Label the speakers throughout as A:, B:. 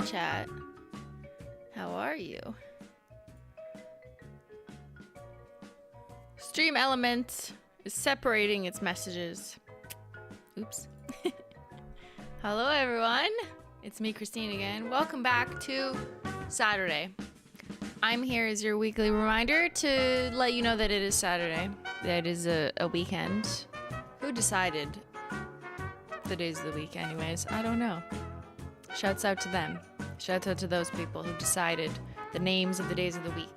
A: Chat. How are you? Stream Element is separating its messages. Oops. Hello everyone. It's me, Christine, again. Welcome back to Saturday. I'm here as your weekly reminder to let you know that it is Saturday. That it is a weekend. Who decided the days of the week anyways? I don't know. Shouts out to them. Shouts out to those people who decided the names of the days of the week.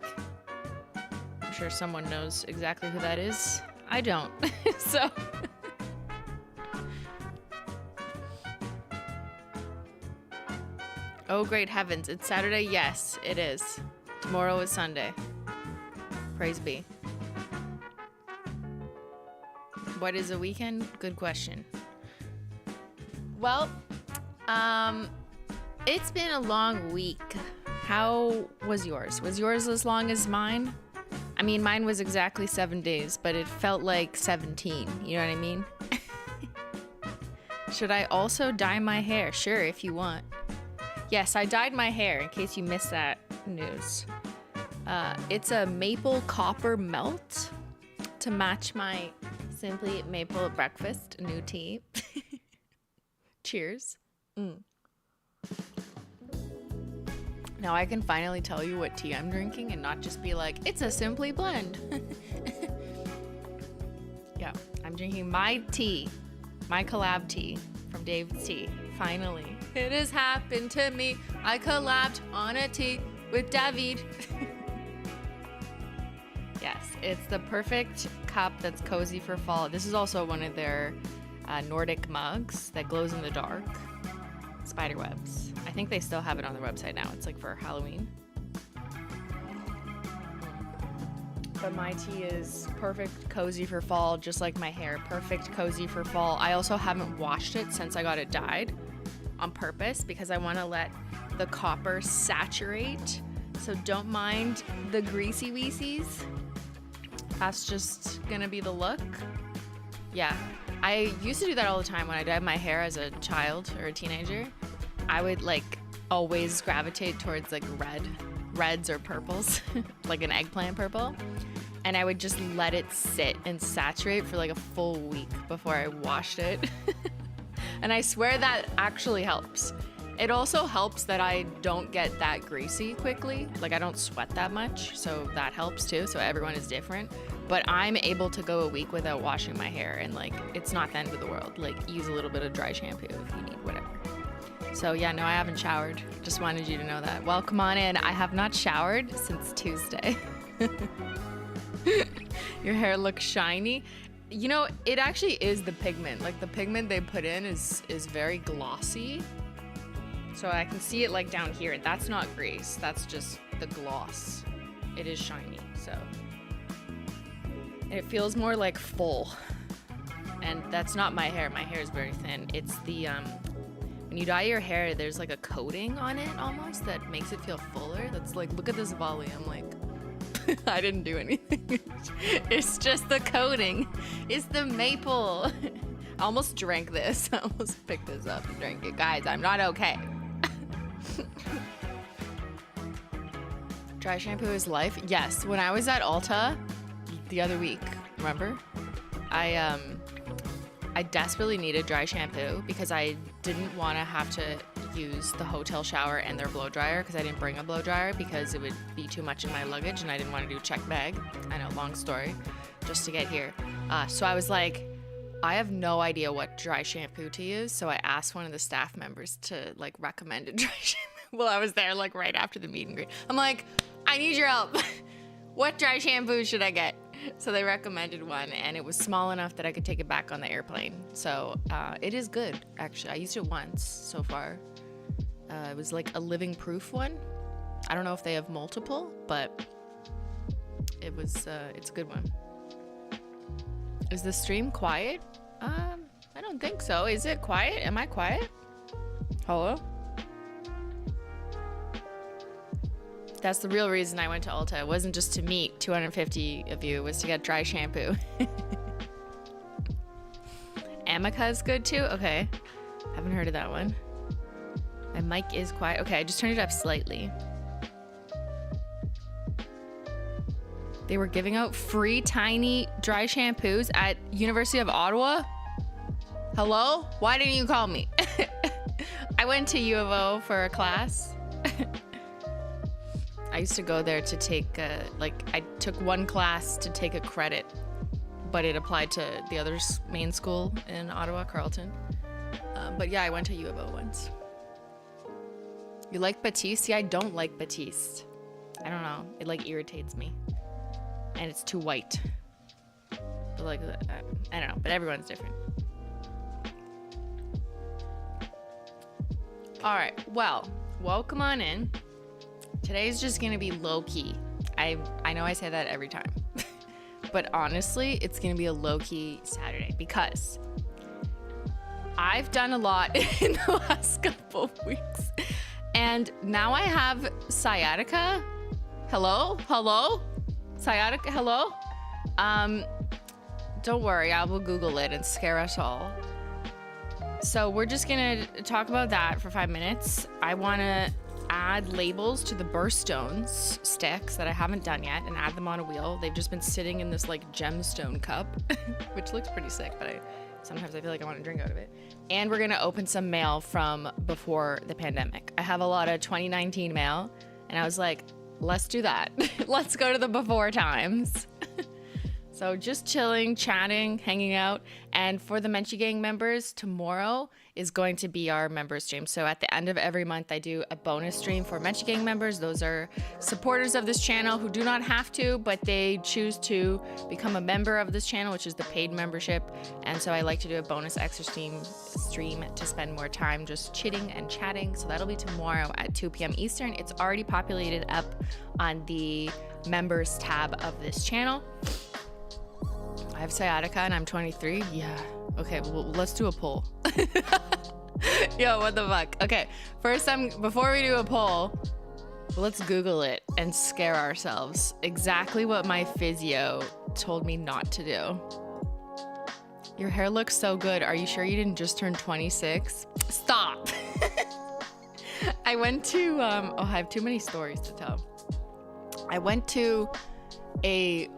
A: I'm sure someone knows exactly who that is. I don't. So. Oh, great heavens. It's Saturday? Yes, it is. Tomorrow is Sunday. Praise be. What is a weekend? Good question. Well, it's been a long week. How was yours? Was yours as long as mine? I mean, mine was exactly 7 days, but it felt like 17. You know what I mean? Should I also dye my hair? Sure, if you want. Yes, I dyed my hair, in case you missed that news. It's a maple copper melt to match my Simply Maple breakfast new tea. Cheers. Now I can finally tell you what tea I'm drinking and not just be like, it's a Simply blend. Yeah, I'm drinking my tea, my collab tea from Dave's Tea. Finally, it has happened to me. I collabed on a tea with David. Yes, it's the perfect cup that's cozy for fall. This is also one of their Nordic mugs that glows in the dark. Spider webs. I think they still have it on their website now. It's like for Halloween. But my tea is perfect cozy for fall, just like my hair. Perfect cozy for fall. I also haven't washed it since I got it dyed on purpose because I want to let the copper saturate. So don't mind the greasy weesies. That's just gonna be the look. Yeah. I used to do that all the time when I dyed my hair as a child or a teenager. I would like always gravitate towards like reds or purples, like an eggplant purple. And I would just let it sit and saturate for like a full week before I washed it. And I swear that actually helps. It also helps that I don't get that greasy quickly. Like I don't sweat that much, so that helps too. So everyone is different. But I'm able to go a week without washing my hair and like it's not the end of the world. Like use a little bit of dry shampoo if you need, whatever. So yeah, no, I haven't showered. Just wanted you to know that. Well, come on in. I have not showered since Tuesday. Your hair looks shiny. You know, it actually is the pigment. Like the pigment they put in is very glossy. So I can see it like down here. That's not grease. That's just the gloss. It is shiny, so. It feels more like full. And that's not my hair. My hair is very thin. It's the, when you dye your hair, there's like a coating on it almost that makes it feel fuller. That's like, look at this volley. I'm like, I didn't do anything. It's just the coating. It's the maple. I almost drank this. I almost picked this up and drank it. Guys, I'm not okay. Dry shampoo is life. Yes, when I was at Ulta the other week, remember? I desperately needed dry shampoo because I didn't want to have to use the hotel shower and their blow dryer because I didn't bring a blow dryer because it would be too much in my luggage and I didn't want to do a check bag. I know, long story, just to get here. So I was like, I have no idea what dry shampoo to use, so I asked one of the staff members to like recommend a dry shampoo. Well, I was there like right after the meet and greet. I'm like, I need your help. what dry shampoo should I get? So they recommended one, and it was small enough that I could take it back on the airplane. So it is good, actually. I used it once so far. It was like a living proof one. I don't know if they have multiple, but it's a good one. Is the stream quiet? I don't think so. Is it quiet? Am I quiet? Hello? That's the real reason I went to Ulta. It wasn't just to meet 250 of you. It was to get dry shampoo. Amica is good too? Okay. Haven't heard of that one. My mic is quiet. Okay, I just turned it up slightly. They were giving out free tiny dry shampoos at University of Ottawa. Hello? Why didn't you call me? I went to U of O for a class. I used to go there to take, I took one class to take a credit, but it applied to the other main school in Ottawa, Carleton. But yeah, I went to U of O once. You like Batiste? Yeah, I don't like Batiste. I don't know. It like irritates me. And it's too white. But like, I don't know, but everyone's different. All right, well, welcome on in. Today's just gonna be low-key. I know I say that every time. But honestly, it's gonna be a low-key Saturday because I've done a lot in the last couple of weeks. And now I have sciatica. Hello? Hello? Sciatica, hello? Don't worry, I will Google it and scare us all. So we're just gonna talk about that for 5 minutes. I wanna add labels to the Birthstones sticks that I haven't done yet and add them on a wheel. They've just been sitting in this like gemstone cup, which looks pretty sick, but sometimes I feel like I want to drink out of it. And we're gonna open some mail from before the pandemic. I have a lot of 2019 mail, and I was like, let's do that. Let's go to the before times. So just chilling, chatting, hanging out. And for the Menchie Gang members, tomorrow is going to be our member stream. So at the end of every month, I do a bonus stream for Menchie Gang members. Those are supporters of this channel who do not have to, but they choose to become a member of this channel, which is the paid membership. And so I like to do a bonus extra stream to spend more time just chitting and chatting. So that'll be tomorrow at 2 p.m. Eastern. It's already populated up on the members tab of this channel. I have sciatica and I'm 23. Yeah. Okay, well, let's do a poll. Yo, what the fuck? Okay, first before we do a poll, let's Google it and scare ourselves. Exactly what my physio told me not to do. Your hair looks so good. Are you sure you didn't just turn 26? Stop. I went to, I have too many stories to tell. I went to a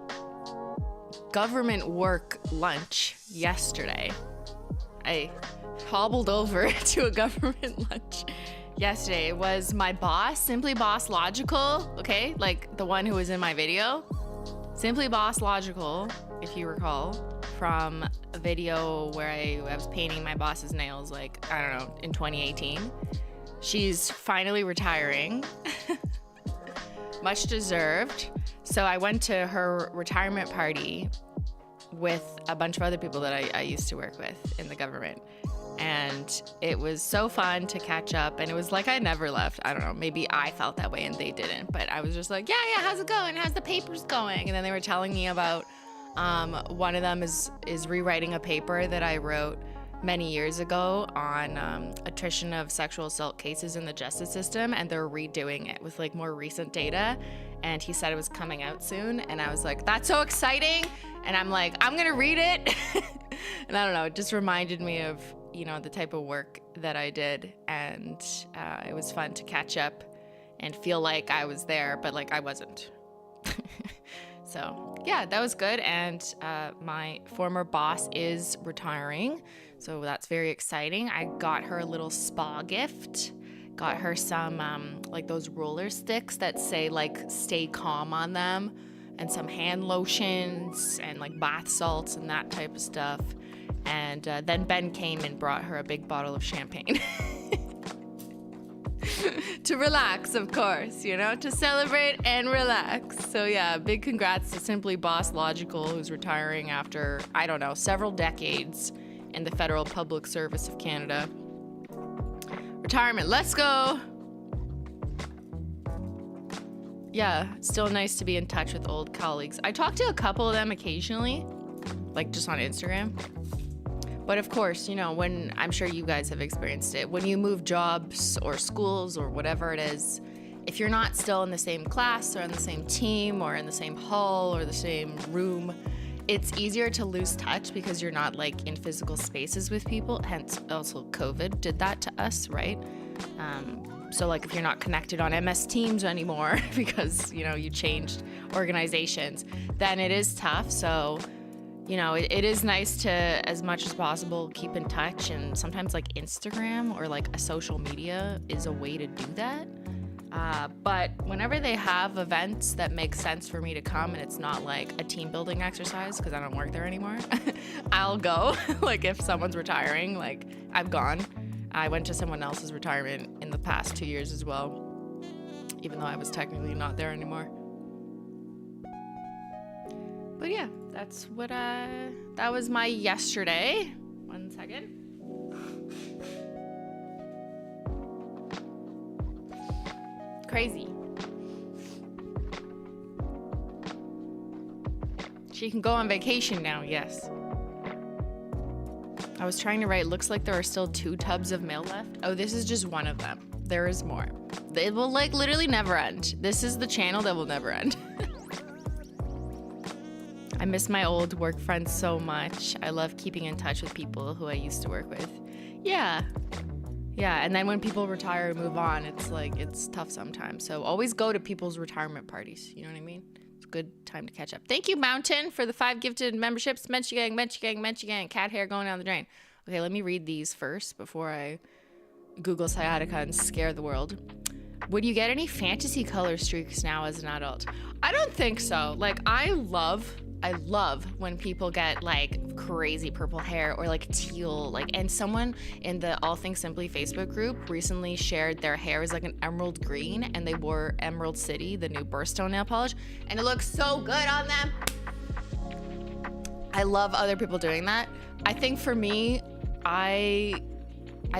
A: government work lunch yesterday. I hobbled over to a government lunch yesterday. It was my boss, Simplybosslogical, okay? Like the one who was in my video. Simplybosslogical, if you recall, from a video where I was painting my boss's nails, like, I don't know, in 2018. She's finally retiring. Much deserved. So I went to her retirement party with a bunch of other people that I used to work with in the government. And it was so fun to catch up. And it was like I never left. I don't know, maybe I felt that way and they didn't. But I was just like, yeah, how's it going? How's the papers going? And then they were telling me about one of them is rewriting a paper that I wrote many years ago on attrition of sexual assault cases in the justice system, and they're redoing it with like more recent data. And he said it was coming out soon, and I was like, that's so exciting. And I'm like, I'm gonna read it. And I don't know, it just reminded me of, you know, the type of work that I did, and it was fun to catch up and feel like I was there, but like I wasn't. So yeah, that was good. And my former boss is retiring, so that's very exciting. I got her a little spa gift. Got her some like those roller sticks that say like stay calm on them, and some hand lotions and like bath salts and that type of stuff. And then Ben came and brought her a big bottle of champagne. to relax, of course, you know, to celebrate and relax. So yeah, big congrats to Simplybosslogical, who's retiring after, I don't know, several decades in the Federal Public Service of Canada. Retirement, let's go. Yeah, still nice to be in touch with old colleagues. I talk to a couple of them occasionally, like just on Instagram. But of course, you know, when, I'm sure you guys have experienced it, when you move jobs or schools or whatever it is, if you're not still in the same class or on the same team or in the same hall or the same room, it's easier to lose touch because you're not like in physical spaces with people. Hence also COVID did that to us, right? So like if you're not connected on MS Teams anymore because, you know, you changed organizations, then it is tough. So, you know, it is nice to, as much as possible, keep in touch. And sometimes like Instagram or like a social media is a way to do that. But whenever they have events that make sense for me to come and it's not like a team building exercise because I don't work there anymore, I'll go. Like if someone's retiring, like I've gone. I went to someone else's retirement in the past 2 years as well, even though I was technically not there anymore. But yeah, that's what that was my yesterday. 1 second. Crazy. She can go on vacation now, yes. I was trying to write, looks like there are still 2 tubs of mail left. Oh, this is just one of them. There is more. It will like literally never end. This is the channel that will never end. I miss my old work friends so much. I love keeping in touch with people who I used to work with. Yeah. Yeah, and then when people retire and move on, it's like, it's tough sometimes. So always go to people's retirement parties. You know what I mean? It's a good time to catch up. Thank you, Mountain, for the 5 gifted memberships. Menchie gang, Menchie gang, Menchie gang. Cat hair going down the drain. Okay, let me read these first before I Google sciatica and scare the world. Would you get any fantasy color streaks now as an adult? I don't think so. Like, I love when people get like crazy purple hair or like teal, like, and someone in the All Things Simply Facebook group recently shared their hair is like an emerald green and they wore Emerald City, the new Birthstone nail polish, and it looks so good on them. I love other people doing that. I think for me, I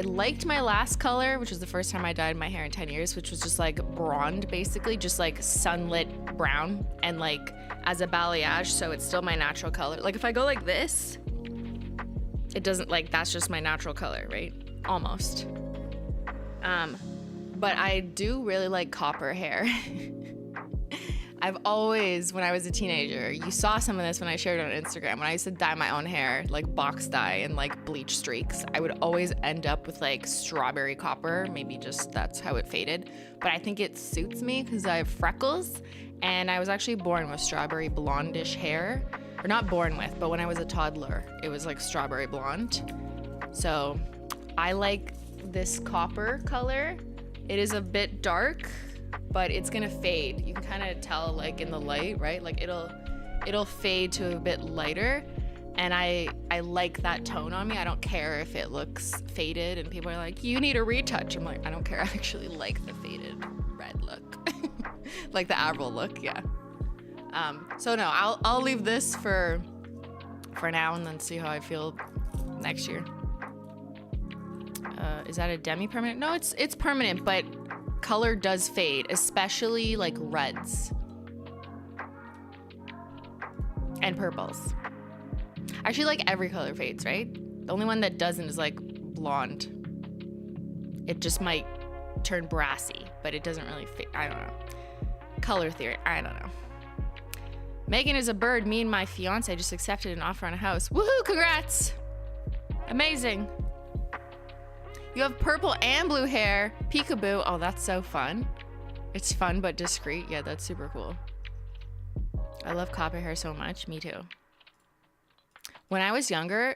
A: liked my last color, which was the first time I dyed my hair in 10 years, which was just like blonde, basically, just like sunlit brown and like as a balayage, so it's still my natural color. Like if I go like this, it doesn't, like, that's just my natural color, right? Almost. But I do really like copper hair. I've always, when I was a teenager, you saw some of this when I shared it on Instagram, when I used to dye my own hair, like box dye and like bleach streaks, I would always end up with like strawberry copper. Maybe just that's how it faded. But I think it suits me because I have freckles and I was actually born with strawberry blondish hair. Or not born with, but when I was a toddler, it was like strawberry blonde. So I like this copper color. It is a bit dark, but it's gonna fade. You can kind of tell like in the light, right? Like it'll fade to a bit lighter, and I like that tone on me. I don't care if it looks faded and people are like, you need a retouch. I'm like, I don't care. I actually like the faded red look. Like the Avril look, yeah. So no, I'll leave this for now and then see how I feel next year. Is that a demi-permanent? No, it's permanent, but color does fade, especially like reds and purples. Actually, like every color fades, right? The only one that doesn't is like blonde. It just might turn brassy, but it doesn't really fade. I don't know. Color theory, I don't know. Megan is a bird. Me and my fiance just accepted an offer on a house. Woohoo, congrats. Amazing. You have purple and blue hair. Peekaboo. Oh, that's so fun. It's fun but discreet. Yeah, that's super cool. I love copper hair so much. Me too. When I was younger,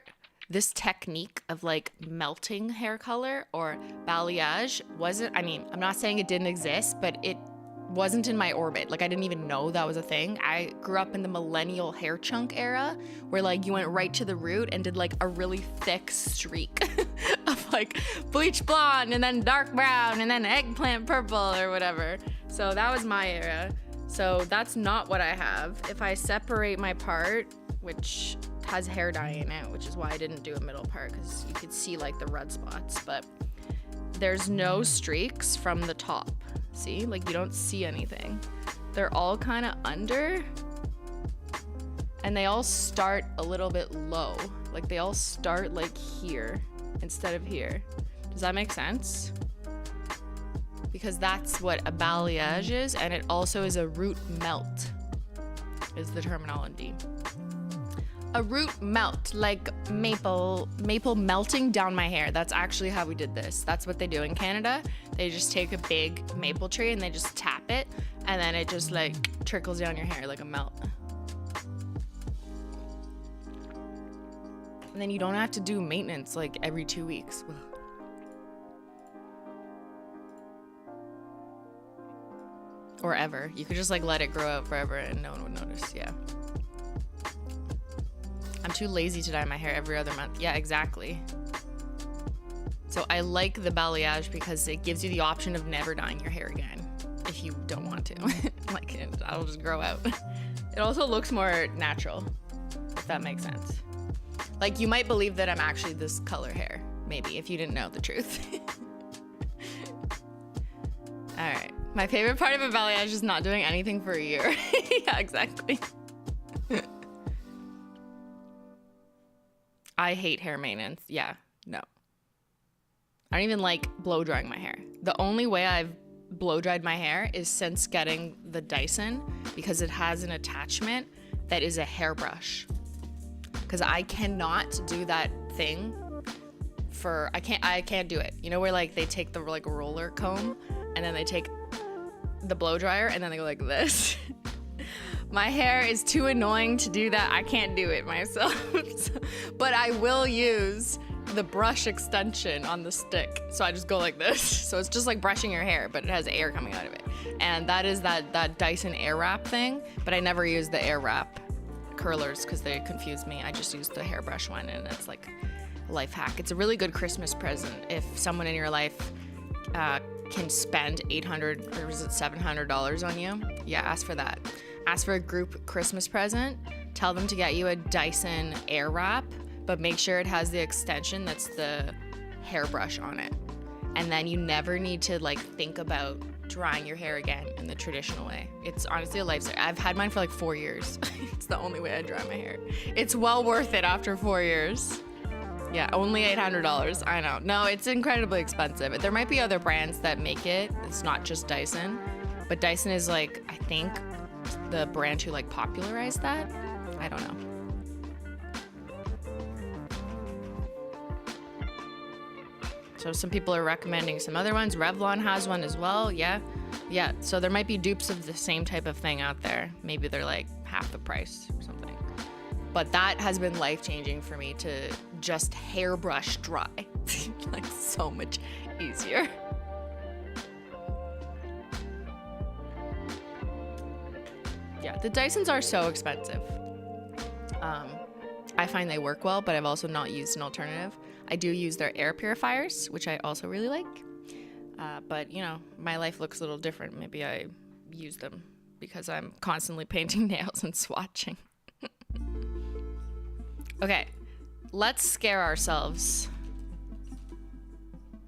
A: this technique of like melting hair color or balayage wasn't, I mean, I'm not saying it didn't exist, but it wasn't in my orbit. Like I didn't even know that was a thing. I grew up in the millennial hair chunk era where like you went right to the root and did like a really thick streak of like bleach blonde and then dark brown and then eggplant purple or whatever. So that was my era. So that's not what I have. If I separate my part, which has hair dye in it, which is why I didn't do a middle part, because you could see like the red spots, but there's no streaks from the top. See, like you don't see anything. They're all kind of under, and they all start a little bit low. Like they all start like here instead of here. Does that make sense? Because that's what a balayage is, and it also is a root melt, is the terminology. A root melt, like maple melting down my hair. That's actually how we did this. That's what they do in Canada. They just take a big maple tree and they just tap it, and then it just like trickles down your hair like a melt. And then you don't have to do maintenance like every 2 weeks. Or ever. You could just like let it grow out forever and no one would notice. Yeah. I'm too lazy to dye my hair every other month. Yeah, exactly. So I like the balayage because it gives you the option of never dyeing your hair again if you don't want to. Like, it'll just grow out. It also looks more natural, if that makes sense. Like, you might believe that I'm actually this color hair, maybe, if you didn't know the truth. All right. My favorite part of a balayage is not doing anything for a year. Yeah, exactly. I hate hair maintenance. Yeah, no. I don't even like blow drying my hair. The only way I've blow dried my hair is since getting the Dyson, because it has an attachment that is a hairbrush. Because I cannot do that thing for, I can't do it. You know where like they take the like roller comb and then they take the blow dryer and then they go like this. My hair is too annoying to do that. I can't do it myself. But I will use the brush extension on the stick. So I just go like this. So it's just like brushing your hair, but it has air coming out of it. And that is that Dyson Airwrap thing. But I never use the Airwrap curlers because they confuse me. I just use the hairbrush one, and it's like a life hack. It's a really good Christmas present if someone in your life can spend $800 or is it $700 on you. Yeah, ask for that. Ask for a group Christmas present. Tell them to get you a Dyson Airwrap, but make sure it has the extension that's the hairbrush on it. And then you never need to like think about drying your hair again in the traditional way. It's honestly a lifesaver. I've had mine for like 4 years. It's the only way I dry my hair. It's well worth it after 4 years. Yeah, only $800. I know. No, it's incredibly expensive. There might be other brands that make it. It's not just Dyson. But Dyson is like, I think, the brand who like popularized that. I don't know. So some people are recommending some other ones. Revlon has one as well. Yeah. So there might be dupes of the same type of thing out there. Maybe they're like half the price or something. But that has been life-changing for me to just hairbrush dry. Like so much easier. Yeah, the Dysons are so expensive. I find they work well, but I've also not used an alternative. I do use their air purifiers, which I also really like. But, you know, my life looks a little different. Maybe I use them because I'm constantly painting nails and swatching. Okay, let's scare ourselves.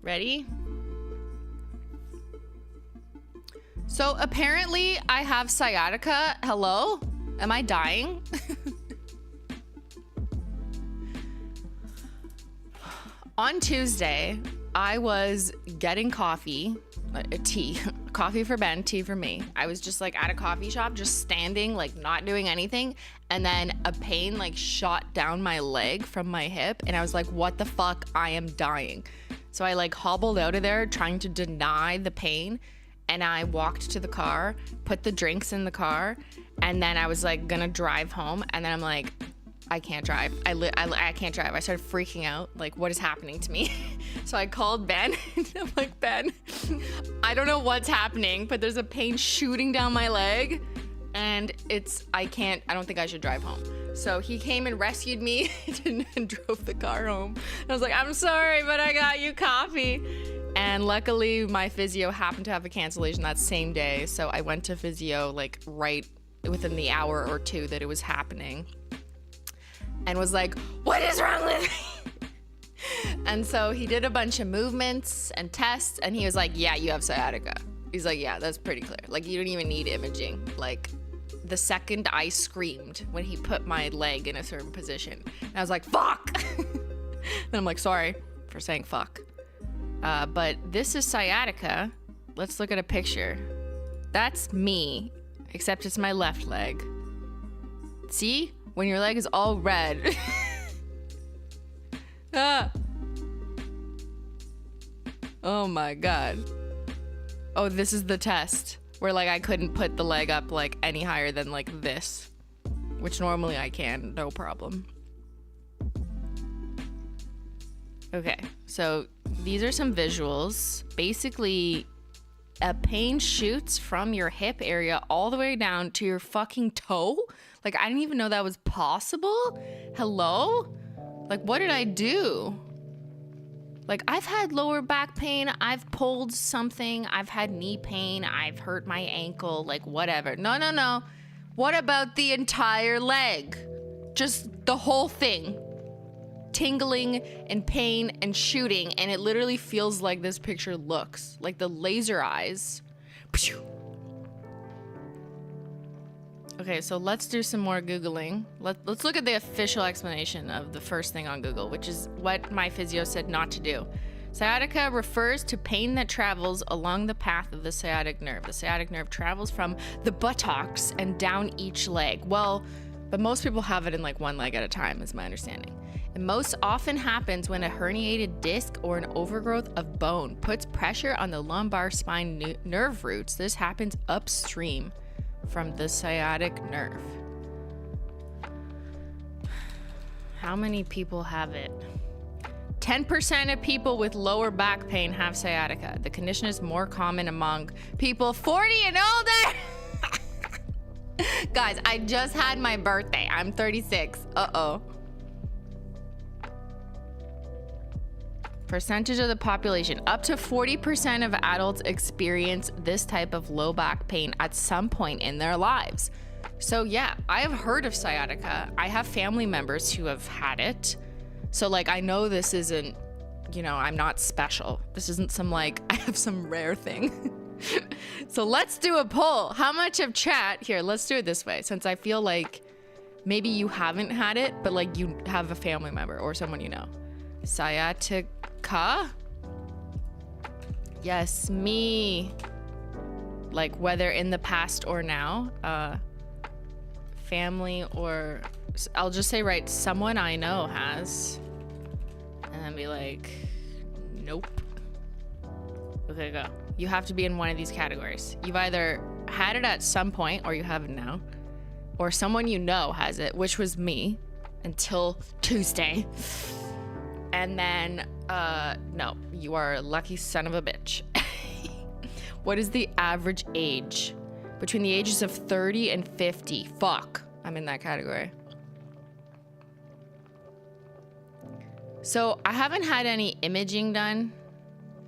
A: Ready? So apparently I have sciatica. Hello? Am I dying? On Tuesday, I was getting coffee, tea, coffee for Ben, tea for me. I was just like at a coffee shop, just standing, like not doing anything. And then a pain like shot down my leg from my hip. And I was like, what the fuck? I am dying. So I like hobbled out of there trying to deny the pain. And I walked to the car, put the drinks in the car. And then I was like gonna drive home. And then I'm like, I can't drive. I can't drive. I started freaking out. Like, what is happening to me? So I called Ben. I'm like, Ben, I don't know what's happening, but there's a pain shooting down my leg. And I don't think I should drive home. So he came and rescued me and drove the car home. I was like, I'm sorry, but I got you coffee. And luckily my physio happened to have a cancellation that same day. So I went to physio like right within the hour or two that it was happening and was like, what is wrong with me? And so he did a bunch of movements and tests and he was like, yeah, you have sciatica. He's like, yeah, that's pretty clear. Like, you don't even need imaging. Like, the second I screamed when he put my leg in a certain position. And I was like, fuck! And I'm like, sorry for saying fuck. But this is sciatica. Let's look at a picture. That's me, except it's my left leg. See? When your leg is all red. Ah. Oh my God. Oh, this is the test where like I couldn't put the leg up like any higher than like this, which normally I can, no problem. Okay, so these are some visuals. Basically, a pain shoots from your hip area all the way down to your fucking toe. Like, I didn't even know that was possible. Hello? Like, what did I do? Like, I've had lower back pain, I've pulled something, I've had knee pain, I've hurt my ankle, like whatever. No. What about the entire leg? Just the whole thing. Tingling and pain and shooting, and it literally feels like this picture looks. Like the laser eyes. Okay, so let's do some more Googling. Let's look at the official explanation of the first thing on Google, which is what my physio said not to do. Sciatica refers to pain that travels along the path of the sciatic nerve. The sciatic nerve travels from the buttocks and down each leg. Well, but most people have it in like one leg at a time, is my understanding. It most often happens when a herniated disc or an overgrowth of bone puts pressure on the lumbar spine nerve roots. This happens upstream from the sciatic nerve. How many people have it? 10% of people with lower back pain have sciatica. The condition is more common among people 40 and older. Guys, I just had my birthday. I'm 36. Uh-oh. Percentage of the population. Up to 40% of adults experience this type of low back pain at some point in their lives. So yeah, I have heard of sciatica. I have family members who have had it. So like, I know this isn't, you know, I'm not special. This isn't some like, I have some rare thing. So let's do a poll. How much of chat, here, let's do it this way. Since I feel like maybe you haven't had it, but like you have a family member or someone you know. Sciatica? Yes, me. Like whether in the past or now, family or, I'll just say, right, someone I know has, and then be like, nope. Okay, go. You have to be in one of these categories. You've either had it at some point or you have it now, or someone you know has it, which was me until Tuesday. And then, no, you are a lucky son of a bitch. What is the average age? Between the ages of 30 and 50. Fuck, I'm in that category. So I haven't had any imaging done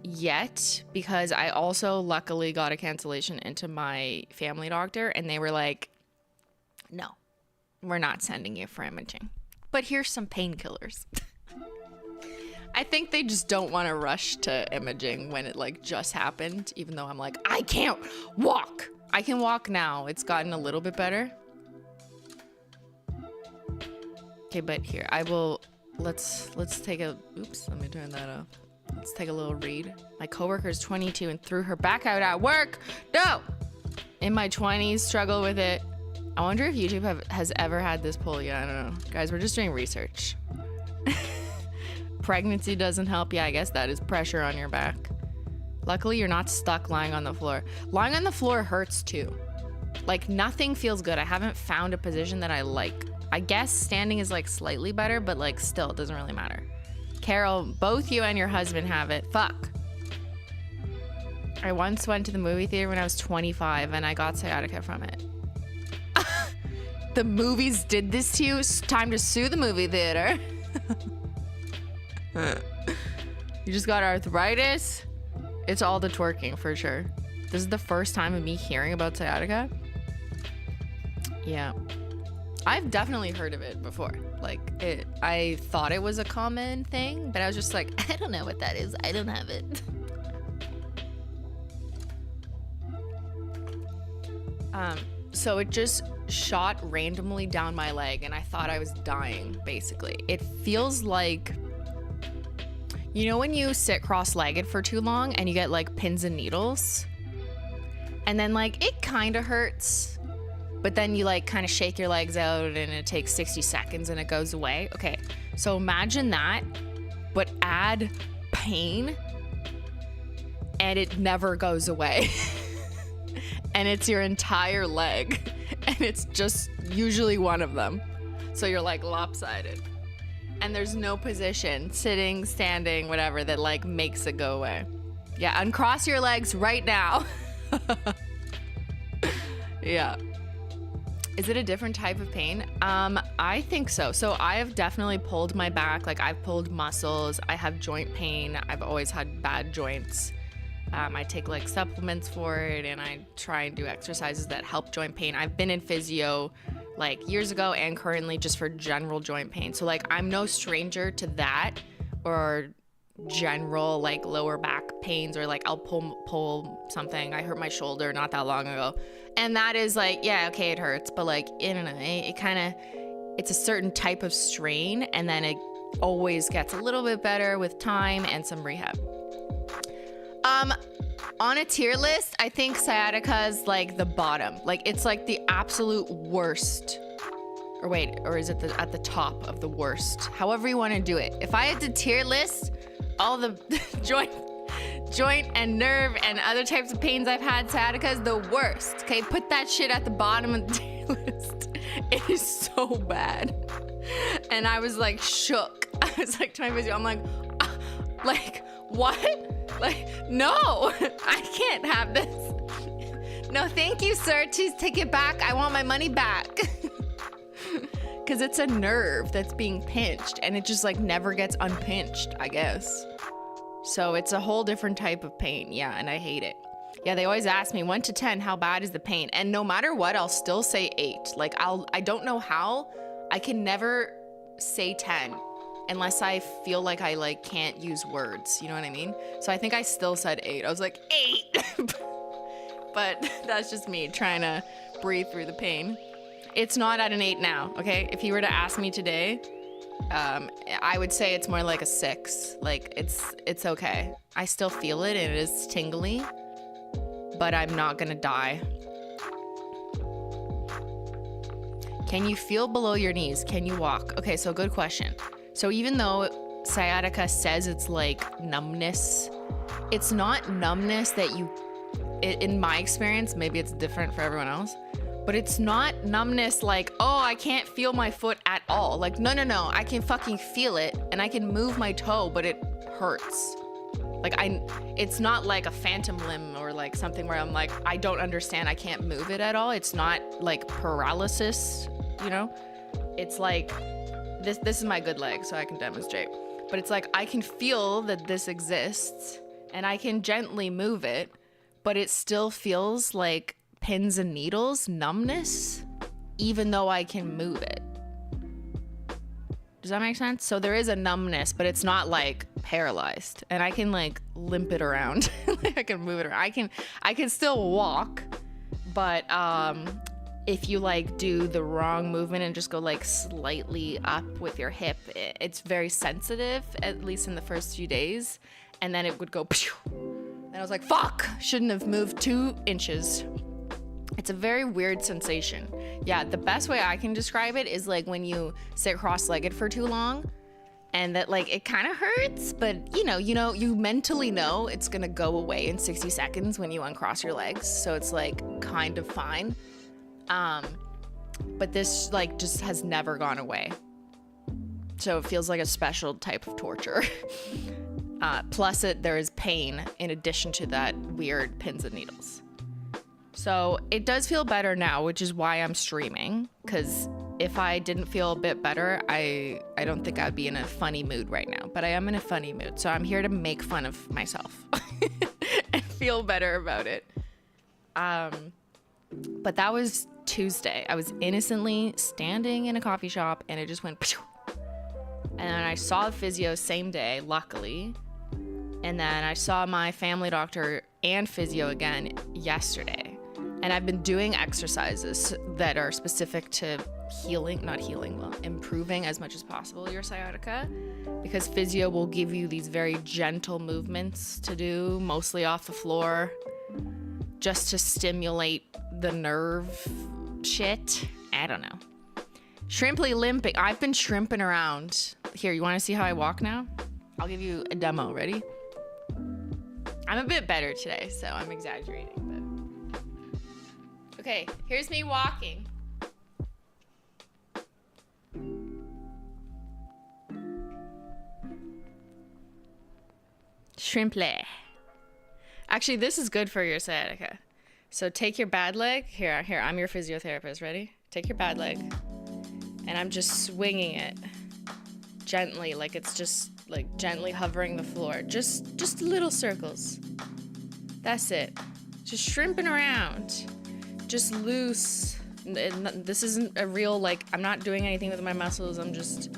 A: yet because I also luckily got a cancellation into my family doctor and they were like, no, we're not sending you for imaging, but here's some painkillers. I think they just don't want to rush to imaging when it like just happened, even though I'm like, I can't walk. I can walk now. It's gotten a little bit better. Okay, but here, I will, let's take a, oops, let me turn that off. Let's take a little read. My coworker is 22 and threw her back out at work. No! In my 20s, struggle with it. I wonder if YouTube has ever had this poll yet. I don't know. Guys, we're just doing research. Pregnancy doesn't help. Yeah, I guess that is pressure on your back. Luckily, you're not stuck lying on the floor. Lying on the floor hurts too. Like, nothing feels good. I haven't found a position that I like. I guess standing is like slightly better, but like still, it doesn't really matter. Carol, both you and your husband have it. Fuck. I once went to the movie theater when I was 25 and I got sciatica from it. the movies did this to you. It's time to sue the movie theater. You just got arthritis. It's all the twerking for sure. This is the first time of me hearing about sciatica. Yeah. I've definitely heard of it before. Like, I thought it was a common thing, but I was just like, I don't know what that is. I don't have it. So it just shot randomly down my leg and I thought I was dying, basically. It feels like, you know when you sit cross-legged for too long and you get like pins and needles? And then like it kind of hurts, but then you like kind of shake your legs out and it takes 60 seconds and it goes away. Okay, so imagine that, but add pain and it never goes away. And it's your entire leg and it's just usually one of them. So you're like lopsided and there's no position, sitting, standing, whatever, that like makes it go away. Yeah, uncross your legs right now. Yeah. Is it a different type of pain? I think so. So I have definitely pulled my back. Like I've pulled muscles. I have joint pain. I've always had bad joints. I take like supplements for it and I try and do exercises that help joint pain. I've been in physio like years ago and currently just for general joint pain. So like I'm no stranger to that or general like lower back pains, or like I'll pull something. I hurt my shoulder not that long ago. And that is like, yeah, okay, it hurts, but like, I don't know, it kind of, it's a certain type of strain and then it always gets a little bit better with time and some rehab. On a tier list, I think sciatica is like the bottom. Like it's like the absolute worst. Or wait, or is it at the top of the worst? However you want to do it. If I had to tier list all the joint and nerve and other types of pains I've had, sciatica is the worst. Okay, put that shit at the bottom of the tier list. It is so bad. And I was like shook. I was like to my physio, I'm like what? Like, no, I can't have this. No, thank you, sir. Please take it back. I want my money back. Because it's a nerve that's being pinched and it just like never gets unpinched, I guess. So it's a whole different type of pain. Yeah, and I hate it. Yeah, they always ask me 1 to 10, how bad is the pain? And no matter what, I'll still say 8. Like I don't know how. I can never say 10. Unless I feel like I like can't use words, you know what I mean? So I think I still said 8. I was like 8, but that's just me trying to breathe through the pain. It's not at an 8 now, okay? If you were to ask me today, I would say it's more like a 6. Like it's okay. I still feel it and it is tingly, but I'm not gonna die. Can you feel below your knees? Can you walk? Okay, so good question. So even though sciatica says it's like numbness, it's not numbness that in my experience, maybe it's different for everyone else, but it's not numbness like, oh, I can't feel my foot at all. Like, no, I can fucking feel it and I can move my toe, but it hurts. Like it's not like a phantom limb or like something where I'm like, I don't understand, I can't move it at all. It's not like paralysis, you know? It's like, this is my good leg, so I can demonstrate. But it's like I can feel that this exists and I can gently move it, but it still feels like pins and needles, numbness, even though I can move it. Does that make sense? So there is a numbness, but it's not like paralyzed. And I can like limp it around. Like I can move it around. I can still walk, but if you like do the wrong movement and just go like slightly up with your hip, it's very sensitive, at least in the first few days. And then it would go, pew! And I was like, fuck, shouldn't have moved 2 inches. It's a very weird sensation. Yeah, the best way I can describe it is like when you sit cross-legged for too long and that like it kind of hurts, but you mentally know it's gonna go away in 60 seconds when you uncross your legs. So it's like kind of fine. But this like just has never gone away. So it feels like a special type of torture. Plus there is pain in addition to that weird pins and needles. So it does feel better now, which is why I'm streaming. Because if I didn't feel a bit better, I don't think I'd be in a funny mood right now. But I am in a funny mood. So I'm here to make fun of myself and feel better about it. But that was Tuesday. I was innocently standing in a coffee shop and it just went phew. And then I saw the physio same day, luckily. And then I saw my family doctor and physio again yesterday. And I've been doing exercises that are specific to improving as much as possible your sciatica, because physio will give you these very gentle movements to do, mostly off the floor, just to stimulate the nerve shit. I don't know. Shrimply limping. I've been shrimping around. Here, you want to see how I walk now? I'll give you a demo. Ready? I'm a bit better today, so I'm exaggerating, but... Okay, here's me walking. Shrimply. Actually, this is good for your sciatica. So take your bad leg. Here, I'm your physiotherapist. Ready? Take your bad leg. And I'm just swinging it gently, like it's just like gently hovering the floor. Just little circles. That's it. Just shrimping around. Just loose. This isn't a real, like, I'm not doing anything with my muscles. I'm just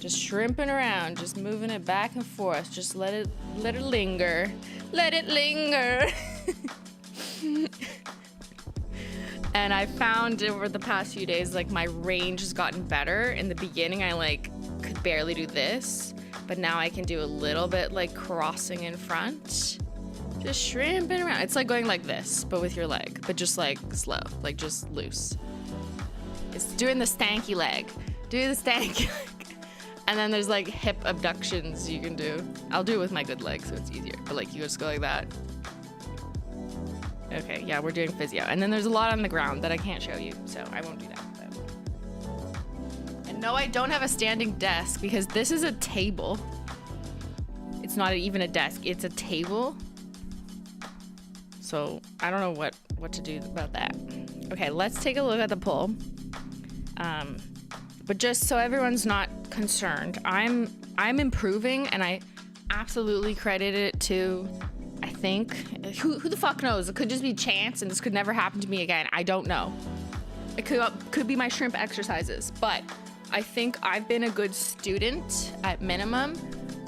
A: shrimping around, just moving it back and forth. Just let it linger. Let it linger. And I found over the past few days, like, my range has gotten better. In the beginning, I like could barely do this, but now I can do a little bit like crossing in front. Just shrimping around. It's like going like this, but with your leg, but just like slow, like just loose. It's doing the stanky leg. Do the stanky leg. And then there's like hip abductions you can do. I'll do it with my good leg, so it's easier. But like you just go like that. Okay, yeah, we're doing physio. And then there's a lot on the ground that I can't show you, so I won't do that. And no, I don't have a standing desk because this is a table. It's not even a desk, it's a table. So I don't know what to do about that. Okay, let's take a look at the poll. But just so everyone's not concerned, I'm improving, and I absolutely credit it to, I think, who the fuck knows? It could just be chance, and this could never happen to me again. I don't know. It could be my shrimp exercises, but I think I've been a good student at minimum,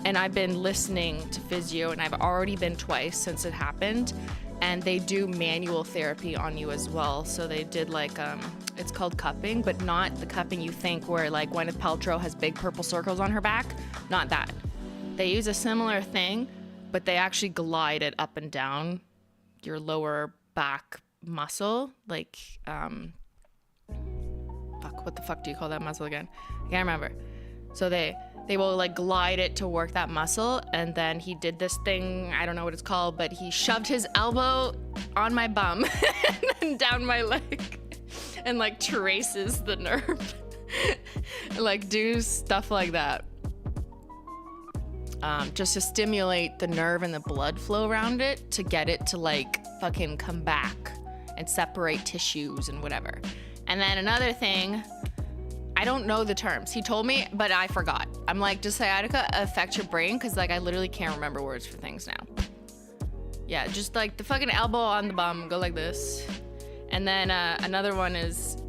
A: and I've been listening to physio, and I've already been twice since it happened. And they do manual therapy on you as well. So they did like, it's called cupping, but not the cupping you think where like Gwyneth Paltrow has big purple circles on her back. Not that. They use a similar thing, but they actually glide it up and down your lower back muscle. Like, what the fuck do you call that muscle again? I can't remember. So they will like glide it to work that muscle, and then he did this thing, I don't know what it's called, but he shoved his elbow on my bum and then down my leg and like traces the nerve. Like do stuff like that. Just to stimulate the nerve and the blood flow around it to get it to like fucking come back and separate tissues and whatever. And then another thing, I don't know the terms. He told me, but I forgot. I'm like, does sciatica affect your brain? Because like I literally can't remember words for things now. Yeah, just like the fucking elbow on the bum, go like this. And then another one is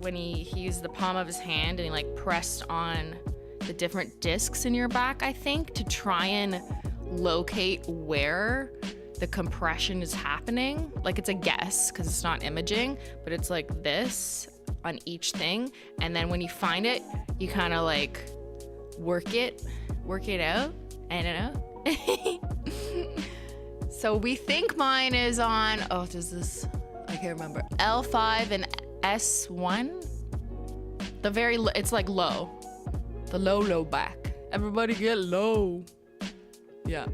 A: when he used the palm of his hand and he like pressed on the different discs in your back, I think, to try and locate where the compression is happening. Like it's a guess because it's not imaging, but it's like this on each thing, and then when you find it, you kind of like work it out. I don't know. So we think mine is on, I can't remember, L5 and S1. It's like low, the low back. Everybody get low. Yeah.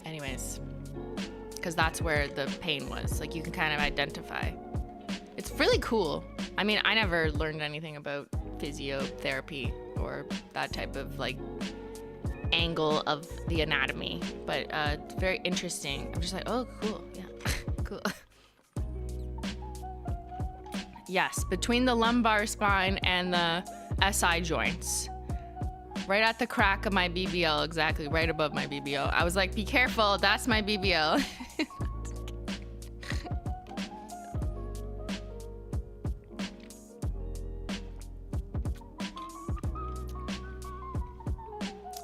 A: Anyways, because that's where the pain was. Like you can kind of identify. It's really cool. I mean, I never learned anything about physiotherapy or that type of like angle of the anatomy, but it's very interesting. I'm just like, oh, cool, yeah, cool. Yes, between the lumbar spine and the SI joints. Right at the crack of my BBL, exactly, right above my BBL. I was like, be careful, that's my BBL.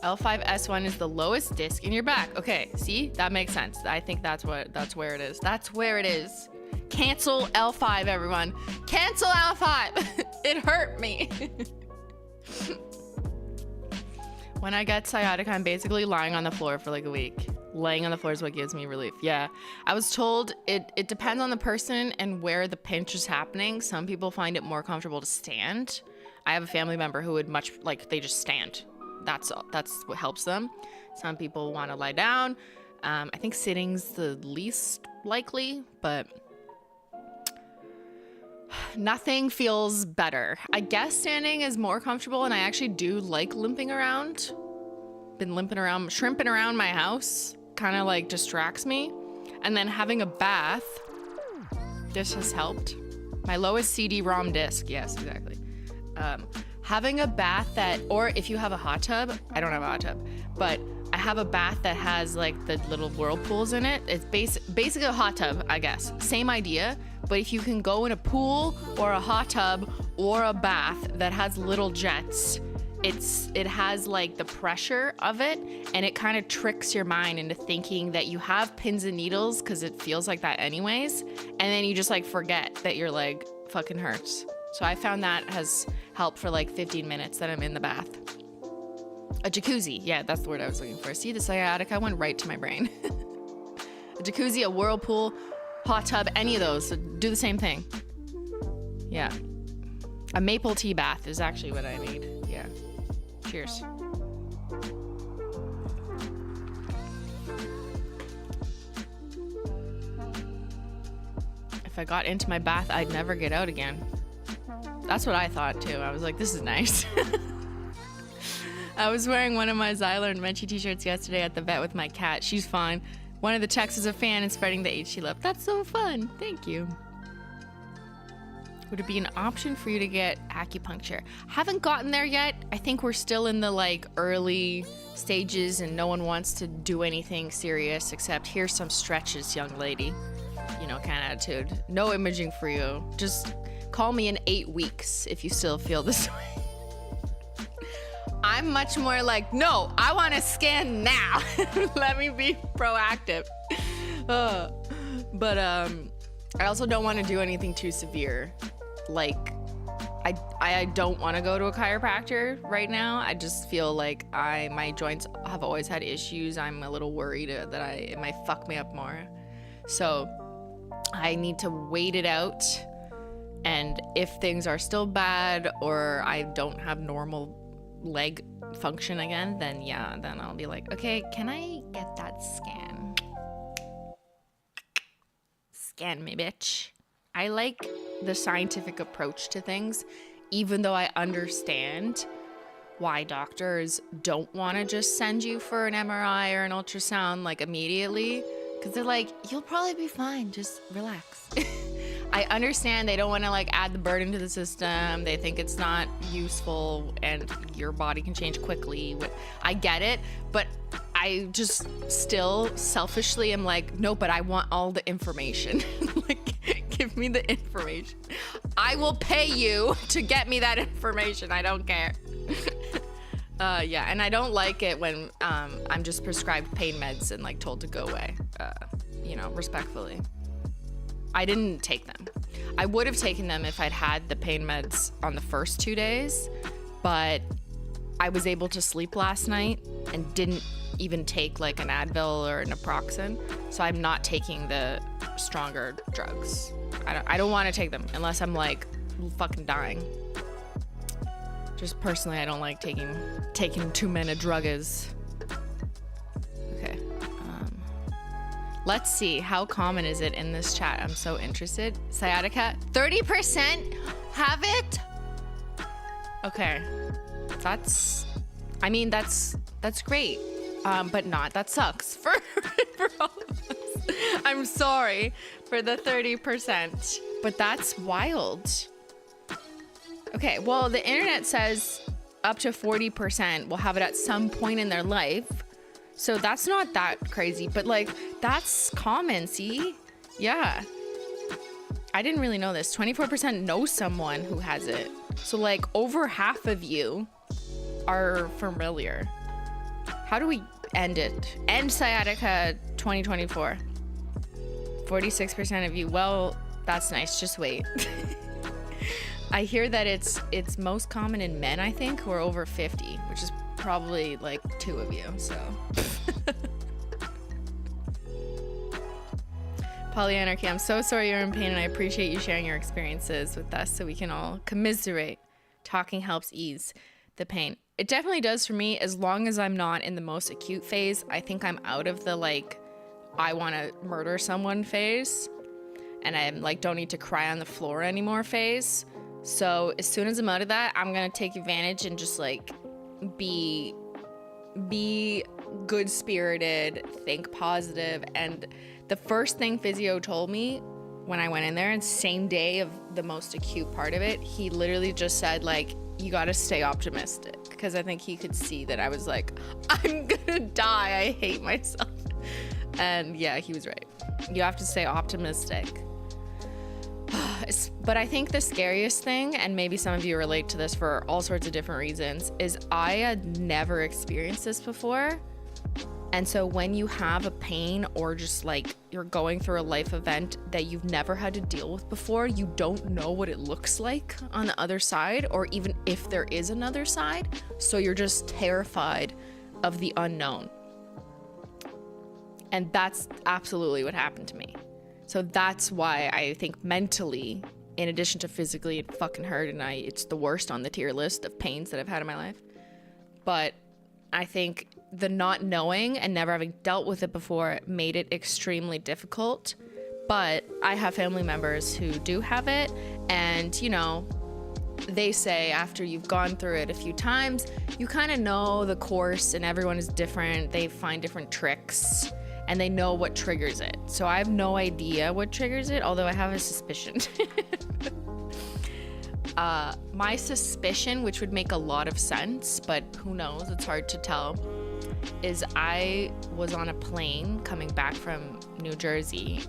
A: L5S1 is the lowest disc in your back. Okay, see, that makes sense. I think that's where it is. That's where it is. Cancel L5, everyone. Cancel L5. It hurt me. When I get sciatica, I'm basically lying on the floor for like a week. Laying on the floor is what gives me relief. Yeah, I was told it depends on the person and where the pinch is happening. Some people find it more comfortable to stand. I have a family member who would they just stand. That's what helps them. Some people want to lie down. I think sitting's the least likely, but nothing feels better. I guess standing is more comfortable, and I actually do like limping around. Been limping around, shrimping around my house, kind of like distracts me. And then having a bath, this has helped. My lowest CD-ROM disc, yes, exactly. Having a bath or if you have a hot tub, I don't have a hot tub, but I have a bath that has like the little whirlpools in it. It's basically a hot tub, I guess. Same idea, but if you can go in a pool or a hot tub or a bath that has little jets, it has like the pressure of it, and it kind of tricks your mind into thinking that you have pins and needles because it feels like that anyways, and then you just like forget that your leg fucking hurts. So I found that has helped for like 15 minutes that I'm in the bath. A jacuzzi, yeah, that's the word I was looking for. See, the sciatica went right to my brain. A jacuzzi, a whirlpool, hot tub, any of those, so do the same thing. Yeah. A maple tea bath is actually what I need. Yeah. Cheers. If I got into my bath, I'd never get out again. That's what I thought too. I was like, this is nice. I was wearing one of my Zyler and Menchie t-shirts yesterday at the vet with my cat. She's fine. One of the techs is a fan and spreading the hate she loved. That's so fun. Thank you. Would it be an option for you to get acupuncture? Haven't gotten there yet. I think we're still in the like early stages and no one wants to do anything serious except here's some stretches, young lady. You know, kind of attitude. No imaging for you. Just call me in 8 weeks if you still feel this way. I'm much more like, no, I want to scan now. Let me be proactive. But I also don't want to do anything too severe. Like, I don't want to go to a chiropractor right now. I just feel like my joints have always had issues. I'm a little worried that it might fuck me up more. So I need to wait it out. And if things are still bad or I don't have normal leg function again, then yeah, then I'll be like, okay, can I get that scan? Scan me, bitch. I like the scientific approach to things, even though I understand why doctors don't want to just send you for an MRI or an ultrasound like immediately, because they're like, you'll probably be fine, just relax. I understand they don't want to like add the burden to the system. They think it's not useful and your body can change quickly. I get it, but I just still selfishly am like, no, but I want all the information. Like, give me the information. I will pay you to get me that information. I don't care. Yeah, and I don't like it when I'm just prescribed pain meds and like told to go away, you know, respectfully. I didn't take them. I would have taken them if I'd had the pain meds on the first 2 days, but I was able to sleep last night and didn't even take like an Advil or an Naproxen, so I'm not taking the stronger drugs. I don't want to take them unless I'm like fucking dying. Just personally, I don't like taking too many drugs. Okay. Let's see, how common is it in this chat? I'm so interested. Sciatica, 30% have it? Okay, that's That's great. But not. That sucks for all of us. I'm sorry for the 30%, but that's wild. Okay, well, the internet says up to 40% will have it at some point in their life. So that's not that crazy, but like, that's common, see? Yeah. I didn't really know this. 24% know someone who has it. So like over half of you are familiar. How do we end it? End sciatica 2024. 46% of you. Well, that's nice. Just wait. I hear that it's most common in men, I think, who are over 50, which is probably like 2 of you, so. Polyanarchy, I'm so sorry you're in pain, and I appreciate you sharing your experiences with us so we can all commiserate. Talking helps ease the pain. It definitely does for me, as long as I'm not in the most acute phase. I think I'm out of the like, I want to murder someone phase, and I'm like, don't need to cry on the floor anymore phase. So as soon as I'm out of that, I'm gonna take advantage and just like be good spirited, think positive. And the first thing physio told me when I went in there, and same day of the most acute part of it, he literally just said like, you gotta stay optimistic, because I think he could see that I was like, I'm gonna die, I hate myself. And yeah, he was right. You have to stay optimistic. But I think the scariest thing, and maybe some of you relate to this for all sorts of different reasons, is I had never experienced this before. And so when you have a pain, or just like you're going through a life event that you've never had to deal with before, you don't know what it looks like on the other side, or even if there is another side. So you're just terrified of the unknown. And that's absolutely what happened to me. So that's why I think mentally, in addition to physically, it fucking hurt, and it's the worst on the tier list of pains that I've had in my life. But I think the not knowing and never having dealt with it before made it extremely difficult. But I have family members who do have it, and you know, they say after you've gone through it a few times, you kind of know the course, and everyone is different. They find different tricks, and they know what triggers it. So I have no idea what triggers it, although I have a suspicion. My suspicion, which would make a lot of sense, but who knows, it's hard to tell, is I was on a plane coming back from New Jersey.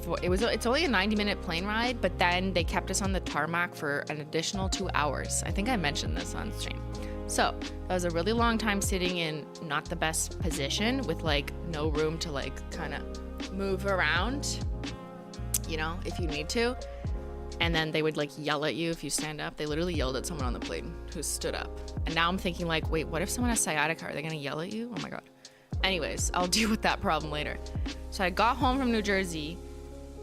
A: It's only a 90-minute plane ride, but then they kept us on the tarmac for an additional 2 hours. I think I mentioned this on stream. So that was a really long time sitting in not the best position, with like no room to like kind of move around, you know, if you need to. And then they would like yell at you if you stand up. They literally yelled at someone on the plane who stood up. And now I'm thinking like, wait, what if someone has sciatica? Are they gonna yell at you? Oh my God. Anyways, I'll deal with that problem later. So I got home from New Jersey,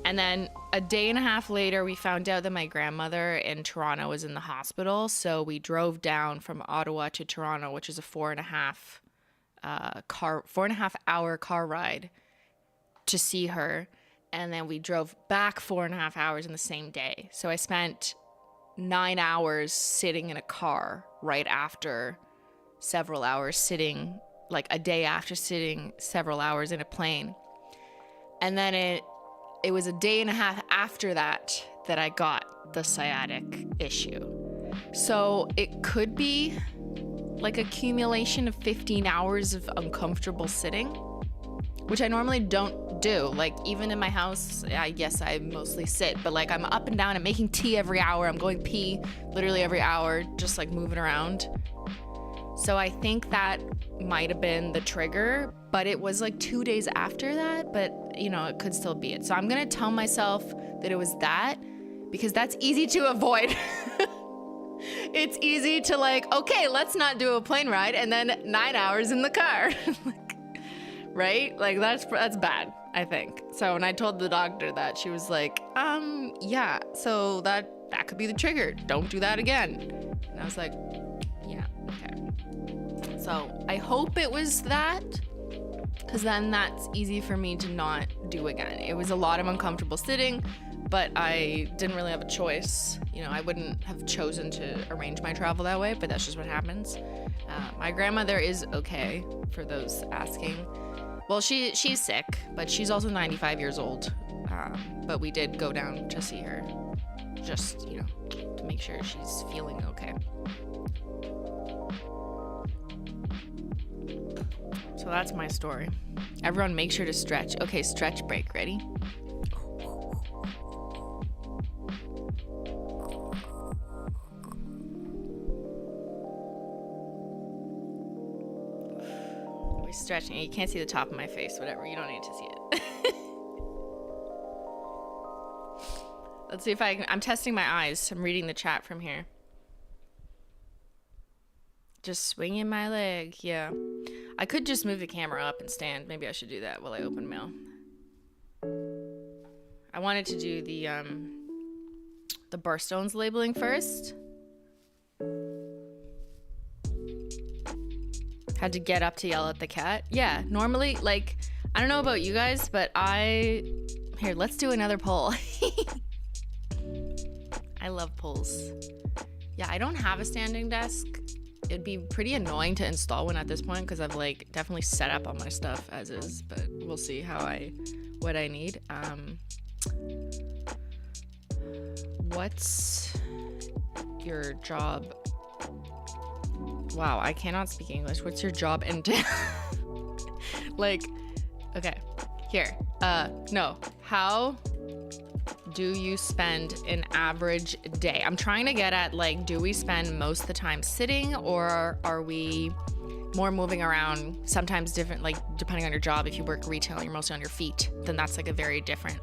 A: and then a day and a half later, we found out that my grandmother in Toronto was in the hospital. So we drove down from Ottawa to Toronto, which is a 4.5 hour car ride to see her. And then we drove back 4.5 hours in the same day. So I spent 9 hours sitting in a car right after several hours sitting, like a day after sitting several hours in a plane. And then it was a day and a half after that I got the sciatic issue. So it could be like accumulation of 15 hours of uncomfortable sitting, which I normally don't do. Like even in my house, yes, I mostly sit, but like I'm up and down, I'm making tea every hour, I'm going pee literally every hour, just like moving around. So I think that might have been the trigger, but it was like 2 days after that, but you know, it could still be it. So I'm gonna tell myself that it was that, because that's easy to avoid. It's easy to like, okay, let's not do a plane ride and then 9 hours in the car. Right? Like that's bad, I think. So when I told the doctor that, she was like, yeah, so that could be the trigger. Don't do that again. And I was like, yeah, okay. So I hope it was that, because then that's easy for me to not do again. It was a lot of uncomfortable sitting, but I didn't really have a choice. You know, I wouldn't have chosen to arrange my travel that way, but that's just what happens. My grandmother is okay, for those asking. Well, she's sick, but she's also 95 years old. But we did go down to see her, just, you know, to make sure she's feeling okay. So that's my story. Everyone make sure to stretch. Okay, stretch break. Ready? We're stretching. You can't see the top of my face, whatever. You don't need to see it. Let's see if I can. I'm testing my eyes. I'm reading the chat from here. Just swinging my leg. Yeah. I could just move the camera up and stand. Maybe I should do that while I open mail. I wanted to do the birthstones labeling first. Had to get up to yell at the cat. Yeah, normally, like, I don't know about you guys, but here, let's do another poll. I love polls. Yeah, I don't have a standing desk. It'd be pretty annoying to install one at this point because I've like definitely set up all my stuff as is, but we'll see what I need. What's your job? Wow, I cannot speak English. What's your job entail? Like, okay, here. No. How do you spend an average day? I'm trying to get at, like, do we spend most of the time sitting, or are we more moving around, sometimes different, like, depending on your job. If you work retail, you're mostly on your feet, then that's like a very different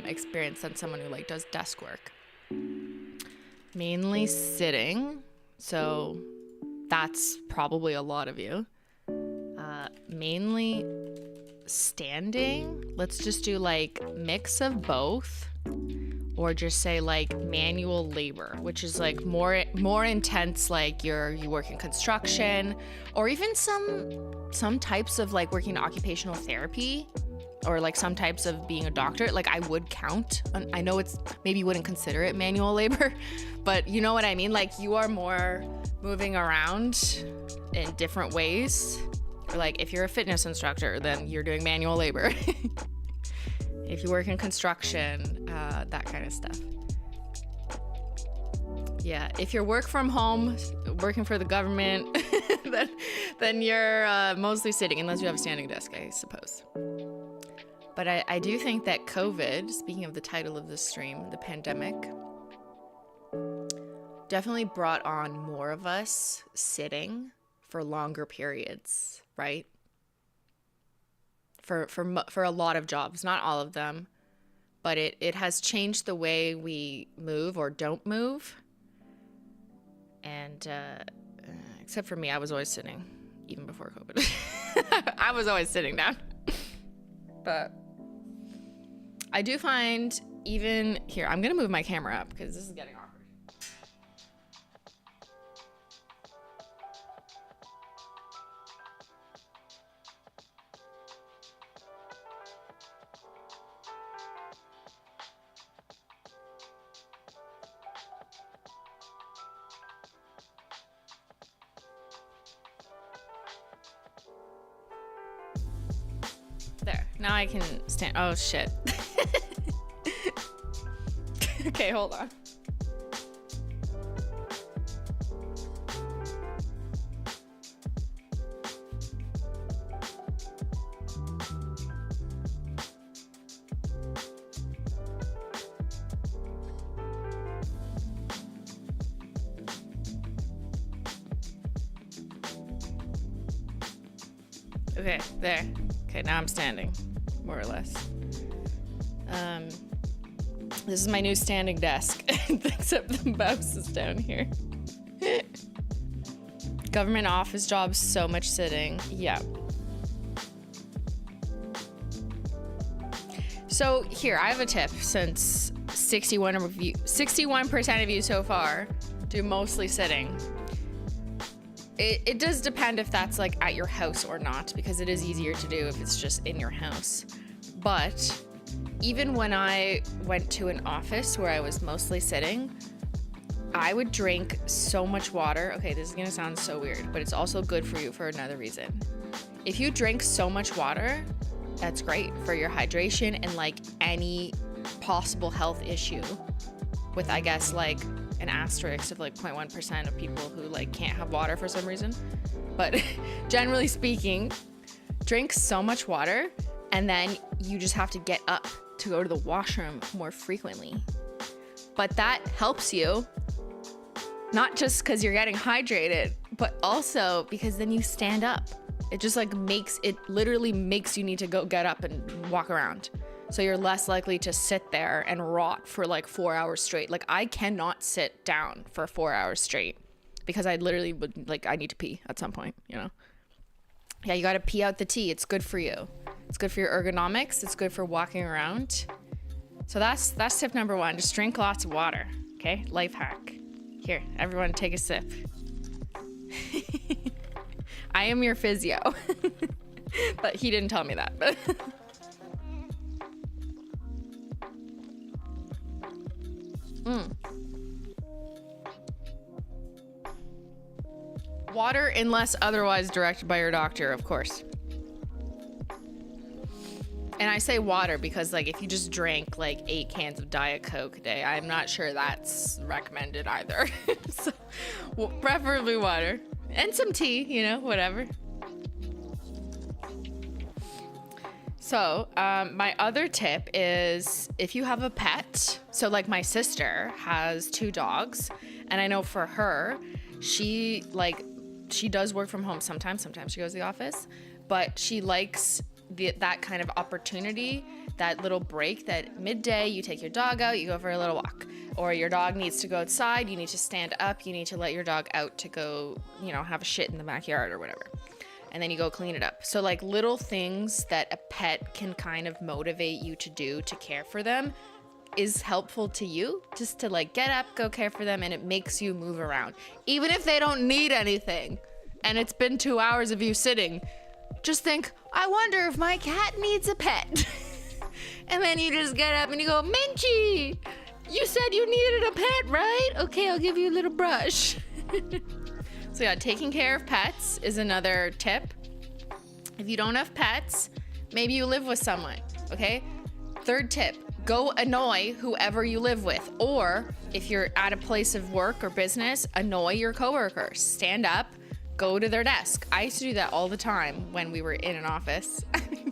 A: experience than someone who like does desk work. Mainly sitting, so that's probably a lot of you. Mainly standing. Let's just do like mix of both, or just say like manual labor, which is like more intense, like you work in construction, or even some types of like working in occupational therapy, or like some types of being a doctor. Like I would count. I know it's maybe you wouldn't consider it manual labor, but you know what I mean? Like you are more moving around in different ways. Or like if you're a fitness instructor, then you're doing manual labor. If you work in construction, that kind of stuff. Yeah, if you're work from home, working for the government, then you're mostly sitting, unless you have a standing desk, I suppose. But I do think that COVID, speaking of the title of this stream, the pandemic, definitely brought on more of us sitting for longer periods, right? For a lot of jobs, not all of them, but it has changed the way we move or don't move. And except for me, I was always sitting, even before COVID. I was always sitting down. But I do find even here, I'm gonna move my camera up because this is getting awkward. There, now I can stand. Oh shit. Okay, hold on. Okay, there. Okay, now I'm standing, more or less. This is my new standing desk, except the mouse is down here. Government office jobs, so much sitting. Yeah. So here, I have a tip. Since 61% of you so far do mostly sitting. It does depend if that's like at your house or not, because it is easier to do if it's just in your house. But even when I went to an office where I was mostly sitting, I would drink so much water. Okay, this is gonna sound so weird, but it's also good for you for another reason. If you drink so much water, that's great for your hydration and like any possible health issue with, I guess, like an asterisk of like 0.1% of people who like can't have water for some reason. But generally speaking, drink so much water and then you just have to get up to go to the washroom more frequently. But that helps you, not just because you're getting hydrated, but also because then you stand up. It just like literally makes you need to go get up and walk around. So you're less likely to sit there and rot for like 4 hours straight. Like I cannot sit down for 4 hours straight because I literally would like, I need to pee at some point, you know? Yeah, you got to pee out the tea. It's good for you. It's good for your ergonomics. It's good for walking around. So that's tip number 1. Just drink lots of water. Okay. Life hack. Here, everyone take a sip. I am your physio. But he didn't tell me that. But Water unless otherwise directed by your doctor, of course. And I say water because like if you just drank like 8 cans of Diet Coke a day, I'm not sure that's recommended either. So, well, preferably water and some tea, you know, whatever. So my other tip is if you have a pet, so like my sister has 2 dogs, and I know for her, she does work from home sometimes she goes to the office, but she likes that kind of opportunity, that little break, that midday you take your dog out, you go for a little walk, or your dog needs to go outside, you need to stand up, you need to let your dog out to go, you know, have a shit in the backyard or whatever. And then you go clean it up. So like little things that a pet can kind of motivate you to do to care for them is helpful to you, just to like get up, go care for them, and it makes you move around. Even if they don't need anything and it's been 2 hours of you sitting, just think, I wonder if my cat needs a pet. And then you just get up and you go, Menchie, you said you needed a pet, right? Okay, I'll give you a little brush. So yeah, taking care of pets is another tip. If you don't have pets, maybe you live with someone, okay? 3rd tip, go annoy whoever you live with. Or if you're at a place of work or business, annoy your coworkers. Stand up, go to their desk. I used to do that all the time when we were in an office.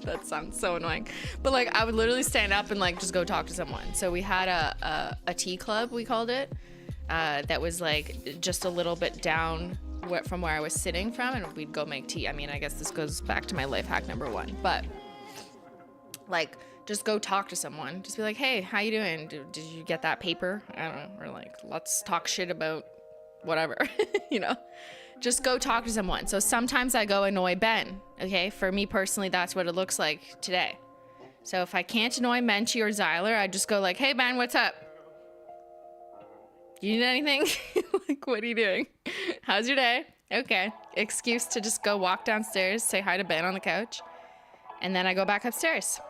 A: That sounds so annoying. But like I would literally stand up and like just go talk to someone. So we had a tea club, we called it, that was like just a little bit down from where I was sitting from, and we'd go make tea. I mean, I guess this goes back to my life hack number 1, but like just go talk to someone. Just be like, hey, how you doing? Did you get that paper? I don't know. Or like, let's talk shit about whatever, you know? Just go talk to someone. So sometimes I go annoy Ben, okay? For me personally, that's what it looks like today. So if I can't annoy Menchie or Zyler, I just go like, hey, Ben, what's up? You need anything? Like, what are you doing? How's your day? Okay. Excuse to just go walk downstairs, say hi to Ben on the couch, and then I go back upstairs.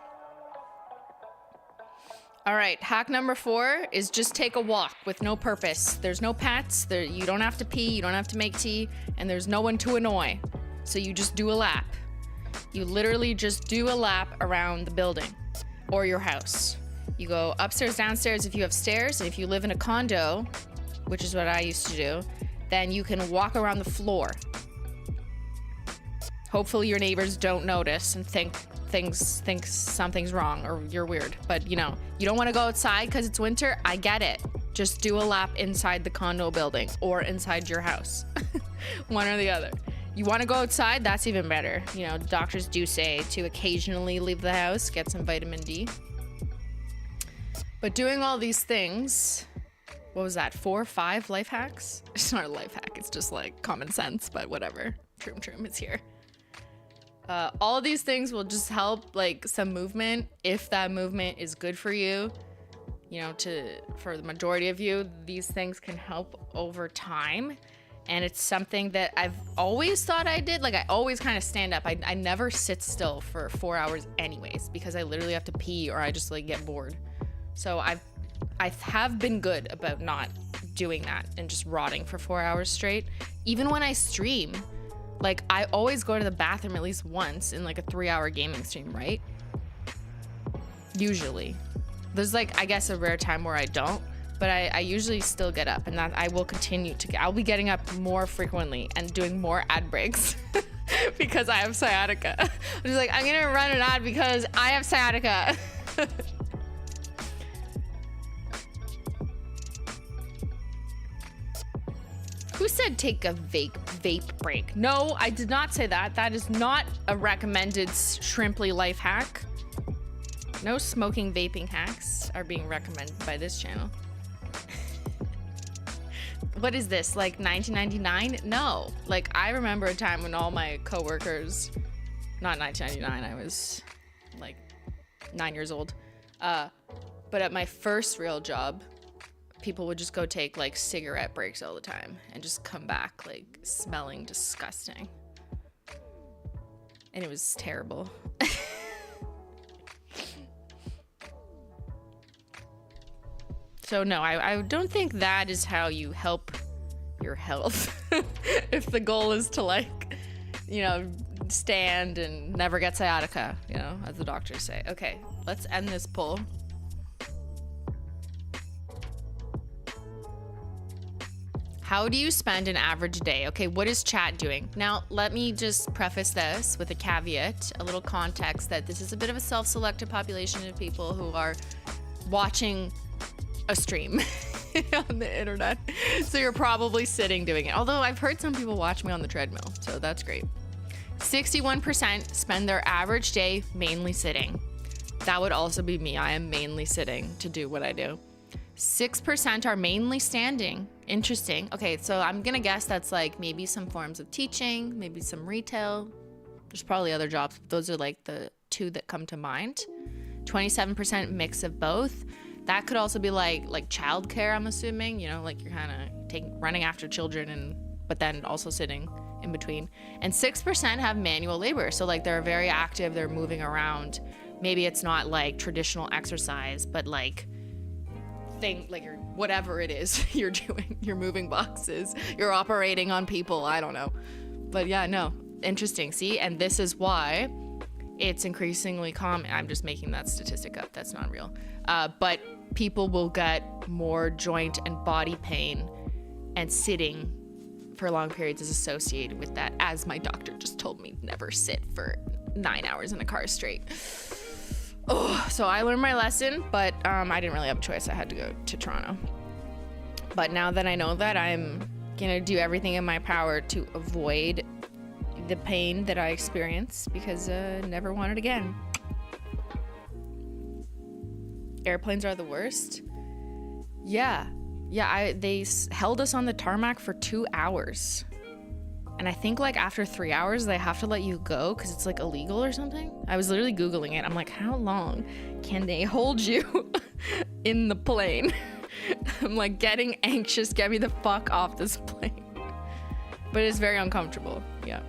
A: All right, hack number 4 is just take a walk with no purpose. There's no pets, you don't have to pee, you don't have to make tea, and there's no one to annoy. So you just do a lap. You literally just do a lap around the building or your house. You go upstairs, downstairs if you have stairs, and if you live in a condo, which is what I used to do, then you can walk around the floor. Hopefully your neighbors don't notice and think something's wrong or you're weird. But you know, you don't want to go outside because it's winter. I get it. Just do a lap inside the condo building or inside your house. One or the other. You want to go outside? That's even better. You know, doctors do say to occasionally leave the house, get some vitamin D. But doing all these things, what was that, 4 or 5 life hacks? It's not a life hack, it's just like common sense, but whatever. Troom, it's here. All of these things will just help like some movement if that movement is good for you. You know, for the majority of you, these things can help over time. And it's something that I've always thought I did. Like I always kind of stand up. I never sit still for 4 hours anyways, because I literally have to pee or I just like get bored. So I have been good about not doing that and just rotting for 4 hours straight. Even when I stream, like I always go to the bathroom at least once in like a 3-hour gaming stream, right? Usually. There's like, I guess, a rare time where I don't, but I usually still get up, and that I will continue to I'll be getting up more frequently and doing more ad breaks because I have sciatica. I'm just like, I'm gonna run an ad because I have sciatica. Who said take a vape break? No, I did not say that. That is not a recommended Shrimply life hack. No smoking vaping hacks are being recommended by this channel. What is this, like 1999? No, like I remember a time when all my coworkers, not 1999, I was like 9 years old. But at my first real job, people would just go take like cigarette breaks all the time and just come back like smelling disgusting. And it was terrible. So no, I don't think that is how you help your health. If the goal is to like, you know, stand and never get sciatica, you know, as the doctors say. Okay, let's end this poll. How do you spend an average day? Okay, what is chat doing? Now, let me just preface this with a caveat, a little context, that this is a bit of a self-selected population of people who are watching a stream on the internet. So you're probably sitting doing it. Although I've heard some people watch me on the treadmill, so that's great. 61% spend their average day mainly sitting. That would also be me. I am mainly sitting to do what I do. 6% are mainly standing. Interesting. Okay, so I'm gonna guess that's like maybe some forms of teaching, maybe some retail. There's probably other jobs, but those are like the two that come to mind. 27% mix of both. That could also be like childcare, I'm assuming, you know, like you're kind of running after children but then also sitting in between. And 6% have manual labor. So like they're very active, they're moving around. Maybe it's not like traditional exercise, but like whatever it is you're doing, you're moving boxes, you're operating on people, I don't know. But yeah, no, interesting. See, and this is why it's increasingly common. I'm just making that statistic up. That's not real. But people will get more joint and body pain, and sitting for long periods is associated with that, as my doctor just told me, never sit for 9 hours in a car straight. Oh, so I learned my lesson, but I didn't really have a choice. I had to go to Toronto. But now that I know that, I'm gonna do everything in my power to avoid the pain that I experience, because I never want it again. Airplanes are the worst. Yeah, they held us on the tarmac for 2 hours. And I think like after 3 hours, they have to let you go because it's like illegal or something. I was literally Googling it. I'm like, how long can they hold you in the plane? I'm like getting anxious. Get me the fuck off this plane. But it's very uncomfortable. Yeah.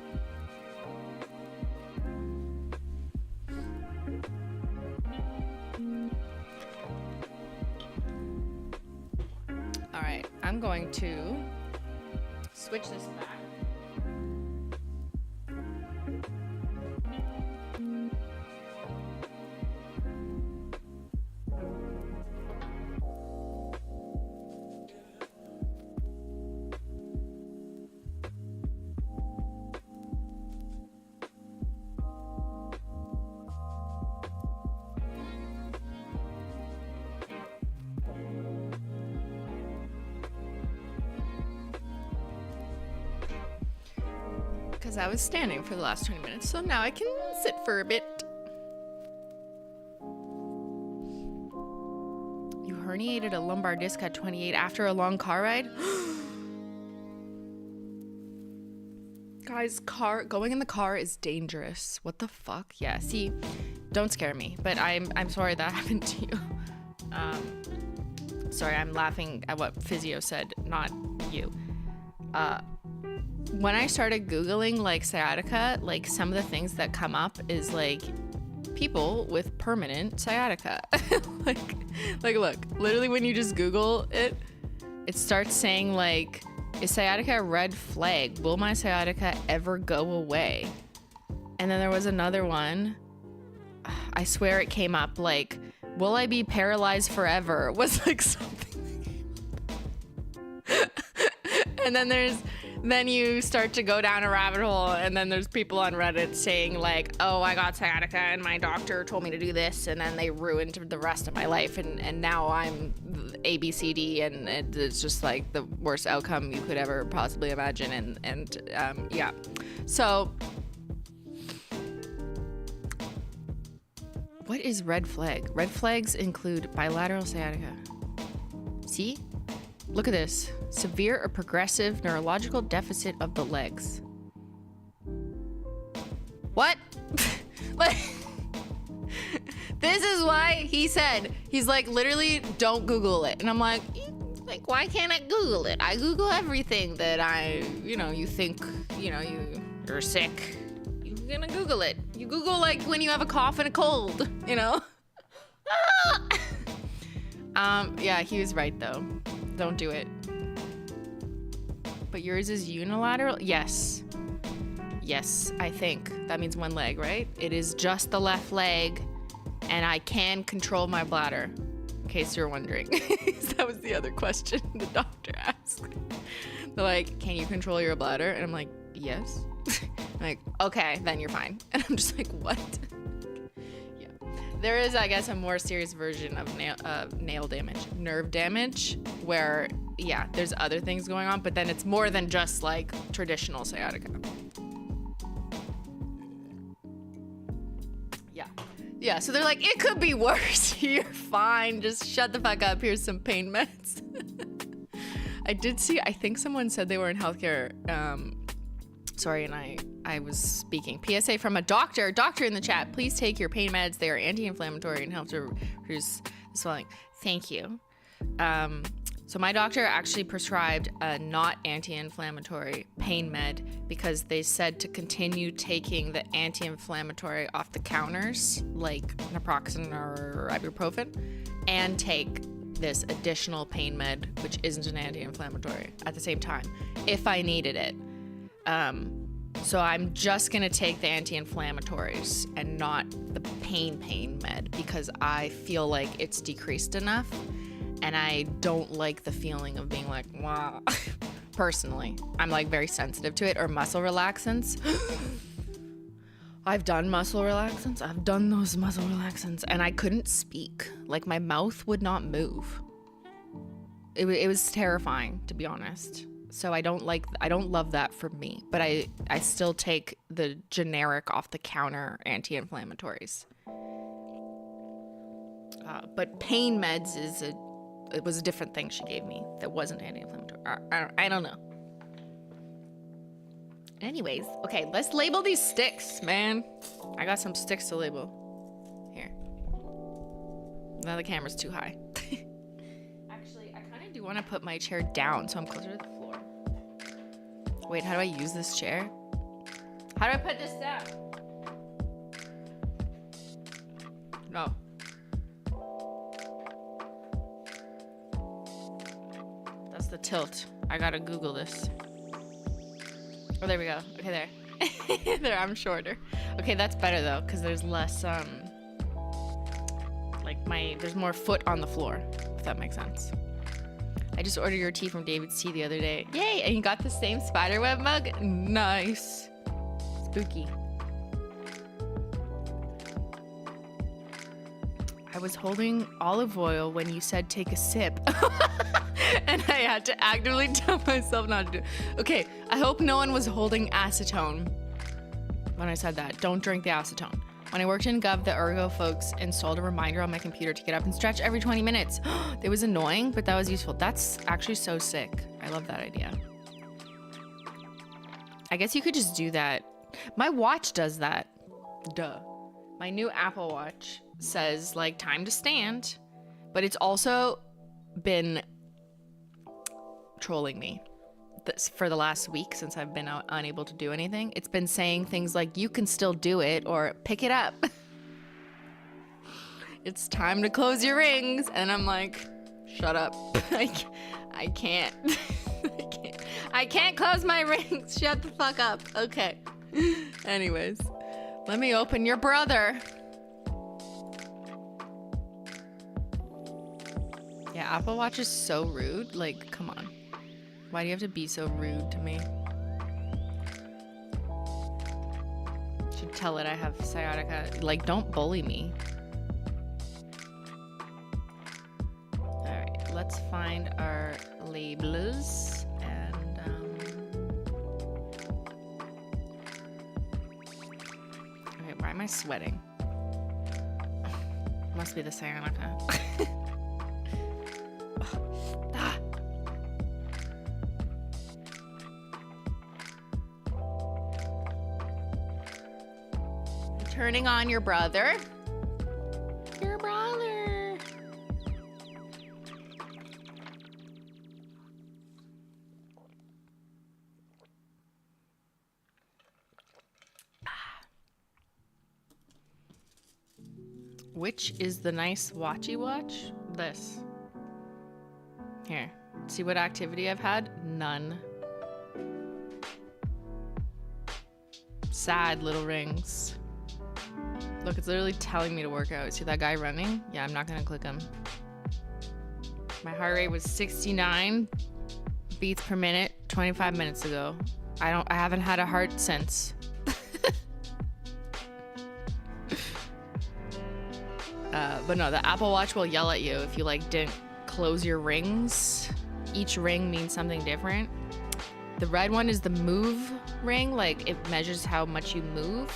A: All right, I'm going to switch this back. Because I was standing for the last 20 minutes, so now I can sit for a bit. You herniated a lumbar disc at 28 after a long car ride? Guys, going in the car is dangerous. What the fuck? Yeah, see, don't scare me, but I'm sorry that happened to you. Sorry, I'm laughing at what Physio said, not you. when I started Googling like sciatica, like some of the things that come up is like people with permanent sciatica. like look, literally when you just Google it, it starts saying like, is sciatica a red flag? Will my sciatica ever go away? And then there was another one. I swear it came up like, will I be paralyzed forever? Was like something. And then you start to go down a rabbit hole, and then there's people on Reddit saying like, oh, I got sciatica and my doctor told me to do this, and then they ruined the rest of my life, and now I'm ABCD, and it's just like the worst outcome you could ever possibly imagine. And yeah. So what is red flag? Red flags include bilateral sciatica. See? Look at this. Severe or progressive neurological deficit of the legs. What? Like, this is why he said, he's like, literally, don't Google it. And I'm like, why can't I Google it? I Google everything that you think, you're sick. You're gonna Google it. You Google like when you have a cough and a cold, Yeah, he was right though. Don't do it. But yours is unilateral? Yes. Yes, I think. That means one leg, right? It is just the left leg, and I can control my bladder, in case you're wondering. That was the other question the doctor asked. They're like, can you control your bladder? And I'm like, yes. I'm like, okay, then you're fine. And I'm just like, what? Yeah. There is, I guess, a more serious version of nail damage, nerve damage, where, yeah, there's other things going on, but then it's more than just like traditional sciatica. Yeah, so they're like, it could be worse. You're fine. Just shut the fuck up. Here's some pain meds. I think someone said they were in healthcare. Sorry, and I was speaking. PSA from a doctor in the chat. Please take your pain meds. They are anti-inflammatory and help to reduce the swelling. Thank you. So my doctor actually prescribed a not anti-inflammatory pain med because they said to continue taking the anti-inflammatory off the counters, like naproxen or ibuprofen, and take this additional pain med, which isn't an anti-inflammatory, at the same time, if I needed it. So I'm just gonna take the anti-inflammatories and not the pain med because I feel like it's decreased enough. And I don't like the feeling of being like, wow. Personally, I'm like very sensitive to it. Or muscle relaxants. I've done muscle relaxants. I've done those muscle relaxants. And I couldn't speak. Like my mouth would not move. It was terrifying, to be honest. So I don't love that for me. But I still take the generic off the counter anti-inflammatories. But pain meds it was a different thing she gave me that wasn't anti-inflammatory. I don't know. Anyways, okay, let's label these sticks, man. I got some sticks to label. Here. Now the camera's too high. Actually, I kind of do want to put my chair down so I'm closer to the floor. Wait, how do I use this chair? How do I put this down? No. The tilt. I gotta Google this. Oh, there we go. Okay, there. There, I'm shorter. Okay, that's better though, because there's less, there's more foot on the floor, if that makes sense. I just ordered your tea from David's Tea the other day. Yay! And you got the same spiderweb mug? Nice. Spooky. I was holding olive oil when you said take a sip. And I had to actively tell myself not to do it. Okay, I hope no one was holding acetone when I said that. Don't drink the acetone. When I worked in Gov, the Ergo folks installed a reminder on my computer to get up and stretch every 20 minutes. It was annoying, but that was useful. That's actually so sick. I love that idea. I guess you could just do that. My watch does that. Duh. My new Apple Watch says, like, time to stand, but it's also been trolling me. for the last week since I've been unable to do anything. It's been saying things like, you can still do it, or pick it up. It's time to close your rings. And I'm like, shut up. I can't. I can't close my rings. Shut the fuck up. Okay. Anyways, let me open your brother. Yeah, Apple Watch is so rude. Like, come on. Why do you have to be so rude to me? Should tell it I have sciatica. Like, don't bully me. Alright, let's find our labels. And, okay, why am I sweating? Must be the sciatica. Turning on your brother. Your brother. Which is the nice watchy watch? This. Here. See what activity I've had? None. Sad little rings. Look, it's literally telling me to work out. See that guy running? Yeah, I'm not gonna click him. My heart rate was 69 beats per minute 25 minutes ago. I haven't had a heart since. But no, the Apple Watch will yell at you if you like didn't close your rings. Each ring means something different. The red one is the move ring, like it measures how much you move.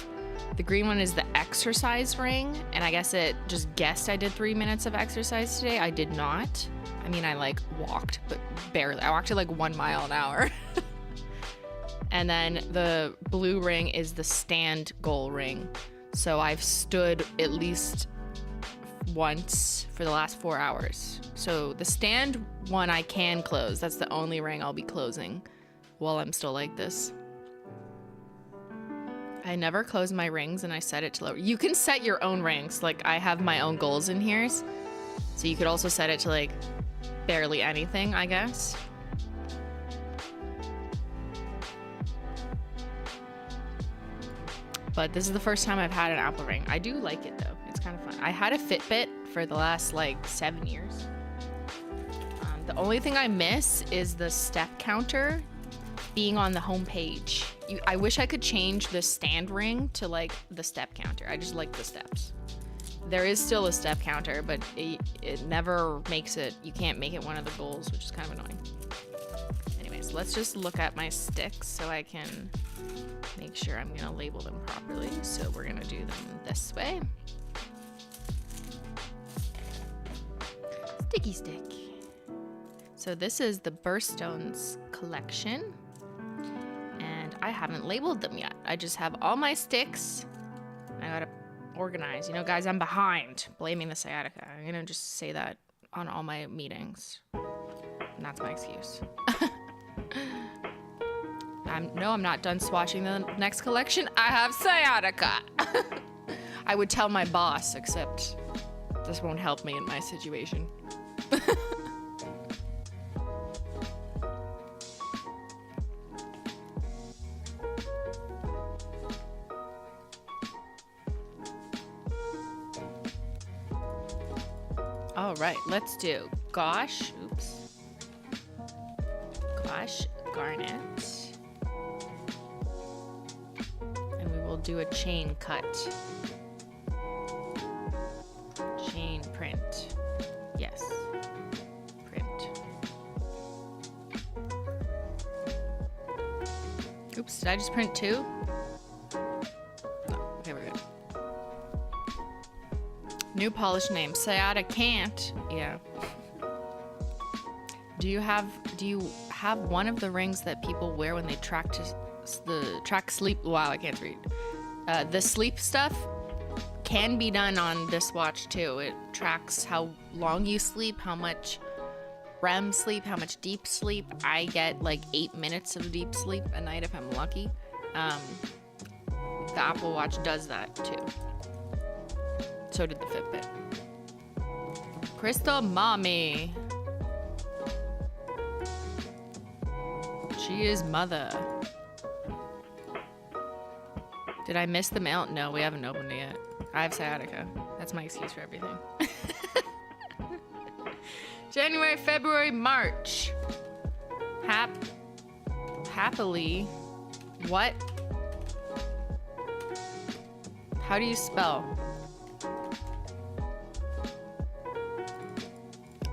A: The green one is the exercise ring, and I guess it just guessed I did 3 minutes of exercise today. I did not. I mean, I like walked, but barely. I walked at like 1 mile an hour. And then the blue ring is the stand goal ring. So I've stood at least once for the last 4 hours. So the stand one I can close. That's the only ring I'll be closing while I'm still like this. I never close my rings and I set it to lower. You can set your own rings. Like I have my own goals in here. So you could also set it to like barely anything, I guess. But this is the first time I've had an Apple ring. I do like it though. It's kind of fun. I had a Fitbit for the last like 7 years. The only thing I miss is the step counter being on the home page. I wish I could change the stand ring to like the step counter. I just like the steps. There is still a step counter, but it never makes it. You can't make it one of the goals, which is kind of annoying. Anyways, let's just look at my sticks so I can make sure I'm gonna label them properly. So we're gonna do them this way. Sticky stick. So this is the Birthstone Collection. I haven't labeled them yet. I just have all my sticks. I gotta organize. You know, guys, I'm behind. Blaming the sciatica. I'm gonna just say that on all my meetings. And that's my excuse. I'm not done swatching the next collection. I have sciatica. I would tell my boss, except this won't help me in my situation. All right, let's do Gosh Garnet. And we will do a chain cut. Chain print. Yes. Print. Oops, did I just print 2? No, okay, we're good. New polish name, Sciatica can't. Yeah. Do you have one of the rings that people wear when they track sleep? Wow, I can't read. The sleep stuff can be done on this watch too. It tracks how long you sleep, how much REM sleep, how much deep sleep. I get like 8 minutes of deep sleep a night if I'm lucky. The Apple Watch does that too. So did the Fitbit. Crystal Mommy. She is mother. Did I miss the mail? No, we haven't opened it yet. I have sciatica. That's my excuse for everything. January, February, March. Happily. What? How do you spell?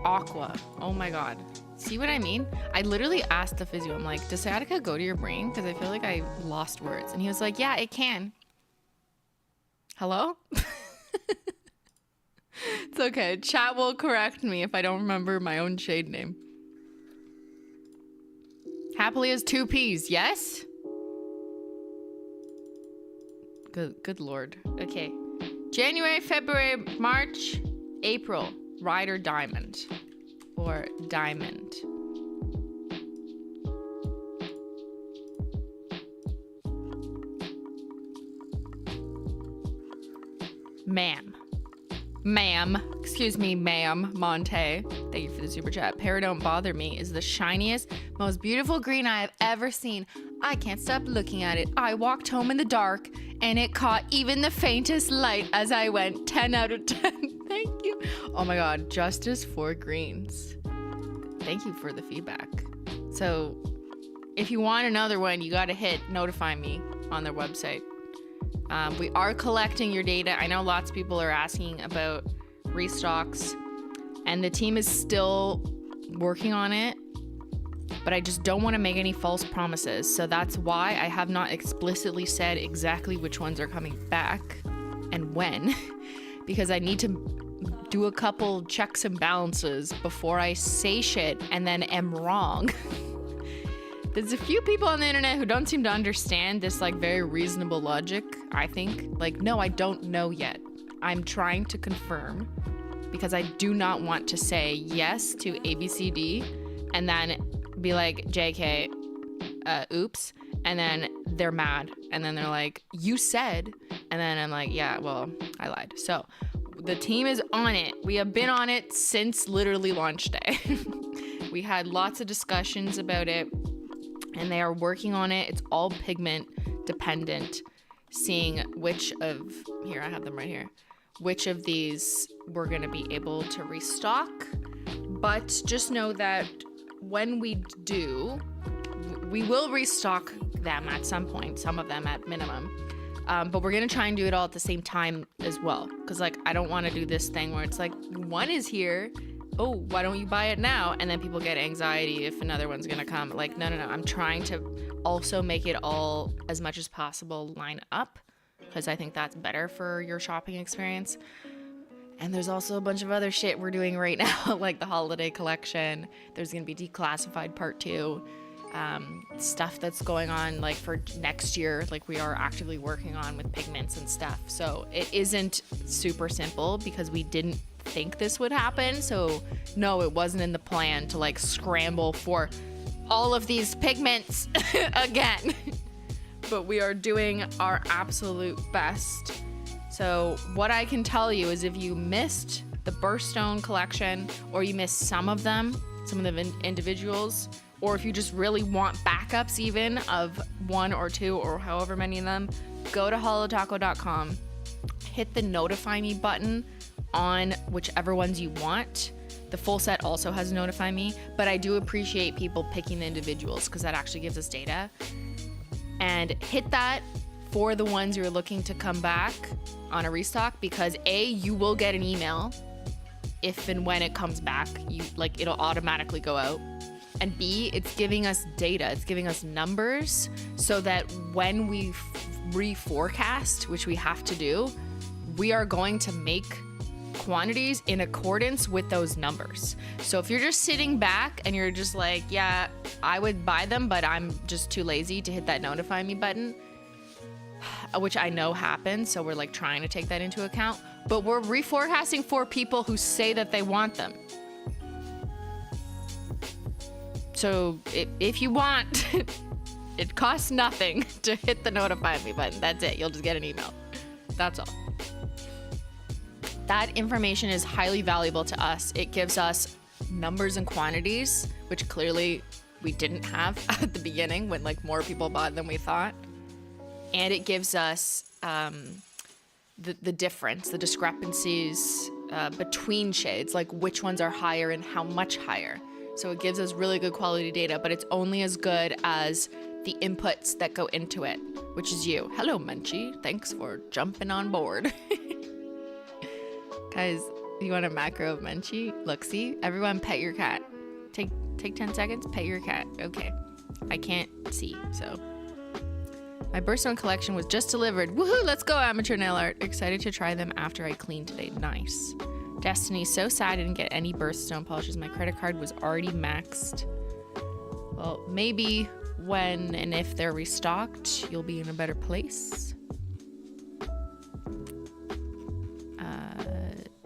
A: Aqua. Oh my god. See what I mean? I literally asked the physio, I'm like, does sciatica go to your brain? Because I feel like I lost words. And he was like, yeah, it can. Hello? It's okay. Chat will correct me if I don't remember my own shade name. Happily has 2 P's. Yes? Good lord. Okay. January, February, March, April. Ride or diamond. Or diamond. Ma'am, excuse me, ma'am, Monte. Thank you for the super chat. Pear Don't Bother Me is the shiniest, most beautiful green I have ever seen. I can't stop looking at it. I walked home in the dark and it caught even the faintest light as I went. 10 out of 10. Thank you. Oh my god, justice for greens. Thank you for the feedback. So if you want another one, you gotta hit notify me on their website. We are collecting your data. I know lots of people are asking about restocks, and the team is still working on it, but I just don't want to make any false promises. So that's why I have not explicitly said exactly which ones are coming back and when, because I need to do a couple checks and balances before I say shit and then am wrong. There's a few people on the internet who don't seem to understand this like very reasonable logic, I think. Like, no, I don't know yet. I'm trying to confirm because I do not want to say yes to ABCD and then be like, JK, oops. And then they're mad. And then they're like, you said. And then I'm like, yeah, well, I lied. So the team is on it. We have been on it since literally launch day. We had lots of discussions about it. And they are working on it. It's all pigment dependent, seeing which of, here, I have them right here, which of these we're gonna be able to restock. But just know that when we do, we will restock them at some point, some of them at minimum. But we're gonna try and do it all at the same time as well. Cause like, I don't wanna do this thing where it's like, one is here, oh, why don't you buy it now? And then people get anxiety if another one's gonna come. Like, no. I'm trying to also make it all as much as possible line up because I think that's better for your shopping experience. And there's also a bunch of other shit we're doing right now, like the holiday collection. There's gonna be declassified part 2. Stuff that's going on like for next year, like we are actively working on with pigments and stuff. So it isn't super simple because we didn't think this would happen. So no, it wasn't in the plan to like scramble for all of these pigments again. But we are doing our absolute best. So what I can tell you is if you missed the Birthstone Collection or you missed some of the individuals, or if you just really want backups even of 1 or 2 or however many of them, go to holotaco.com, hit the notify me button on whichever ones you want. The full set also has notify me, but I do appreciate people picking the individuals because that actually gives us data. And hit that for the ones you're looking to come back on a restock, because A, you will get an email if and when it comes back. It'll automatically go out. And B, it's giving us data, it's giving us numbers so that when we reforecast, which we have to do, we are going to make quantities in accordance with those numbers. So if you're just sitting back and you're just like, yeah, I would buy them, but I'm just too lazy to hit that notify me button, which I know happens, so we're like trying to take that into account, but we're reforecasting for people who say that they want them. So if you want, it costs nothing to hit the notify me button. That's it. You'll just get an email. That's all. That information is highly valuable to us. It gives us numbers and quantities, which clearly we didn't have at the beginning when like more people bought than we thought. And it gives us the difference, the discrepancies between shades, like which ones are higher and how much higher. So it gives us really good quality data, but it's only as good as the inputs that go into it, which is you. Hello, Menchie. Thanks for jumping on board. Guys, you want a macro of Menchie? Look, see? Everyone pet your cat. Take 10 seconds, pet your cat. Okay. I can't see, so. My Birthstone Collection was just delivered. Woohoo, let's go, amateur nail art. Excited to try them after I clean today. Nice. Destiny, so sad I didn't get any Birthstone polishes. My credit card was already maxed. Well, maybe when and if they're restocked, you'll be in a better place.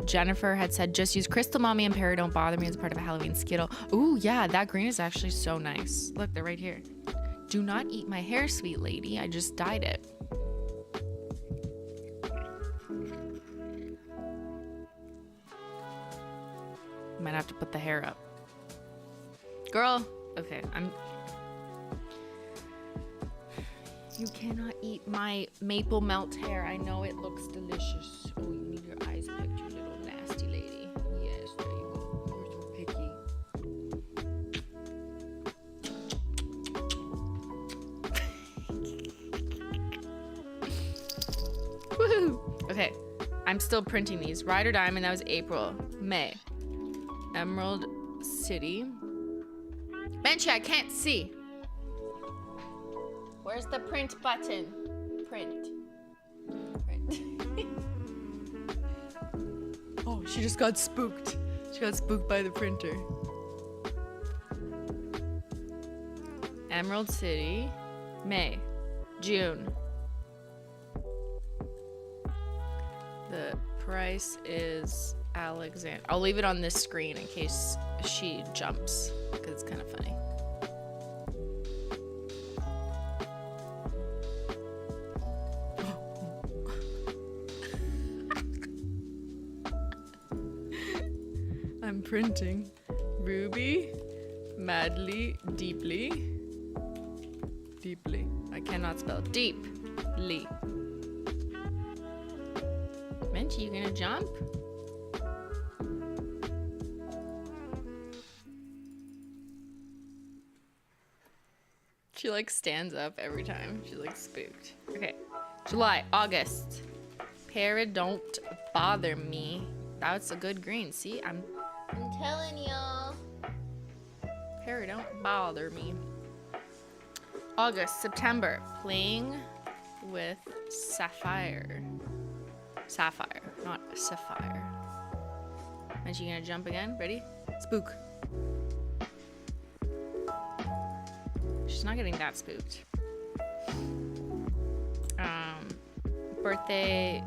A: Jennifer had said, just use Crystal Mommy and Perry Don't Bother Me as part of a Halloween Skittle. Ooh, yeah, that green is actually so nice. Look, they're right here. Do not eat my hair, sweet lady. I just dyed it. Might have to put the hair up. Girl, okay, You cannot eat my maple melt hair. I know it looks delicious. Oh, you need your eyes picked, you little nasty lady. Yes, there you go. You're so picky. Woohoo! Okay, I'm still printing these. Ride or Diamond, that was April. May. Emerald City. Menchie, I can't see. Where's the print button? Print. Oh, she just got spooked. She got spooked by the printer. Emerald City. May. June. The price is Alexander. I'll leave it on this screen in case she jumps, because it's kind of funny. I'm printing. Ruby, madly, deeply. Deeply. I cannot spell. Deeply. Menchie, you gonna jump? She like stands up every time. She's like spooked. Okay. July, August. Para Don't Bother Me. That's a good green. See, I'm telling y'all. Para Don't Bother Me. August, September. Playing with Sapphire. Sapphire, not Sapphire. And she gonna jump again? Ready? Spook. She's not getting that spooked. Birthday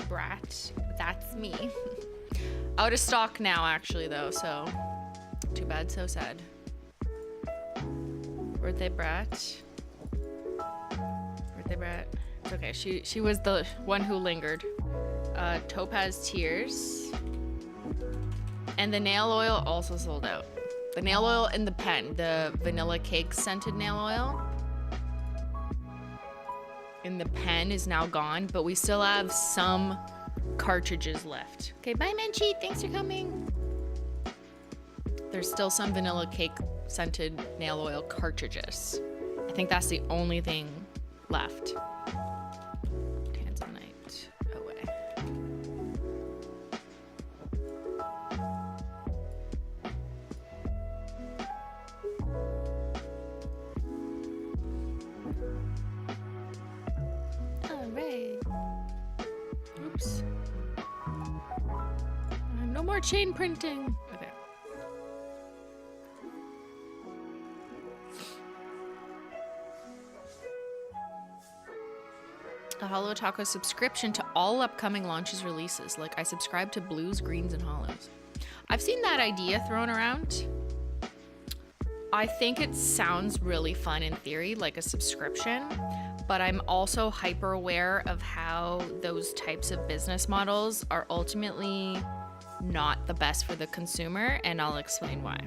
A: Brat. That's me. Out of stock now, actually, though, so too bad, so sad. Birthday Brat. Birthday Brat. It's okay. She was the one who lingered. Topaz Tears. And the nail oil also sold out. The nail oil and the pen, the vanilla cake scented nail oil in the pen is now gone, but we still have some cartridges left. Okay, bye Menchie, thanks for coming. There's still some vanilla cake scented nail oil cartridges. I think that's the only thing left. Tanzanite away. Oops. No more chain printing. Okay. A Holo Taco subscription to all upcoming launches releases. Like I subscribe to blues, greens, and holos. I've seen that idea thrown around. I think it sounds really fun in theory, like a subscription, but I'm also hyper aware of how those types of business models are ultimately not the best for the consumer, and I'll explain why.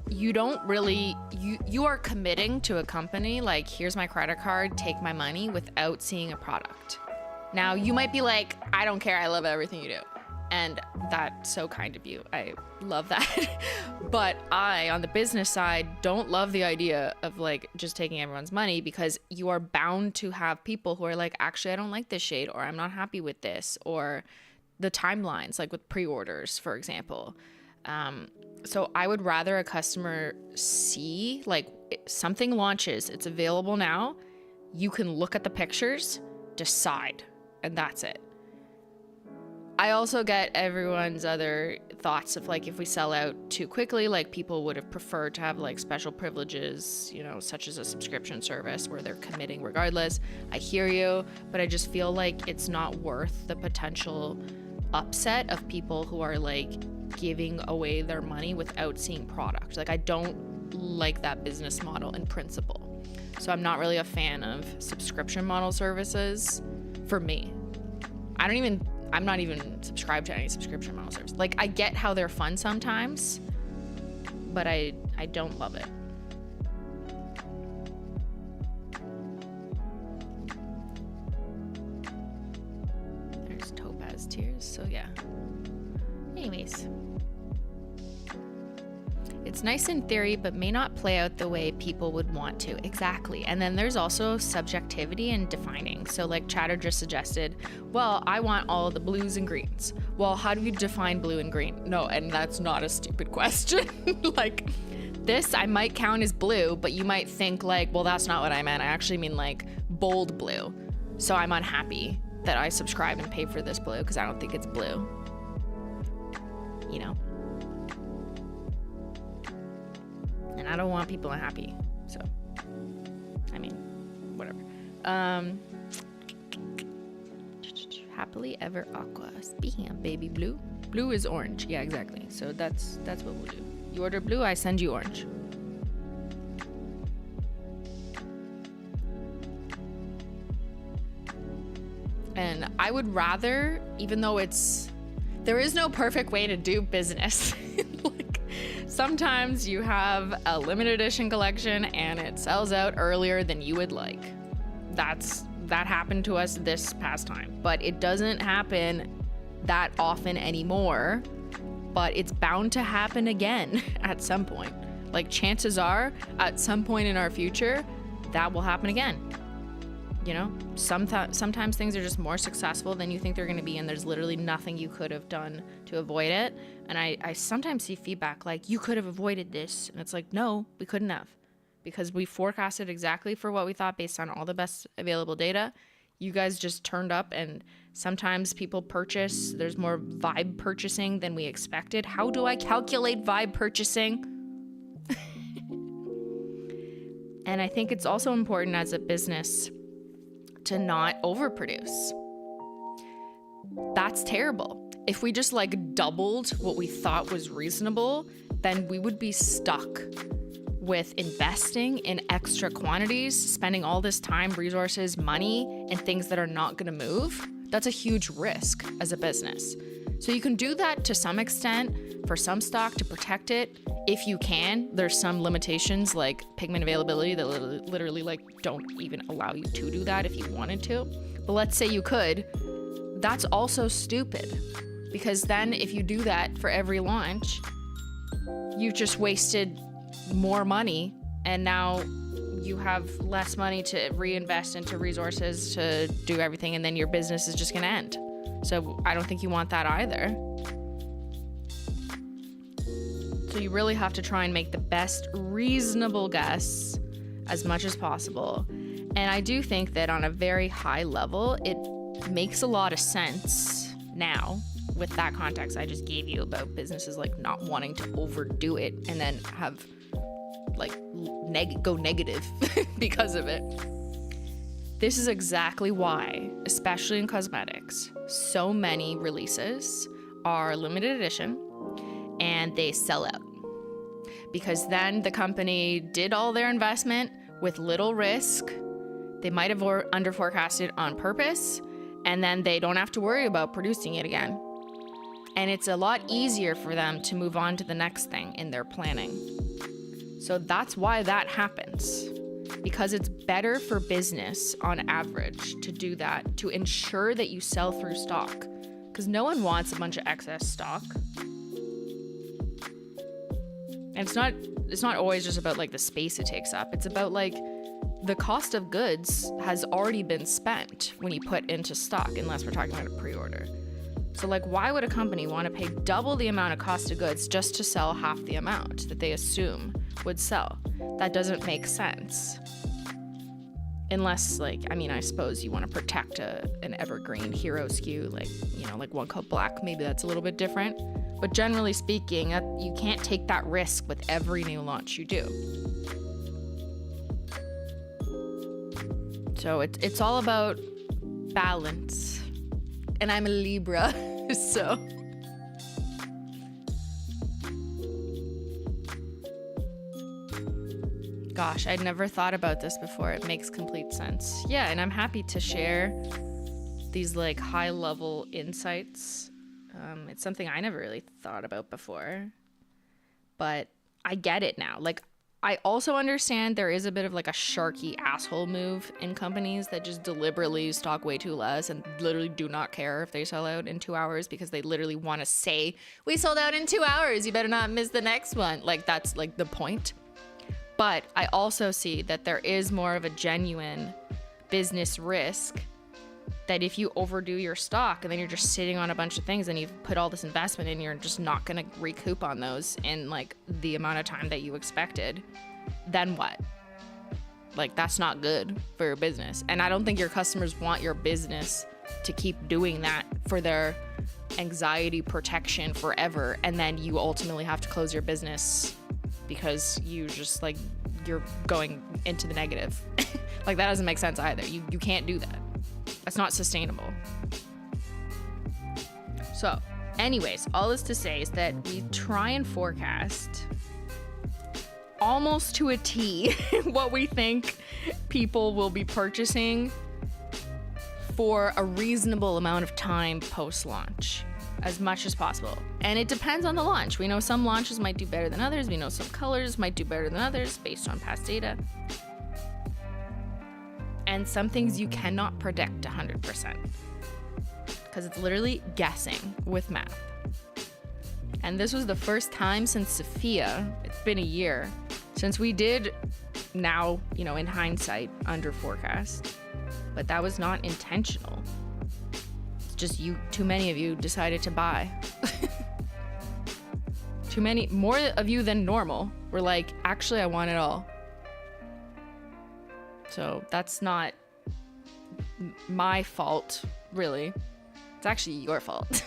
A: You don't really, you are committing to a company, like, here's my credit card, take my money, without seeing a product. Now, you might be like, I don't care, I love everything you do. And that's so kind of you. I love that. But I, on the business side, don't love the idea of like just taking everyone's money, because you are bound to have people who are like, actually, I don't like this shade, or I'm not happy with this, or the timelines, like with pre-orders, for example. So I would rather a customer see like something launches, it's available now, you can look at the pictures, decide, and that's it. I also get everyone's other thoughts of like, if we sell out too quickly, like people would have preferred to have like special privileges, you know, such as a subscription service where they're committing regardless. I hear you, but I just feel like it's not worth the potential upset of people who are like giving away their money without seeing product. Like, I don't like that business model in principle. So I'm not really a fan of subscription model services for me. I'm not even subscribed to any subscription model service. Like, I get how they're fun sometimes, but I don't love it. There's Topaz Tears, so yeah. Anyways. It's nice in theory, but may not play out the way people would want to. Exactly. And then there's also subjectivity in defining. So like Chatter just suggested, well, I want all the blues and greens. Well, how do you define blue and green? No, and that's not a stupid question. Like, this I might count as blue, but you might think like, well, that's not what I meant. I actually mean like bold blue. So I'm unhappy that I subscribe and pay for this blue because I don't think it's blue. You know? And I don't want people unhappy, so I mean, whatever. Happily ever aqua. Speaking of baby blue, blue is orange. Yeah, exactly. So that's what we'll do. You order blue, I send you orange. And I would rather, even though there is no perfect way to do business. Like, sometimes you have a limited edition collection and it sells out earlier than you would like. That happened to us this past time, but it doesn't happen that often anymore, but it's bound to happen again at some point. Like, chances are at some point in our future that will happen again. You know, sometimes things are just more successful than you think they're going to be, and there's literally nothing you could have done to avoid it. And I sometimes see feedback like, you could have avoided this. And it's like, no, we couldn't have, because we forecasted exactly for what we thought based on all the best available data. You guys just turned up, and sometimes people purchase. There's more vibe purchasing than we expected. How do I calculate vibe purchasing? And I think it's also important as a business to not overproduce. That's terrible. If we just like doubled what we thought was reasonable, then we would be stuck with investing in extra quantities, spending all this time, resources, money, and things that are not gonna move. That's a huge risk as a business. So you can do that to some extent for some stock to protect it. If you can, there's some limitations like pigment availability that literally like don't even allow you to do that if you wanted to. But let's say you could, that's also stupid, because then if you do that for every launch, you've just wasted more money, and now you have less money to reinvest into resources to do everything, and then your business is just gonna end. So I don't think you want that either. So you really have to try and make the best reasonable guess as much as possible. And I do think that on a very high level, it makes a lot of sense now with that context I just gave you about businesses like not wanting to overdo it and then have like go negative because of it. This is exactly why, especially in cosmetics, so many releases are limited edition and they sell out. because then the company did all their investment with little risk. They might have under forecasted on purpose, and then they don't have to worry about producing it again. And it's a lot easier for them to move on to the next thing in their planning. So that's why that happens, because it's better for business on average to do that, to ensure that you sell through stock, because no one wants a bunch of excess stock. And it's not always just about like the space it takes up. It's about like the cost of goods has already been spent when you put into stock, unless we're talking about a pre-order. So like, why would a company want to pay double the amount of cost of goods just to sell half the amount that they assume would sell? That doesn't make sense. Unless, like, I mean, I suppose you want to protect an evergreen hero SKU, like, you know, like One Coat Black. Maybe that's a little bit different. But generally speaking, you can't take that risk with every new launch you do. So it's all about balance. And I'm a Libra, so... Gosh, I'd never thought about this before. It makes complete sense. Yeah, and I'm happy to share these like high-level insights. It's something I never really thought about before, but I get it now. Like, I also understand there is a bit of like a sharky asshole move in companies that just deliberately stock way too less and literally do not care if they sell out in 2 hours, because they literally want to say, we sold out in 2 hours, you better not miss the next one. Like, that's like the point. But I also see that there is more of a genuine business risk that if you overdo your stock and then you're just sitting on a bunch of things and you've put all this investment in, you're just not going to recoup on those in like the amount of time that you expected, then what? Like, that's not good for your business. And I don't think your customers want your business to keep doing that for their anxiety protection forever, and then you ultimately have to close your business because you just like, you're going into the negative. Like, that doesn't make sense either. You can't do that. That's not sustainable. So anyways, all this to say is that we try and forecast almost to a T what we think people will be purchasing for a reasonable amount of time post-launch, as much as possible. And it depends on the launch. We know some launches might do better than others. We know some colors might do better than others based on past data. And some things you cannot predict 100%, because it's literally guessing with math. And this was the first time since Sophia, it's been a year, since we did, now, you know, in hindsight, under forecast. But that was not intentional. Just too many of you decided to buy. More of you than normal were like, actually, I want it all. So that's not my fault, really. It's actually your fault.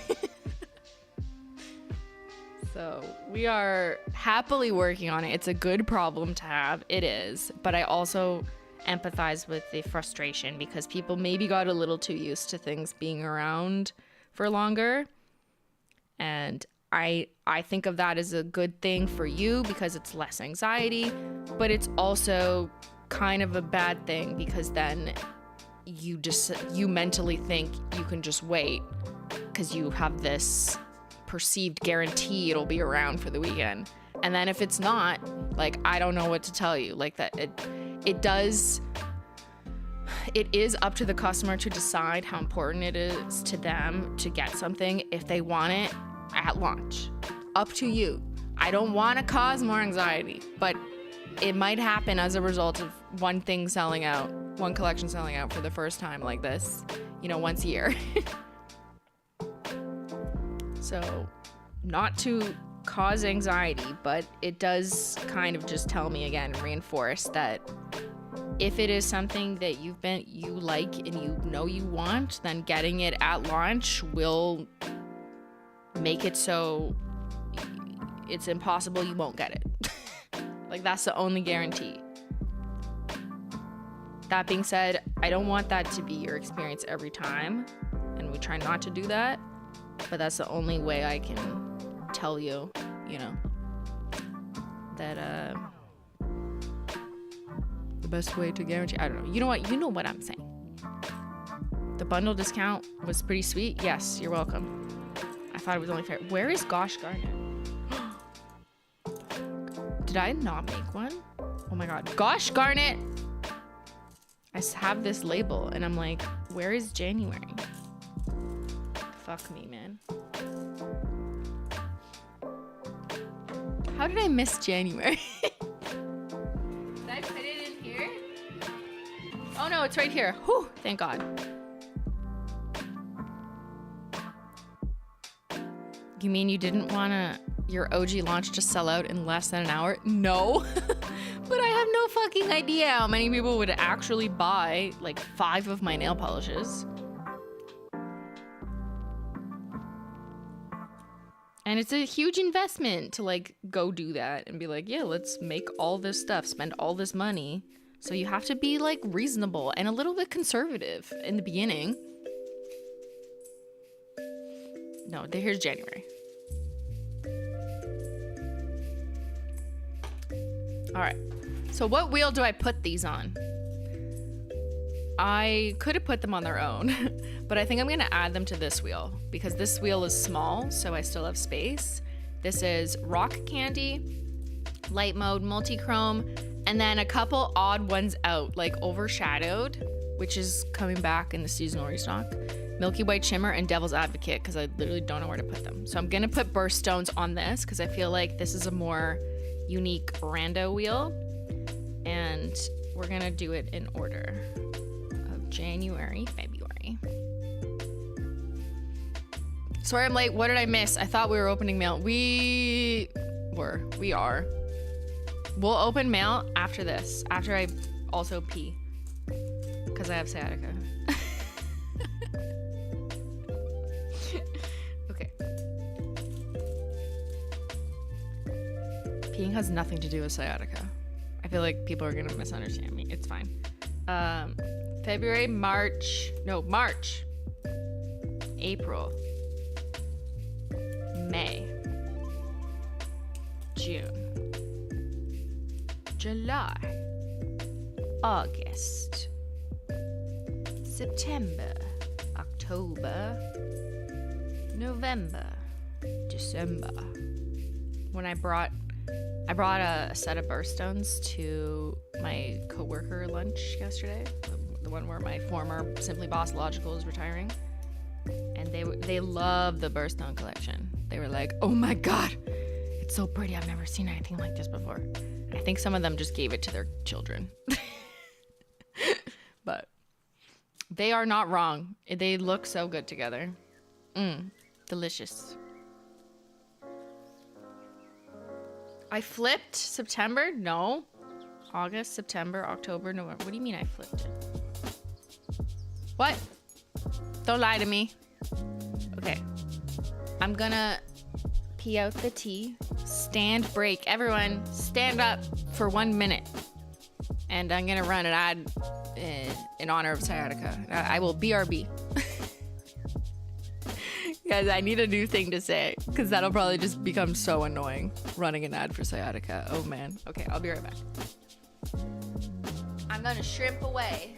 A: So we are happily working on it. It's a good problem to have. It is. But I also empathize with the frustration, because people maybe got a little too used to things being around for longer. And I think of that as a good thing for you, because it's less anxiety, but it's also kind of a bad thing, because then you mentally think you can just wait because you have this perceived guarantee it'll be around for the weekend. And then if it's not, like, I don't know what to tell you. Like, that it is up to the customer to decide how important it is to them to get something if they want it at launch. Up to you. I don't want to cause more anxiety, but it might happen as a result of one thing selling out, one collection selling out for the first time like this, you know, once a year. So, not to cause anxiety, but it does kind of just tell me again, reinforce that if it is something that you like and you know you want, then getting it at launch will make it so it's impossible you won't get it. Like, that's the only guarantee. That being said, I don't want that to be your experience every time, and we try not to do that, but that's the only way I can tell you, you know, that the best way to guarantee, I don't know. You know what? You know what I'm saying. The bundle discount was pretty sweet. Yes, you're welcome. I thought it was only fair. Where is Gosh Garnet? Did I not make one? Oh my god. Gosh Garnet! I have this label and I'm like, where is January? Fuck me, man. How did I miss January? Did I put it in here? Oh no, it's right here. Whew, thank God. You mean you didn't want your OG launch to sell out in less than an hour? No. But I have no fucking idea how many people would actually buy like 5 of my nail polishes. And it's a huge investment to like go do that and be like, yeah, let's make all this stuff, spend all this money. So you have to be like reasonable and a little bit conservative in the beginning. No, here's January. All right. So what wheel do I put these on? I could have put them on their own, but I think I'm gonna add them to this wheel because this wheel is small, so I still have space. This is Rock Candy, Light Mode, Multi-Chrome, and then a couple odd ones out, like Overshadowed, which is coming back in the seasonal restock, Milky White Shimmer, and Devil's Advocate, because I literally don't know where to put them. So I'm gonna put Birthstones on this because I feel like this is a more unique rando wheel, and we're gonna do it in order of January, February. Sorry, I'm late. What did I miss? I thought we were opening mail. We are. We'll open mail after this, after I also pee, because I have sciatica. Okay. Peeing has nothing to do with sciatica. I feel like people are gonna misunderstand me. It's fine. February, March, April, May, June, July, August, September, October, November, December. When I brought a set of birthstones to my coworker lunch yesterday, the one where my former Simplybosslogical is retiring, and they love the Birthstone Collection. They were like, "Oh my god, it's so pretty! I've never seen anything like this before." And I think some of them just gave it to their children, but they are not wrong. They look so good together. Delicious. I flipped September? No. August, September, October, November. What do you mean I flipped it? What? Don't lie to me. Okay. I'm gonna pee out the tea. Stand break. Everyone, stand up for 1 minute. And I'm gonna run an ad in honor of sciatica. I will BRB. Guys, I need a new thing to say because that'll probably just become so annoying running an ad for sciatica. Oh man. Okay, I'll be right back. I'm gonna shrimp away.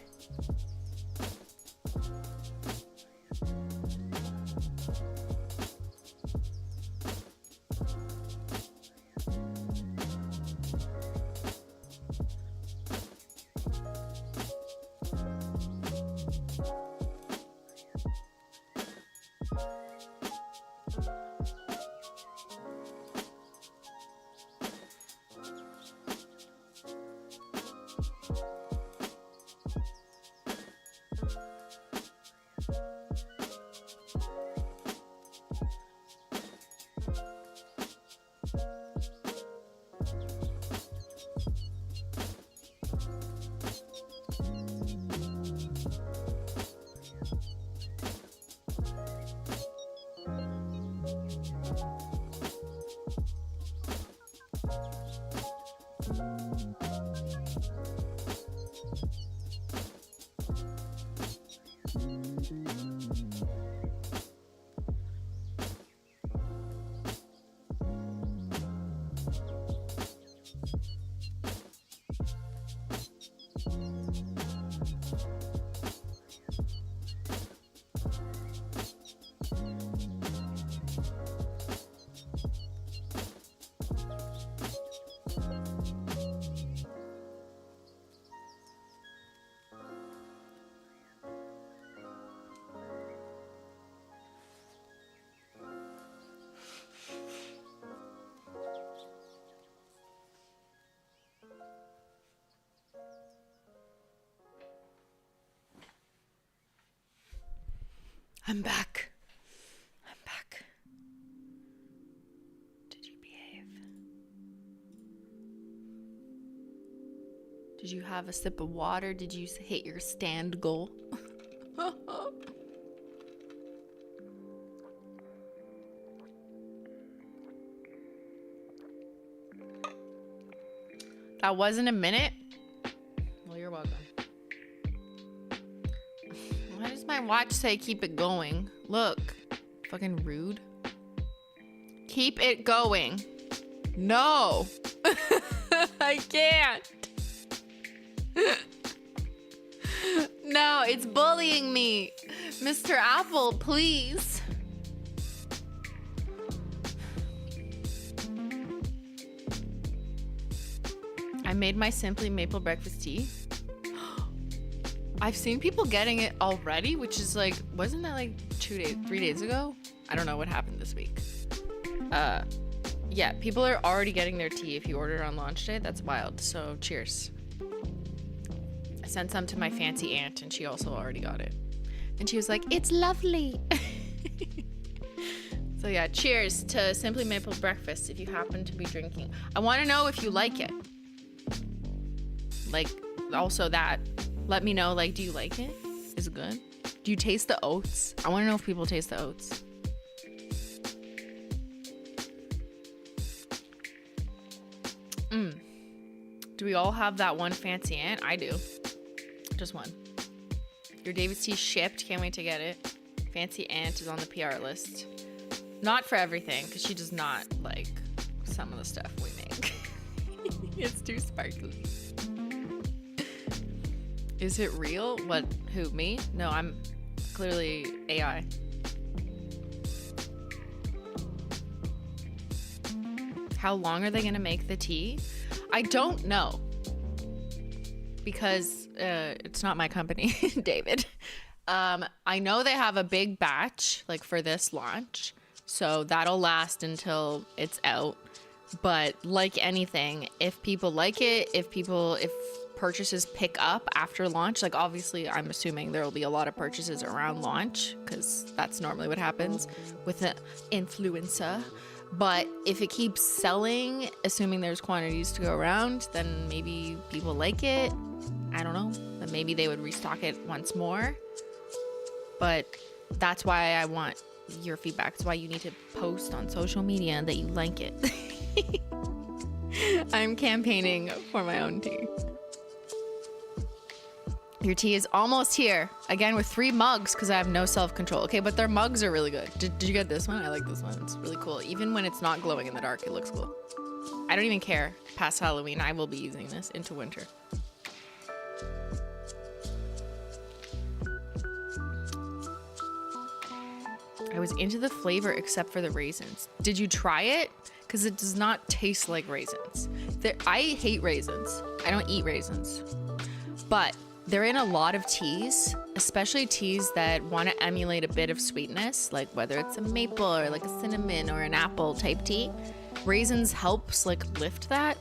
A: I'm back. I'm back. Did you behave? Did you have a sip of water? Did you hit your stand goal? That wasn't a minute? Well, you're welcome. Why does my watch say keep it going? Look. Fucking rude. Keep it going. No. I can't. No, it's bullying me. Mr. Apple, please. I made my Simply Maple breakfast tea. I've seen people getting it already, which is like, wasn't that like 3 days ago? I don't know what happened this week. Yeah, people are already getting their tea if you order it on launch day. That's wild. So cheers. I sent some to my fancy aunt and she also already got it. And she was like, it's lovely. So yeah, cheers to Simply Maple breakfast if you happen to be drinking. I want to know if you like it. Like, also that, let me know, like, do you like it? Is it good? Do you taste the oats? I want to know if people taste the oats. Do we all have that one fancy aunt? I do. Just one. Your David's tea shipped. Can't wait to get it. Fancy aunt is on the PR list. Not for everything, because she does not like some of the stuff we make. It's too sparkly. Is it real? What? Who? Me? No, I'm clearly AI. How long are they gonna make the tea? I don't know. Because it's not my company, David. I know they have a big batch, like for this launch. So that'll last until it's out. But like anything, if people like it, if purchases pick up after launch, like obviously I'm assuming there will be a lot of purchases around launch because that's normally what happens with an influencer. But if it keeps selling, assuming there's quantities to go around, then maybe people like it. I don't know. Then maybe they would restock it once more. But that's why I want your feedback. That's why you need to post on social media that you like it. I'm campaigning for my own tea. Your tea is almost here. Again, with 3 mugs because I have no self-control. Okay, but their mugs are really good. Did you get this one? I like this one. It's really cool. Even when it's not glowing in the dark, it looks cool. I don't even care. Past Halloween, I will be using this into winter. I was into the flavor except for the raisins. Did you try it? Because it does not taste like raisins. I hate raisins. I don't eat raisins. But they're in a lot of teas, especially teas that want to emulate a bit of sweetness, like whether it's a maple or like a cinnamon or an apple type tea. Raisins helps like lift that,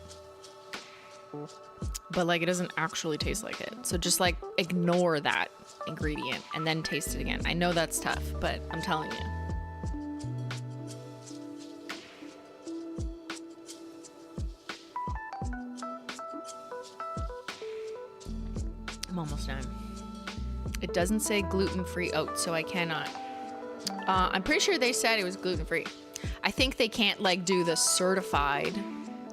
A: but like it doesn't actually taste like it. So just like ignore that ingredient and then taste it again. I know that's tough, but I'm telling you. I'm almost done. It doesn't say gluten-free oats, so I cannot. I'm pretty sure they said it was gluten-free. I think they can't like do the certified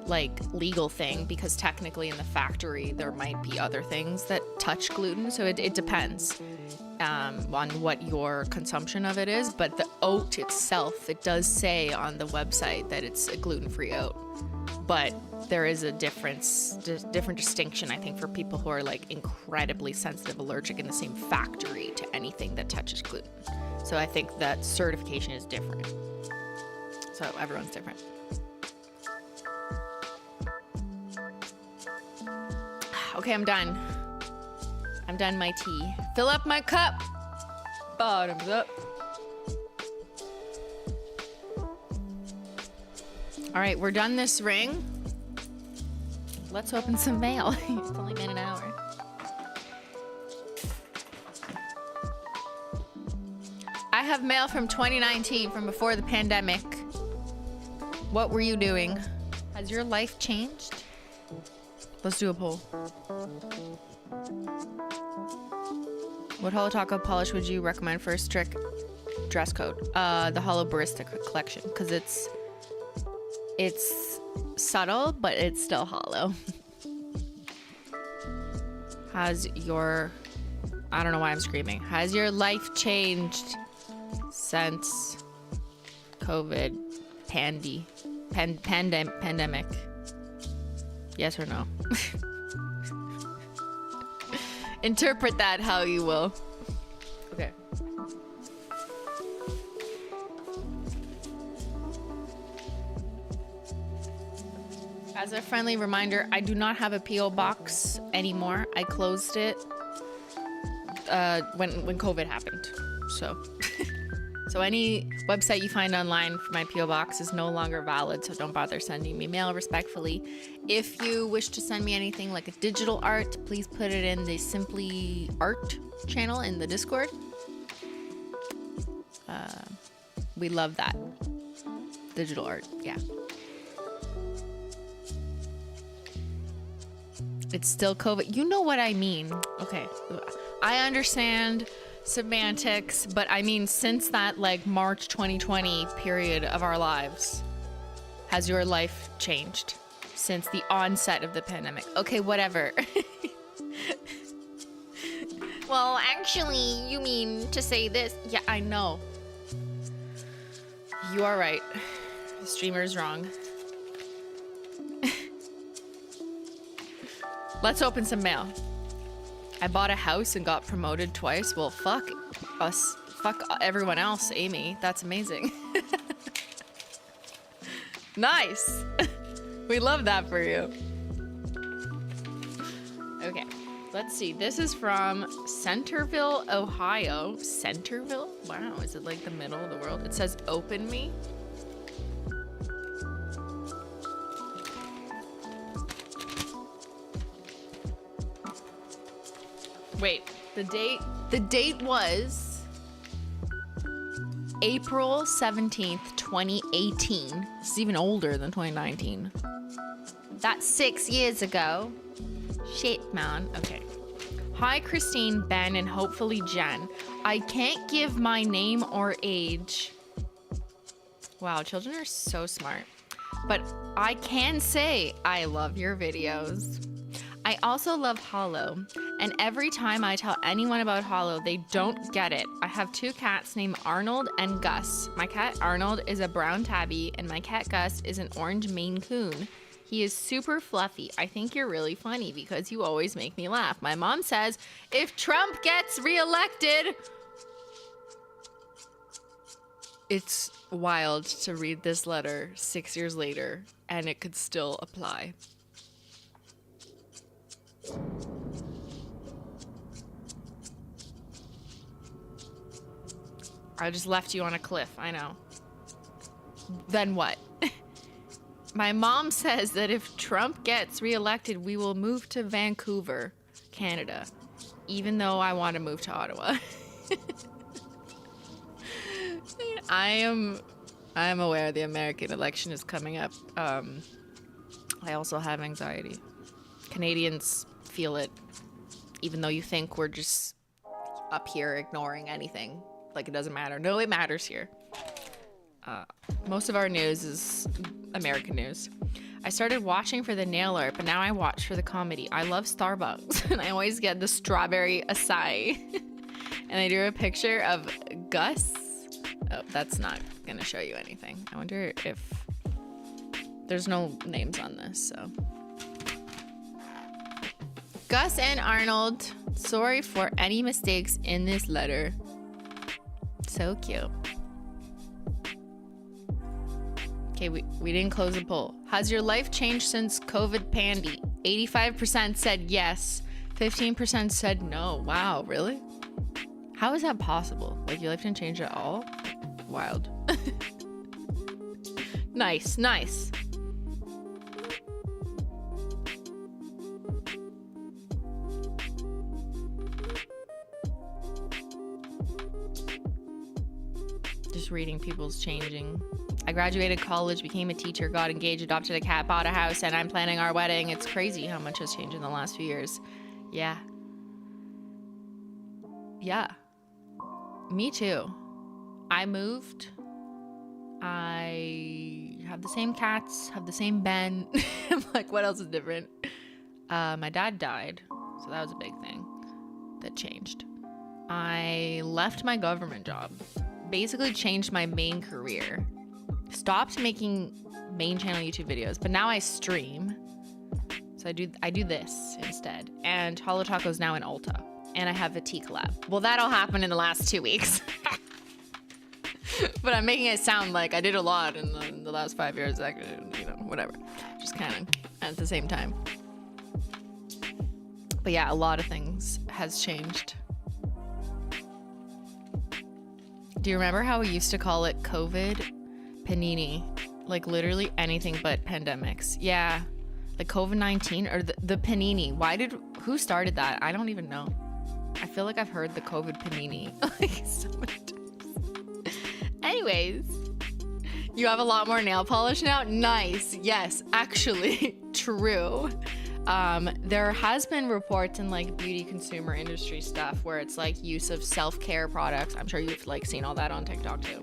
A: like legal thing because technically in the factory there might be other things that touch gluten, so it depends on what your consumption of it is. But the oat itself, it does say on the website that it's a gluten-free oat, but there is a different distinction, I think, for people who are like incredibly sensitive, allergic in the same factory to anything that touches gluten. So I think that certification is different. So everyone's different. Okay, I'm done. I'm done my tea. Fill up my cup. Bottoms up. All right, we're done this ring. Let's open some mail. It's only been an hour. I have mail from 2019, from before the pandemic. What were you doing? Has your life changed? Let's do a poll. What HOLO taco polish would you recommend for a strict dress code? The HOLO Barista Collection, because it's subtle, but it's still hollow. Has your... I don't know why I'm screaming. Has your life changed since COVID pandemic? Yes or no? Interpret that how you will. Okay. As a friendly reminder, I do not have a P.O. box anymore. I closed it when COVID happened. So any website you find online for my P.O. box is no longer valid, so don't bother sending me mail, respectfully. If you wish to send me anything like a digital art, please put it in the Simply Art channel in the Discord. We love that. Digital art, yeah. It's still COVID. You know what I mean. Okay. I understand semantics, but I mean, since that like March 2020 period of our lives, has your life changed since the onset of the pandemic? Okay, whatever. Well, actually, you mean to say this. Yeah, I know. You are right. The streamer's wrong. Let's open some mail. I bought a house and got promoted twice. Well, fuck us. Fuck everyone else, Amy. That's amazing. Nice. We love that for you. Okay, let's see. This is from Centerville, Ohio. Centerville? Wow, is it like the middle of the world? It says, open me. Wait, the date was April 17th, 2018. This is even older than 2019. That's 6 years ago. Shit, man. Okay. Hi, Christine, Ben, and hopefully Jen. I can't give my name or age. Wow, children are so smart. But I can say I love your videos. I also love HOLO, and every time I tell anyone about HOLO, they don't get it. I have 2 cats named Arnold and Gus. My cat Arnold is a brown tabby, and my cat Gus is an orange Maine Coon. He is super fluffy. I think you're really funny because you always make me laugh. My mom says, if Trump gets reelected... It's wild to read this letter 6 years later, and it could still apply. I just left you on a cliff, I know. Then what? My mom says that if Trump gets reelected, we will move to Vancouver, Canada, even though I want to move to Ottawa. I am aware the American election is coming up. I also have anxiety. Canadians feel it, even though you think we're just up here ignoring anything. Like it doesn't matter. No, it matters here. Most of our news is American news. I started watching for the nail art, but now I watch for the comedy. I love Starbucks, and I always get the strawberry acai. And I drew a picture of Gus. Oh, that's not gonna show you anything. I wonder if there's no names on this, so. Gus and Arnold, sorry for any mistakes in this letter. So cute. Okay, we didn't close the poll. Has your life changed since COVID pandy? 85% said yes. 15% said no. Wow, really? How is that possible? Like your life didn't change at all? Wild. Nice, nice. Just reading people's changing. I graduated college, became a teacher, got engaged, adopted a cat, bought a house, and I'm planning our wedding. It's crazy how much has changed in the last few years. Yeah. Yeah. Me too. I moved. I have the same cats, have the same Ben. I'm like, what else is different? My dad died, so that was a big thing that changed. I left my government job, basically changed my main career, stopped making main channel YouTube videos, but now I stream. So I do this instead. And HOLO Taco is now in Ulta, and I have a tea collab. Well, that all happened in the last 2 weeks. But I'm making it sound like I did a lot in the last 5 years. Actually, you know, whatever. Just kind of at the same time. But yeah, a lot of things has changed. Do you remember how we used to call it COVID panini? Like literally anything but pandemics. Yeah, like COVID-19 or the panini. Who started that? I don't even know. I feel like I've heard the COVID panini like so many times. Anyways, you have a lot more nail polish now? Nice. Yes, actually, true. There has been reports in like beauty consumer industry stuff where it's like use of self-care products. I'm sure you've like seen all that on TikTok too.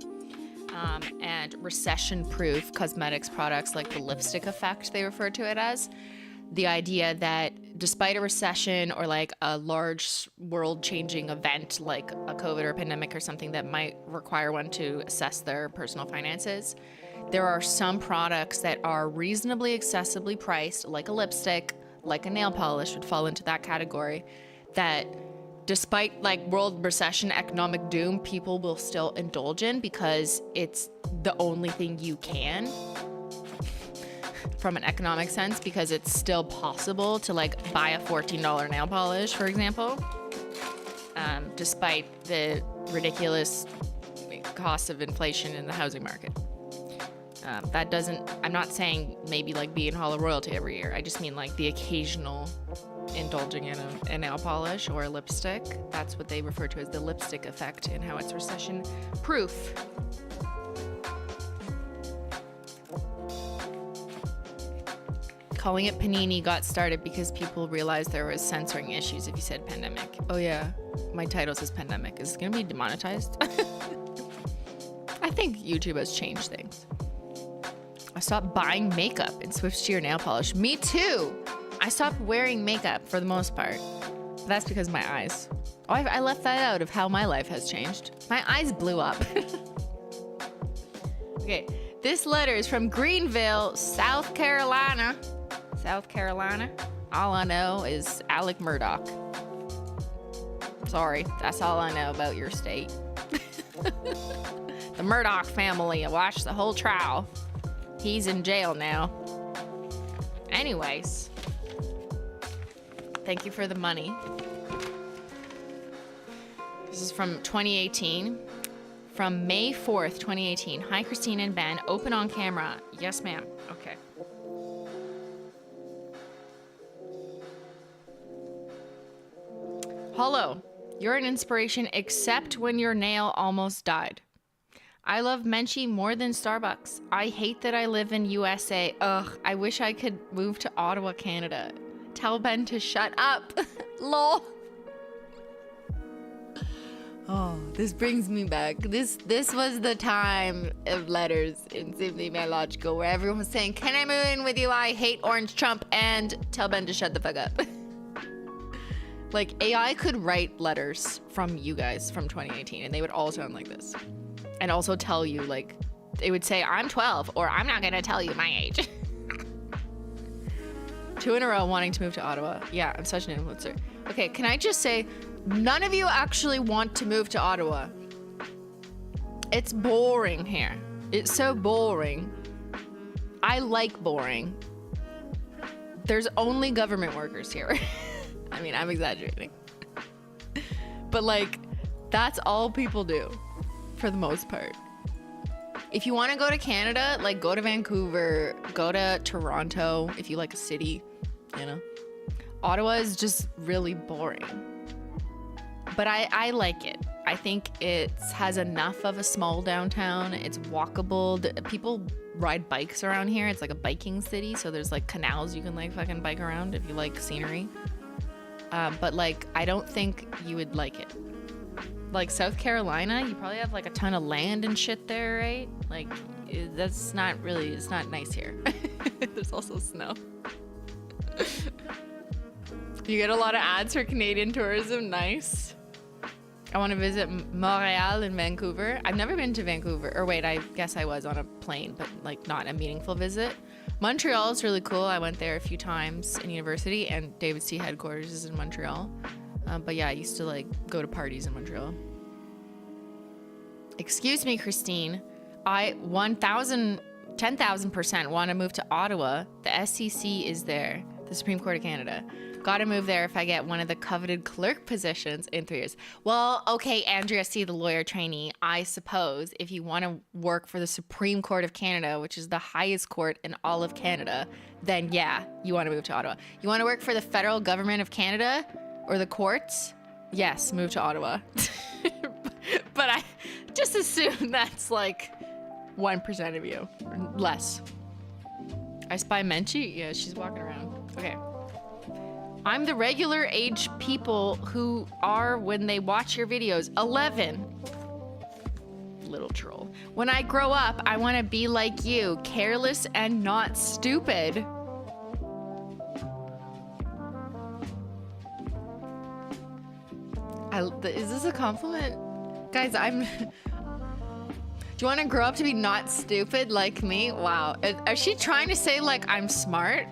A: And recession-proof cosmetics products like the lipstick effect, they refer to it as. The idea that despite a recession or like a large world-changing event like a COVID or a pandemic or something that might require one to assess their personal finances, there are some products that are reasonably accessibly priced, like a lipstick, like a nail polish would fall into that category, that despite like world recession, economic doom, people will still indulge in because it's the only thing you can from an economic sense, because it's still possible to like buy a $14 nail polish, for example, despite the ridiculous cost of inflation in the housing market. That doesn't, I'm not saying maybe like be in Holo Royalty every year. I just mean like the occasional indulging in a nail polish or a lipstick. That's what they refer to as the lipstick effect and how it's recession proof. Calling it panini got started because people realized there was censoring issues if you said pandemic. Oh yeah, my title says pandemic. Is it gonna be demonetized? I think YouTube has changed things. I stopped buying makeup and switched to your nail polish. Me too. I stopped wearing makeup for the most part. But that's because of my eyes. Oh, I left that out of how my life has changed. My eyes blew up. Okay, this letter is from Greenville, South Carolina. South Carolina. All I know is Alec Murdoch. Sorry, that's all I know about your state. The Murdoch family. I watched the whole trial. He's in jail now. Anyways, thank you for the money. This is from 2018. From May 4th, 2018. Hi, Christine and Ben. Open on camera. Yes, ma'am. Okay. Holo, you're an inspiration except when your nail almost died. I love Menchie more than Starbucks. I hate that I live in USA. Ugh, I wish I could move to Ottawa, Canada. Tell Ben to shut up. Lol. Oh, this brings me back. This was the time of letters in SimplyMailogical where everyone was saying, can I move in with you? I hate Orange Trump, and tell Ben to shut the fuck up. Like, AI could write letters from you guys from 2018, and they would all sound like this. And also tell you, like, it would say, I'm 12, or I'm not gonna tell you my age. 2 in a row wanting to move to Ottawa. Yeah, I'm such an influencer. Okay, can I just say, none of you actually want to move to Ottawa. It's boring here. It's so boring. I like boring. There's only government workers here. I mean, I'm exaggerating. But like, that's all people do for the most part. If you want to go to Canada, like go to Vancouver, go to Toronto, if you like a city, you know. Ottawa is just really boring. But I like it. I think it has enough of a small downtown. It's walkable. People ride bikes around here. It's like a biking city, so there's like canals you can like fucking bike around if you like scenery. But like, I don't think you would like it. Like South Carolina, you probably have like a ton of land and shit there, right? Like, that's not really, it's not nice here. There's also snow. You get a lot of ads for Canadian tourism. Nice. I want to visit Montreal and Vancouver. I've never been to Vancouver. Or wait, I guess I was on a plane, but like not a meaningful visit. Montreal is really cool. I went there a few times in university, and David C headquarters is in Montreal. But yeah, I used to like go to parties in Montreal. Excuse me, Christine. I 10,000% want to move to Ottawa. The SCC is there, the Supreme Court of Canada. Gotta move there if I get one of the coveted clerk positions in 3 years. Well, okay, Andrea C., the lawyer trainee, I suppose if you want to work for the Supreme Court of Canada, which is the highest court in all of Canada, then yeah, you want to move to Ottawa. You want to work for the federal government of Canada or the courts? Yes, move to Ottawa. But I just assume that's like 1% of you, or less. I spy Menchie? Yeah, she's walking around. Okay. I'm the regular age people who are when they watch your videos. 11. Little troll. When I grow up, I want to be like you, careless and not stupid. Is this a compliment? Guys, Do you want to grow up to be not stupid like me? Wow. Is she trying to say like I'm smart?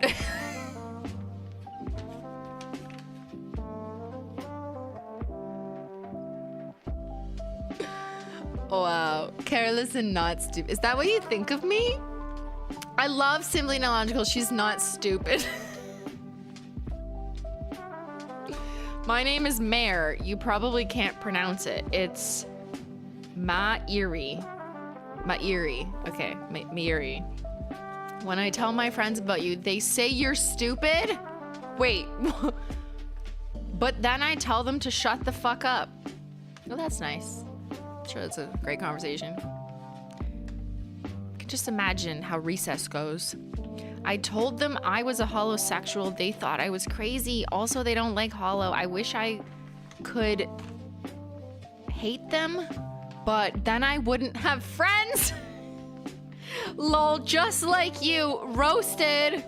A: Wow. Careless and not stupid. Is that what you think of me? I love SimplyMailogical. She's not stupid. My name is Mare. You probably can't pronounce it. It's Mairi. Okay, Mairi. When I tell my friends about you, they say you're stupid? Wait. But then I tell them to shut the fuck up. Well, that's nice. I'm sure that's a great conversation. I can just imagine how recess goes. I told them I was a holosexual. They thought I was crazy. Also, they don't like holo. I wish I could hate them, but then I wouldn't have friends. Lol, just like you. Roasted.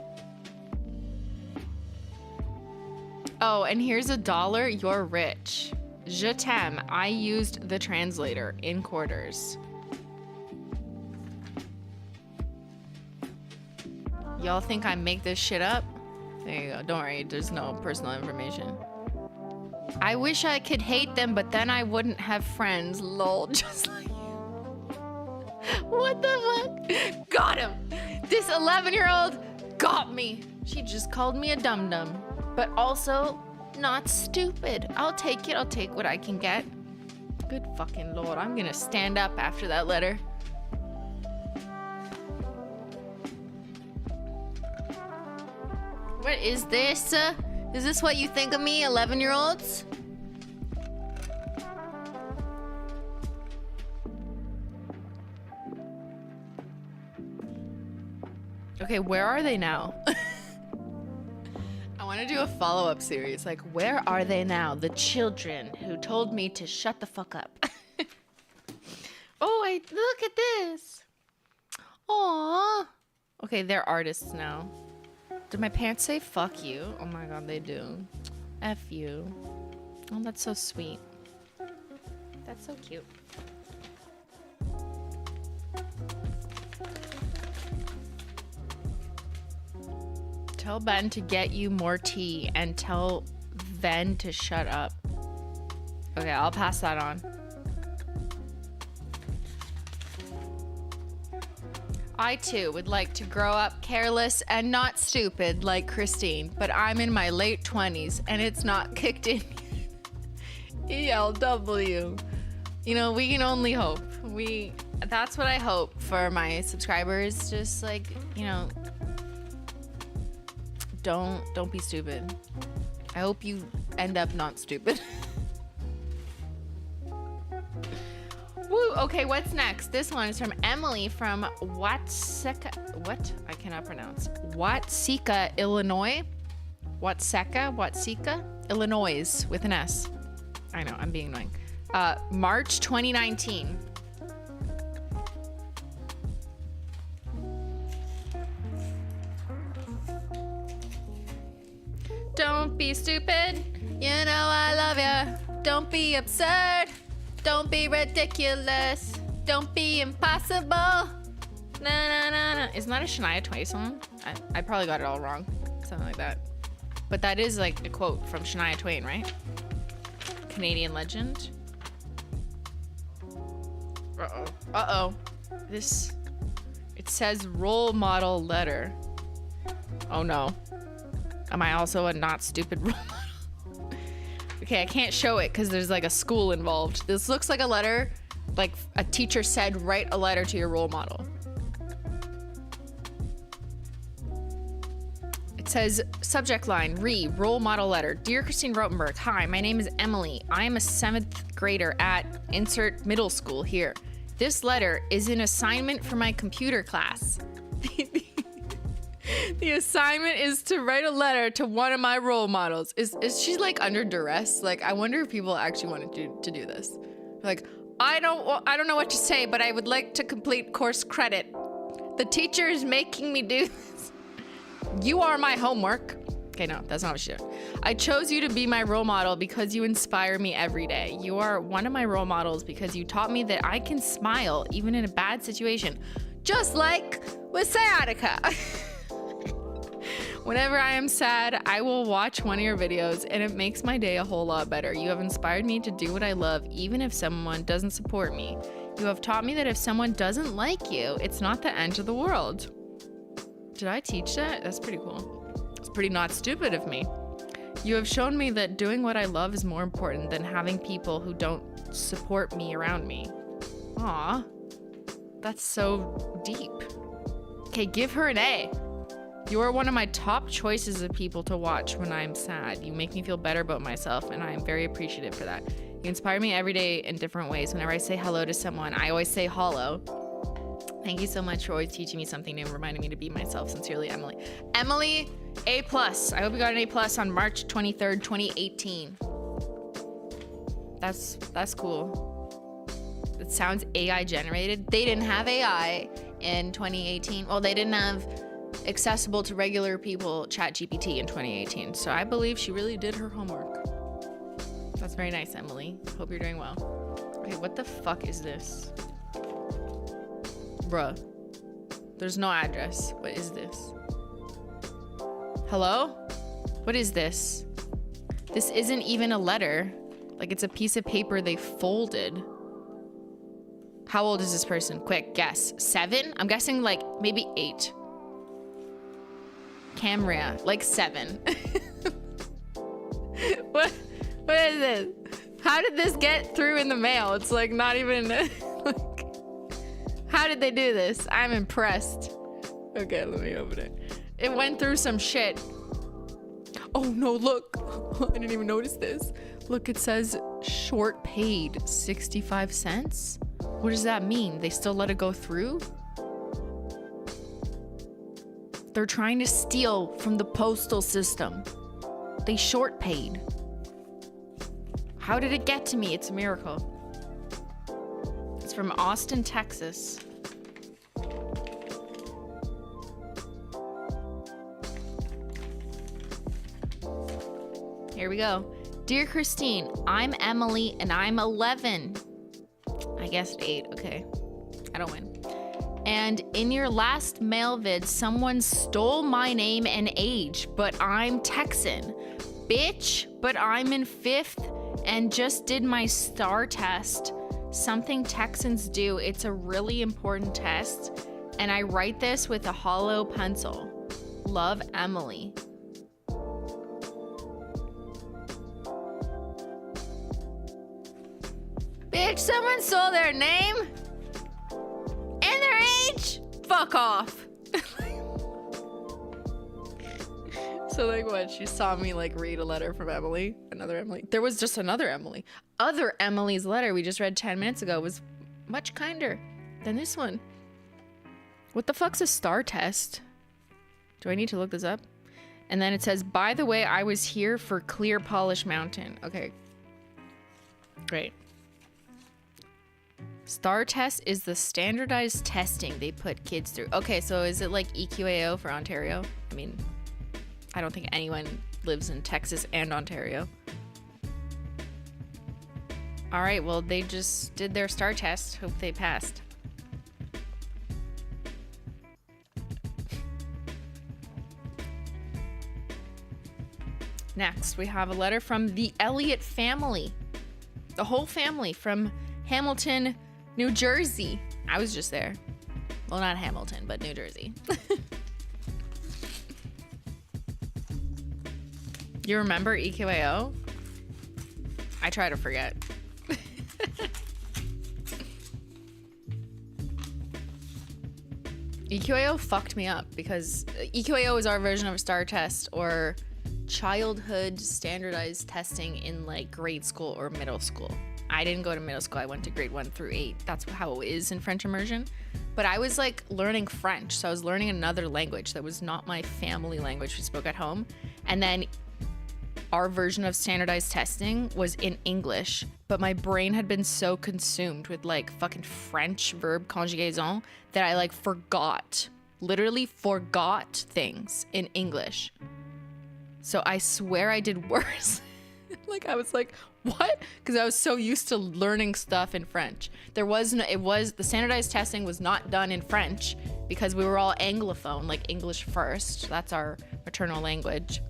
A: Oh, and here's $1. You're rich. Je t'aime. I used the translator in quarters. Y'all think I make this shit up? There you go. Don't worry. There's no personal information. I wish I could hate them, but then I wouldn't have friends. Lol, just like you. What the fuck? Got him. This 11-year-old got me. She just called me a dum-dum, but also not stupid. I'll take it. I'll take what I can get. Good fucking lord. I'm gonna stand up after that letter. What is this? Is this what you think of me, 11-year-olds? Okay, where are they now? I want to do a follow-up series. Like, where are they now? The children who told me to shut the fuck up. Oh, look at this. Aww. Okay, they're artists now. Did my parents say fuck you? Oh my god, they do. F you. Oh, that's so sweet. That's so cute. Tell Ben to get you more tea and tell Ven to shut up. Okay, I'll pass that on. I too would like to grow up careless and not stupid like Christine, but I'm in my late 20s and it's not kicked in. ELW. You know, we can only hope. That's what I hope for my subscribers. Just like, you know, don't be stupid. I hope you end up not stupid. Okay, what's next? This one is from Emily from Watseka. What? I cannot pronounce. Watseka, Illinois. Watseka, Illinois with an S. I know, I'm being annoying. March 2019. Don't be stupid. You know I love ya. Don't be absurd. Don't be ridiculous. Don't be impossible. Na na na na. Isn't that a Shania Twain song? I probably got it all wrong. Something like that. But that is like a quote from Shania Twain, right? Canadian legend. Uh-oh. Uh-oh. This... It says role model letter. Oh no. Am I also a not stupid role model? Okay, I can't show it because there's like a school involved. This looks like a letter, like a teacher said, write a letter to your role model. It says, subject line, role model letter. Dear Christine Rotenberg, hi, my name is Emily. I am a 7th grader at insert middle school here. This letter is an assignment for my computer class. The assignment is to write a letter to one of my role models. Is she like under duress? Like, I wonder if people actually wanted to do this. Like, I don't know what to say, but I would like to complete course credit. The teacher is making me do this. You are my homework. Okay, no, that's not what she did. I chose you to be my role model because you inspire me every day. You are one of my role models because you taught me that I can smile even in a bad situation. Just like with sciatica. Whenever I am sad, I will watch one of your videos and it makes my day a whole lot better. You have inspired me to do what I love, even if someone doesn't support me. You have taught me that if someone doesn't like you, it's not the end of the world. Did I teach that? That's pretty cool. It's pretty not stupid of me. You have shown me that doing what I love is more important than having people who don't support me around me. Aw, that's so deep. Okay, give her an A. You are one of my top choices of people to watch when I'm sad. You make me feel better about myself, and I am very appreciative for that. You inspire me every day in different ways. Whenever I say hello to someone, I always say holo. Thank you so much for always teaching me something new and reminding me to be myself. Sincerely, Emily. Emily, A+. I hope you got an A+ on March 23rd, 2018. That's cool. It sounds AI generated. They didn't have AI in 2018. Well, they didn't have accessible to regular people ChatGPT in 2018. So I believe she really did her homework. That's very nice, Emily. Hope you're doing well. Okay, what the fuck is this? Bruh. There's no address. What is this? Hello? What is this? This isn't even a letter. Like, it's a piece of paper they folded. How old is this person? Quick, guess. 7? I'm guessing like maybe 8. Camera, like 7. What is this? How did this get through in the mail? It's like not even like, how did they do this? I'm impressed. Okay, let me open it. It went through some shit. Oh no, look. I didn't even notice this. Look, it says short paid 65 cents. What does that mean? They still let it go through? They're trying to steal from the postal system. They short paid. How did it get to me? It's a miracle. It's from Austin, Texas. Here we go. Dear Christine, I'm Emily and I'm 11. I guessed 8. Okay. I don't win. And in your last mail vid, someone stole my name and age, but I'm Texan. Bitch, but I'm in 5th and just did my STAR test. Something Texans do. It's a really important test. And I write this with a hollow pencil. Love, Emily. Bitch, someone stole their name? And their age? Fuck off. So like what? She saw me like read a letter from Emily. Another Emily. There was just another Emily. Other Emily's letter we just read 10 minutes ago was Much kinder than this one. What the fuck's a star test? Do I need to look this up? And then it says, by the way, I was here for Clear Polish Mountain. Okay. Great. Star test is the standardized testing they put kids through. Okay, so is it like EQAO for Ontario? I mean, I don't think anyone lives in Texas and Ontario. All right, well, they just did their star test. Hope they passed. Next, we have a letter from the Elliott family. The whole family from Hamilton, New Jersey. I was just there. Well, not Hamilton, but New Jersey. You remember EQAO? I try to forget. EQAO fucked me up because EQAO is our version of a star test or childhood standardized testing in like grade school or middle school. I didn't go to middle school. I went to grade 1 through 8. That's how it is in French immersion. But I was like learning French. So I was learning another language that was not my family language we spoke at home. And then our version of standardized testing was in English, but my brain had been so consumed with like fucking French verb conjugaison that I like forgot, literally forgot things in English. So I swear I did worse. Like I was like, what? Because I was so used to learning stuff in French. There was no, the standardized testing was not done in French because we were all Anglophone, like English first. That's our maternal language.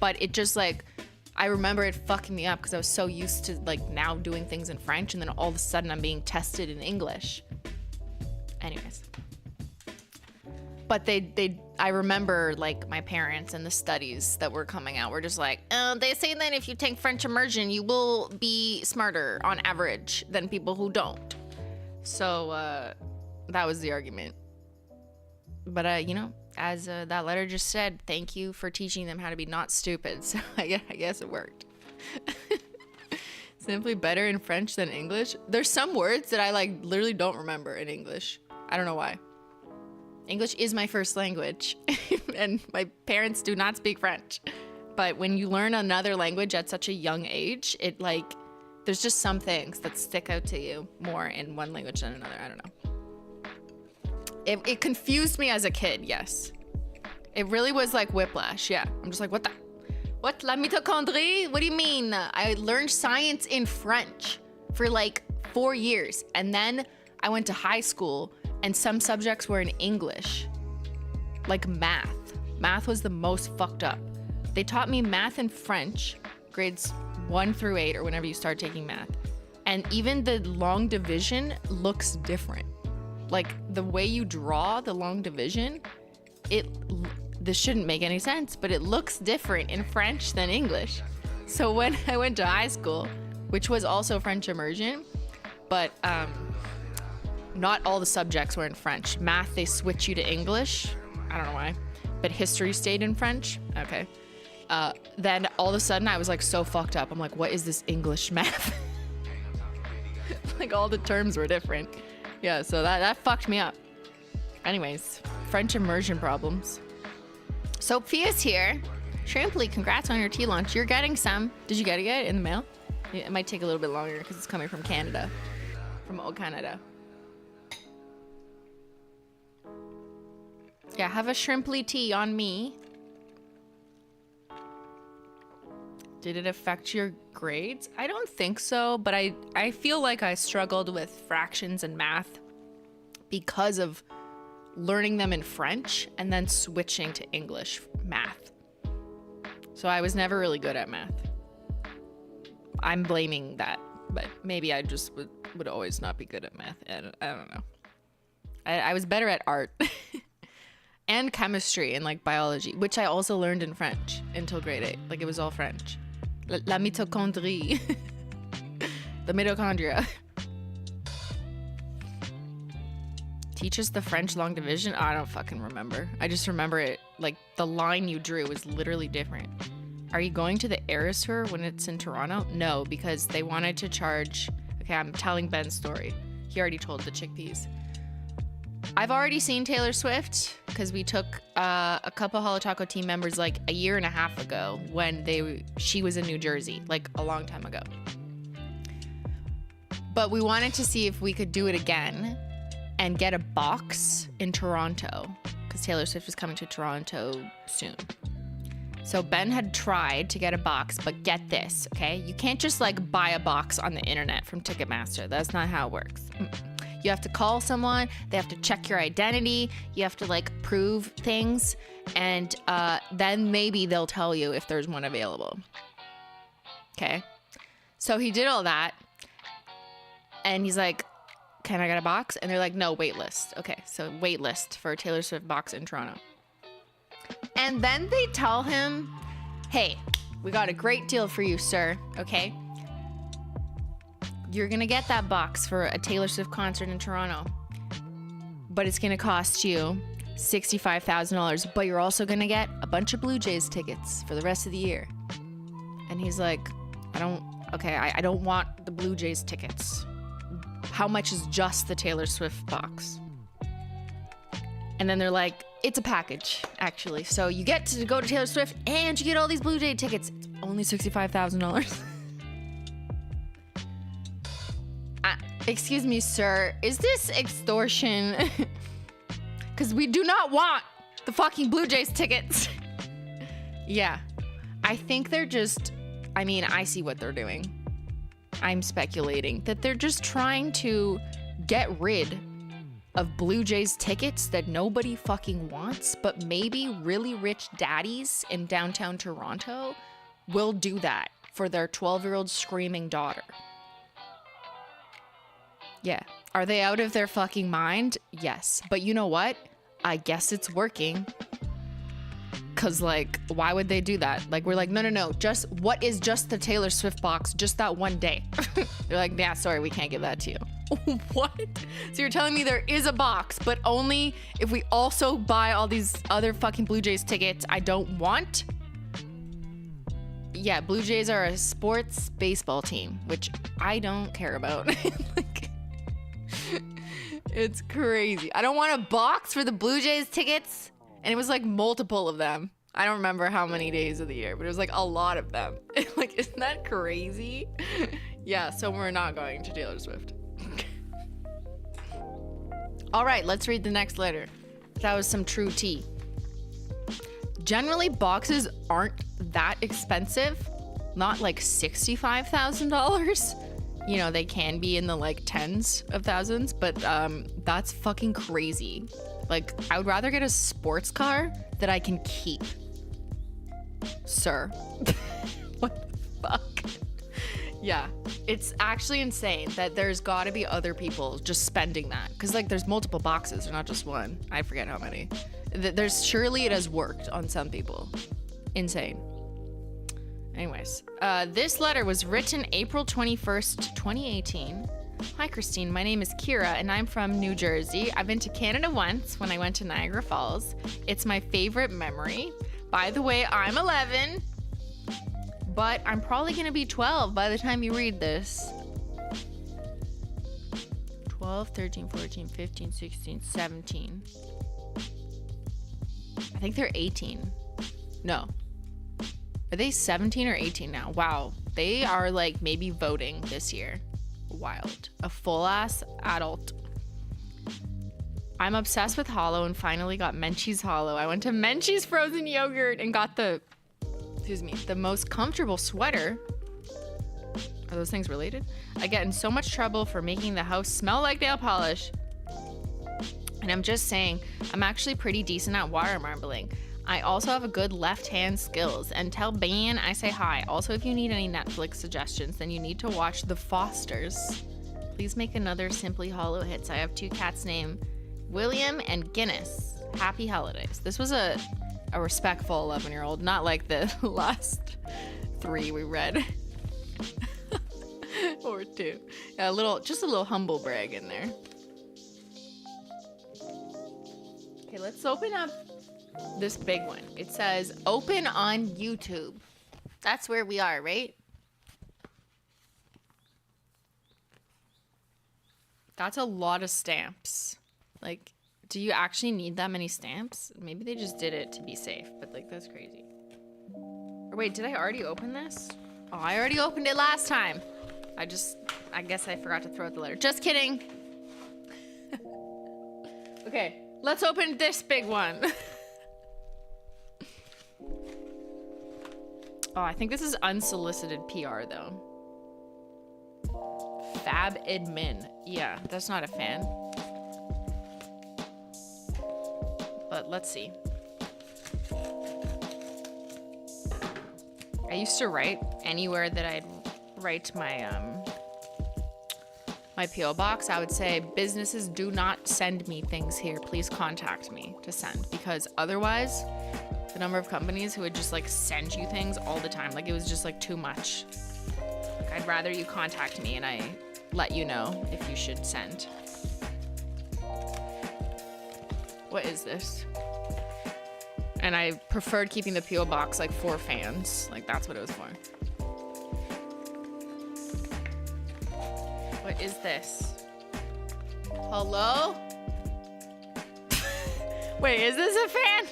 A: But it just like, I remember it fucking me up because I was so used to like now doing things in French and then all of a sudden I'm being tested in English. Anyways. But I remember like my parents and the studies that were coming out were just like, they say that if you take French immersion, you will be smarter on average than people who don't. So that was the argument. But, you know, as that letter just said, thank you for teaching them how to be not stupid. So I guess it worked. Simply better in French than English. There's some words that I like literally don't remember in English. I don't know why. English is my first language and my parents do not speak French. But when you learn another language at such a young age, it like, there's just some things that stick out to you more in one language than another. I don't know. It confused me as a kid, yes. It really was like whiplash, yeah. I'm just like, what? La mitochondrie? What do you mean? I learned science in French for like 4 years. And then I went to high school and some subjects were in English, like math. Math was the most fucked up. They taught me math and French, grades 1 through 8, or whenever you start taking math. And even the long division looks different. Like the way you draw the long division, this shouldn't make any sense, but it looks different in French than English. So when I went to high school, which was also French immersion, but not all the subjects were in French. Math, they switch you to English. I don't know why. But history stayed in French. Okay. Then all of a sudden I was like so fucked up. I'm like, what is this English math? Like all the terms were different. Yeah, so that fucked me up. Anyways, French immersion problems. Sophia's here. Shrimply, congrats on your tea launch. You're getting some. Did you get it in the mail? It might take a little bit longer because it's coming from Canada. From old Canada. Yeah, have a shrimply tea on me. Did it affect your grades? I don't think so, but I feel like I struggled with fractions and math because of learning them in French and then switching to English math. So I was never really good at math. I'm blaming that, but maybe I just would always not be good at math. I don't know. I was better at art. And chemistry and like biology, which I also learned in French until grade 8. Like it was all French. La mitochondrie. The mitochondria. Teach us the French long division? I don't fucking remember. I just remember it, like the line you drew was literally different. Are you going to the Eras Tour when it's in Toronto? No, because they wanted to charge, okay, I'm telling Ben's story. He already told the chickpeas. I've already seen Taylor Swift because we took a couple Holo Taco team members like a year and a half ago when she was in New Jersey, like a long time ago. But we wanted to see if we could do it again and get a box in Toronto because Taylor Swift was coming to Toronto soon. So Ben had tried to get a box, but get this, okay? You can't just like buy a box on the internet from Ticketmaster. That's not how it works. You have to call someone, they have to check your identity, you have to like prove things, and then maybe they'll tell you if there's one available. Okay? So he did all that, and he's like, can I get a box? And they're like, no, wait list. Okay, so wait list for a Taylor Swift box in Toronto. And then they tell him, hey, we got a great deal for you, sir, okay? You're gonna get that box for a Taylor Swift concert in Toronto, but it's gonna cost you $65,000, but you're also gonna get a bunch of Blue Jays tickets for the rest of the year. And he's like, I don't want the Blue Jays tickets. How much is just the Taylor Swift box? And then they're like, it's a package, actually. So you get to go to Taylor Swift and you get all these Blue Jay tickets. It's only $65,000. Excuse me, sir. Is this extortion? Because we do not want the fucking Blue Jays tickets. Yeah. I think they're just... I see what they're doing. I'm speculating that they're just trying to get rid of Blue Jays tickets that nobody fucking wants, but maybe really rich daddies in downtown Toronto will do that for their 12-year-old screaming daughter. Yeah. Are they out of their fucking mind? Yes. But you know what? I guess it's working. Cause like, why would they do that? Like, we're like, no. Just what is just the Taylor Swift box? Just that one day. They're like, yeah, sorry, we can't give that to you. What? So you're telling me there is a box, but only if we also buy all these other fucking Blue Jays tickets I don't want? Yeah, Blue Jays are a sports baseball team, which I don't care about. Like, it's crazy. I don't want a box for the Blue Jays tickets. And it was like multiple of them. I don't remember how many days of the year, but it was like a lot of them. Like, isn't that crazy? Yeah, so we're not going to Taylor Swift. All right, let's read the next letter. That was some true tea. Generally, boxes aren't that expensive. Not like $65,000. You know, they can be in the like tens of thousands, but that's fucking crazy. Like, I would rather get a sports car that I can keep. Sir. What the fuck? Yeah, it's actually insane that there's gotta be other people just spending that. Because, like, there's multiple boxes, they're not just one. I forget how many. Surely it has worked on some people. Insane. Anyways, this letter was written April 21st, 2018. Hi, Christine. My name is Kira, and I'm from New Jersey. I've been to Canada once when I went to Niagara Falls. It's my favorite memory. By the way, I'm 11, but I'm probably going to be 12 by the time you read this. 12, 13, 14, 15, 16, 17. I think they're 18. No. Are they 17 or 18 now? Wow. They are like maybe voting this year. Wild. A full-ass adult. I'm obsessed with HOLO and finally got Menchie's HOLO. I went to Menchie's frozen yogurt and got the most comfortable sweater. Are those things related? I get in so much trouble for making the house smell like nail polish. And I'm just saying, I'm actually pretty decent at water marbling. I also have a good left-hand skills. And tell Ben I say hi. Also, if you need any Netflix suggestions, then you need to watch The Fosters. Please make another Simply HOLO hits. I have 2 cats named William and Guinness. Happy holidays. This was a respectful 11-year-old, not like the last 3 we read. Or 2. Yeah, just a little humble brag in there. Okay, let's open up this big one. It says open on YouTube. That's where we are, right? That's a lot of stamps. Like, do you actually need that many stamps? Maybe they just did it to be safe, but like, that's crazy. Or wait, did I already open this? Oh, I already opened it last time. I guess I forgot to throw out the letter. Just kidding. Okay, let's open this big one. Oh, I think this is unsolicited PR though. Fab admin. Yeah, that's not a fan. But let's see. I used to write anywhere that I'd write my my PO box. I would say, businesses, do not send me things here. Please contact me to send, because otherwise, the number of companies who would just like send you things all the time, like it was just like too much. Like, I'd rather you contact me and I let you know if you should send. What is this? And I preferred keeping the PO box like for fans. Like, that's what it was for. What is this? Hello? Wait, is this a fan?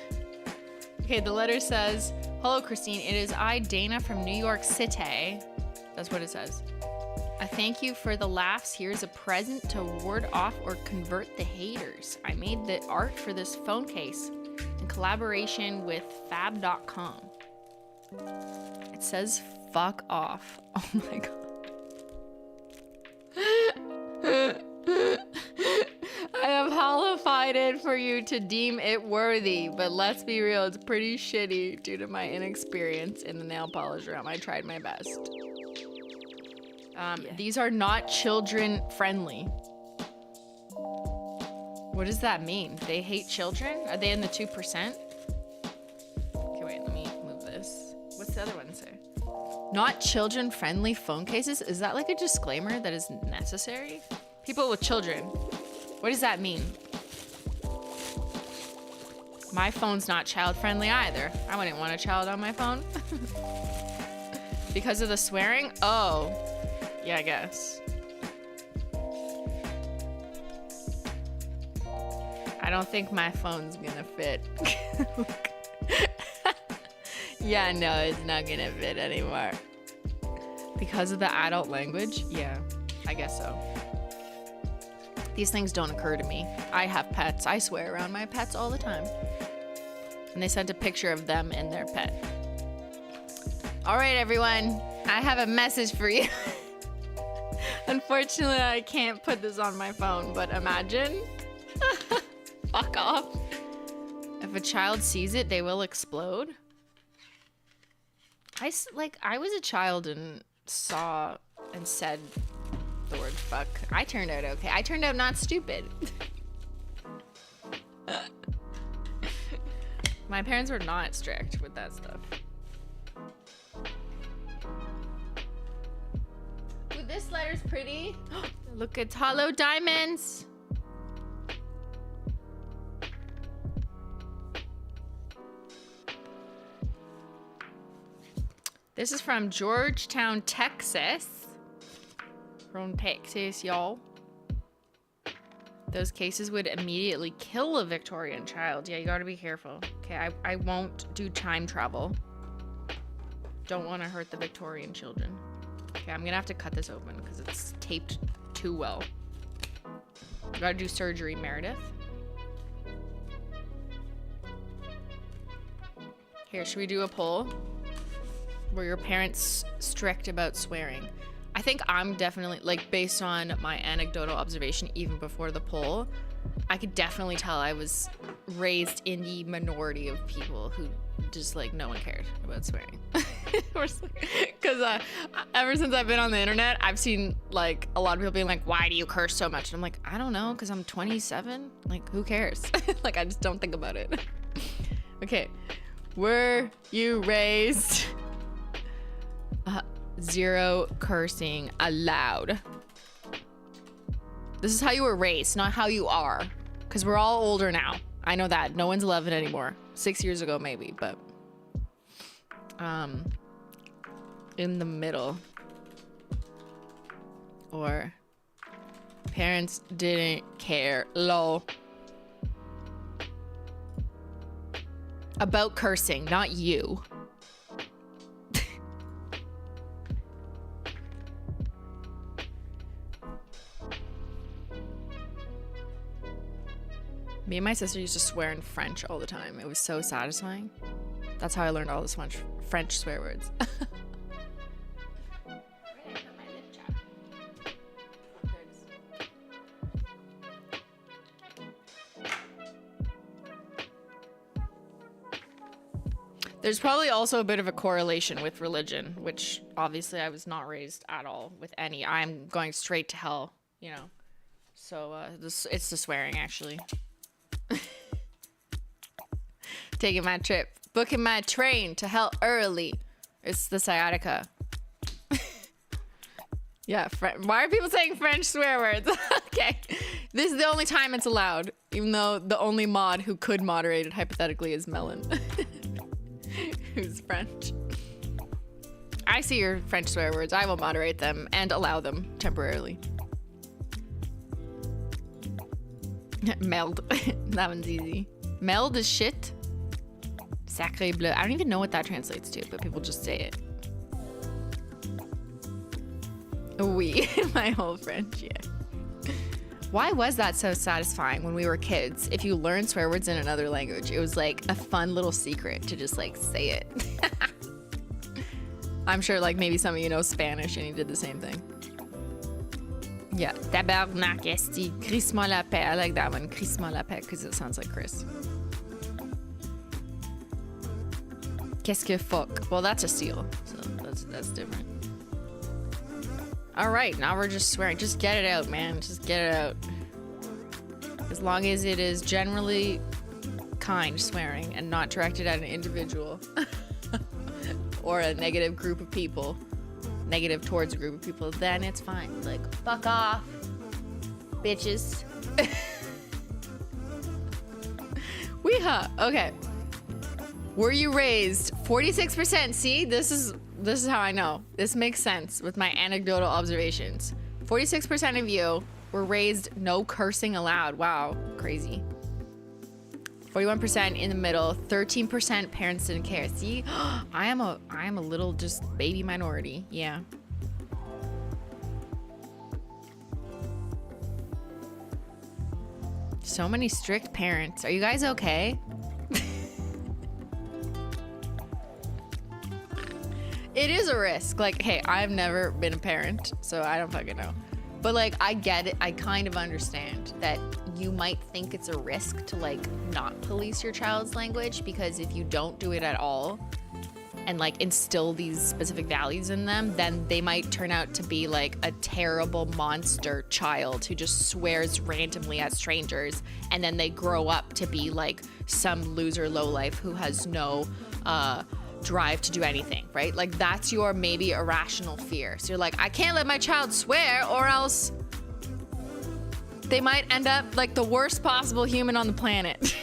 A: Okay, the letter says, "Hello, Christine. It is I, Dana, from New York City." That's what it says. "A thank you for the laughs. Here's a present to ward off or convert the haters. I made the art for this phone case in collaboration with fab.com. It says fuck off. Oh my god. I have holified it for you to deem it worthy, but let's be real, it's pretty shitty due to my inexperience in the nail polish realm. I tried my best. These are not children friendly." What does that mean? They hate children? Are they in the 2%? Okay, wait, let me move this. What's the other one say? Not children friendly phone cases? Is that like a disclaimer that is necessary? People with children. What does that mean? My phone's not child friendly either. I wouldn't want a child on my phone. Because of the swearing? Oh, yeah, I guess. I don't think my phone's gonna fit. Yeah, no, it's not gonna fit anymore. Because of the adult language? Yeah, I guess so. These things don't occur to me. I have pets. I swear around my pets all the time. And they sent a picture of them and their pet. All right, everyone. I have a message for you. Unfortunately, I can't put this on my phone, but imagine. Fuck off. If a child sees it, they will explode. I was a child and saw and said the word fuck. I turned out okay. I turned out not stupid. My parents were not strict with that stuff. Ooh, this letter's pretty. Look, it's hollow diamonds. This is from Georgetown, Texas. From Texas, y'all. Those cases would immediately kill a Victorian child. Yeah, you gotta be careful. Okay, I won't do time travel. Don't want to hurt the Victorian children. Okay, I'm gonna have to cut this open because it's taped too well. You gotta do surgery, Meredith. Here, should we do a poll? Were your parents strict about swearing? I think I'm definitely, like, based on my anecdotal observation, even before the poll, I could definitely tell I was raised in the minority of people who just, like, no one cared about swearing. Because ever since I've been on the internet, I've seen, like, a lot of people being like, why do you curse so much? And I'm like, I don't know, because I'm 27. Like, who cares? Like, I just don't think about it. Okay. Were you raised... zero cursing allowed. This is how you were raised, not how you are. Because we're all older now. I know that. No one's 11 anymore. 6 years ago, maybe, but... in the middle. Or... Parents didn't care. Lol. About cursing, not you. Me and my sister used to swear in French all the time. It was so satisfying. That's how I learned all this French swear words. There's probably also a bit of a correlation with religion, which obviously I was not raised at all with any. I'm going straight to hell, you know. So it's the swearing, actually. Taking my trip, booking my train to hell early. It's the sciatica. Yeah, why are people saying French swear words? Okay, this is the only time it's allowed, even though the only mod who could moderate it hypothetically is Melon. Who's French. I see your French swear words. I will moderate them and allow them temporarily. Meld. That one's easy. Meld is shit. Sacré bleu. I don't even know what that translates to, but people just say it. Oui. My whole French, yeah. Why was that so satisfying when we were kids? If you learn swear words in another language, it was like a fun little secret to just like say it. I'm sure like maybe some of you know Spanish and you did the same thing. Yeah, tabarnak esti, crisse-moi la paix. I like that one, crisse-moi la paix, because it sounds like Chris. Qu'est-ce que fuck? Well, that's a seal, so that's different. All right, now we're just swearing. Just get it out, man. Just get it out. As long as it is generally kind swearing and not directed at an individual or a negative group of people, negative towards a group of people, then it's fine. Like, fuck off, bitches. Weeha. Okay. Were you raised 46%? See, this is how I know. This makes sense with my anecdotal observations. 46% of you were raised no cursing allowed. Wow, crazy. 41% in the middle. 13% parents didn't care. See, I am a little just baby minority. Yeah. So many strict parents. Are you guys okay? It is a risk. Like, hey, I've never been a parent, so I don't fucking know. But like, I get it. I kind of understand that you might think it's a risk to like not police your child's language, because if you don't do it at all and like instill these specific values in them, then they might turn out to be like a terrible monster child who just swears randomly at strangers, and then they grow up to be like some loser lowlife who has no drive to do anything, right? Like that's your maybe irrational fear. So you're like, I can't let my child swear or else they might end up like the worst possible human on the planet.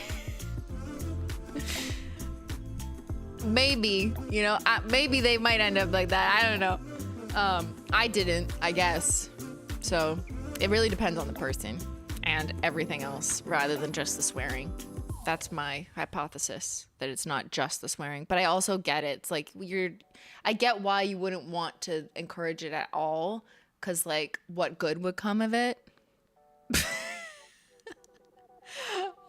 A: Maybe, you know, maybe they might end up like that. I don't know. I didn't, I guess. So it really depends on the person and everything else rather than just the swearing. That's my hypothesis, that it's not just the swearing. But I also get it. It's like I get why you wouldn't want to encourage it at all, because like what good would come of it?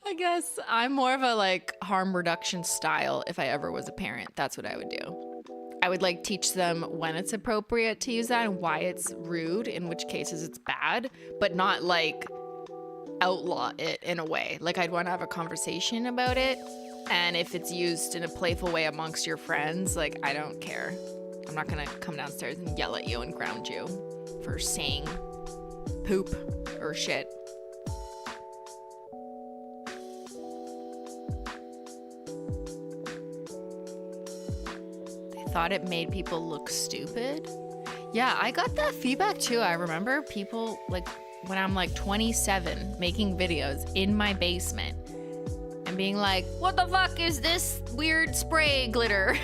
A: I guess I'm more of a like harm reduction style. If I ever was a parent, that's what I would do. I would like teach them when it's appropriate to use that and why it's rude, in which cases it's bad, but not like outlaw it in a way. Like I'd want to have a conversation about it, and if it's used in a playful way amongst your friends, like I don't care. I'm not gonna come downstairs and yell at you and ground you for saying poop or shit. They thought it made people look stupid. Yeah, I got that feedback too. I remember people like when I'm like 27 making videos in my basement and being like, what the fuck is this weird spray glitter?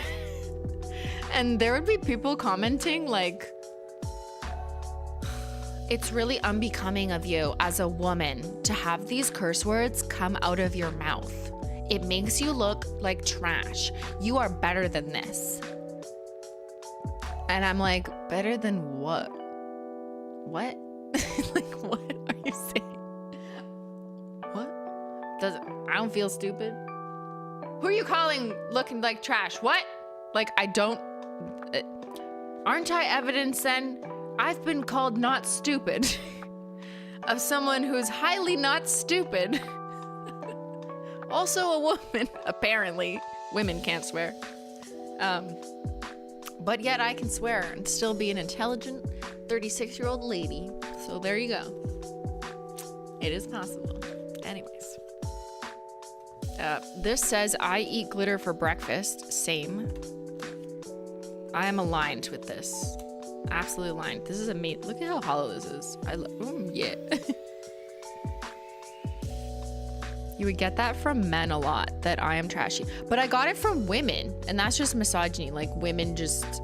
A: And there would be people commenting like, It's really unbecoming of you as a woman to have these curse words come out of your mouth. It makes you look like trash. You are better than this. And I'm like, better than what? What? Like, what are you saying? What? I don't feel stupid. Who are you calling looking like trash? What? Like, I don't... aren't I evidence then? I've been called not stupid of someone who's highly not stupid. Also a woman, apparently. Women can't swear. But yet I can swear and still be an intelligent 36-year-old lady. So there you go. It is possible. Anyways. This says, I eat glitter for breakfast. Same. I am aligned with this. Absolutely aligned. This is amazing. Look at how hollow this is. Yeah. You would get that from men a lot, that I am trashy. But I got it from women, and that's just misogyny. Like, women just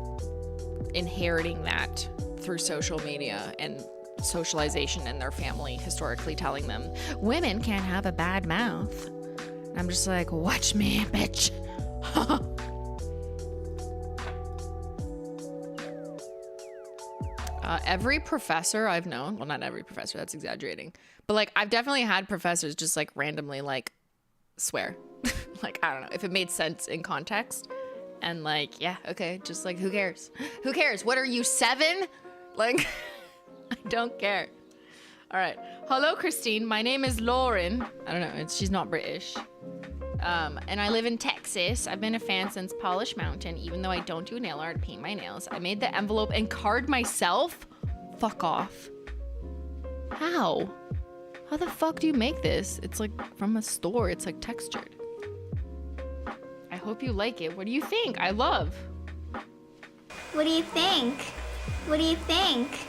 A: inheriting that through social media and socialization and their family historically telling them, women can't have a bad mouth. And I'm just like, watch me, bitch. Every professor I've known, well, not every professor, that's exaggerating, but like I've definitely had professors just like randomly like swear. Like, I don't know if it made sense in context, and like, yeah, okay, just like, who cares? Who cares? What are you, 7? Like, I don't care. All right. Hello, Christine. My name is Lauren. I don't know. She's not British. And I live in Texas. I've been a fan since Polish Mountain, even though I don't do nail art, paint my nails. I made the envelope and card myself. Fuck off. How? How the fuck do you make this? It's like from a store. It's like textured. I hope you like it. What do you think? I love.
B: What do you think? What do you think?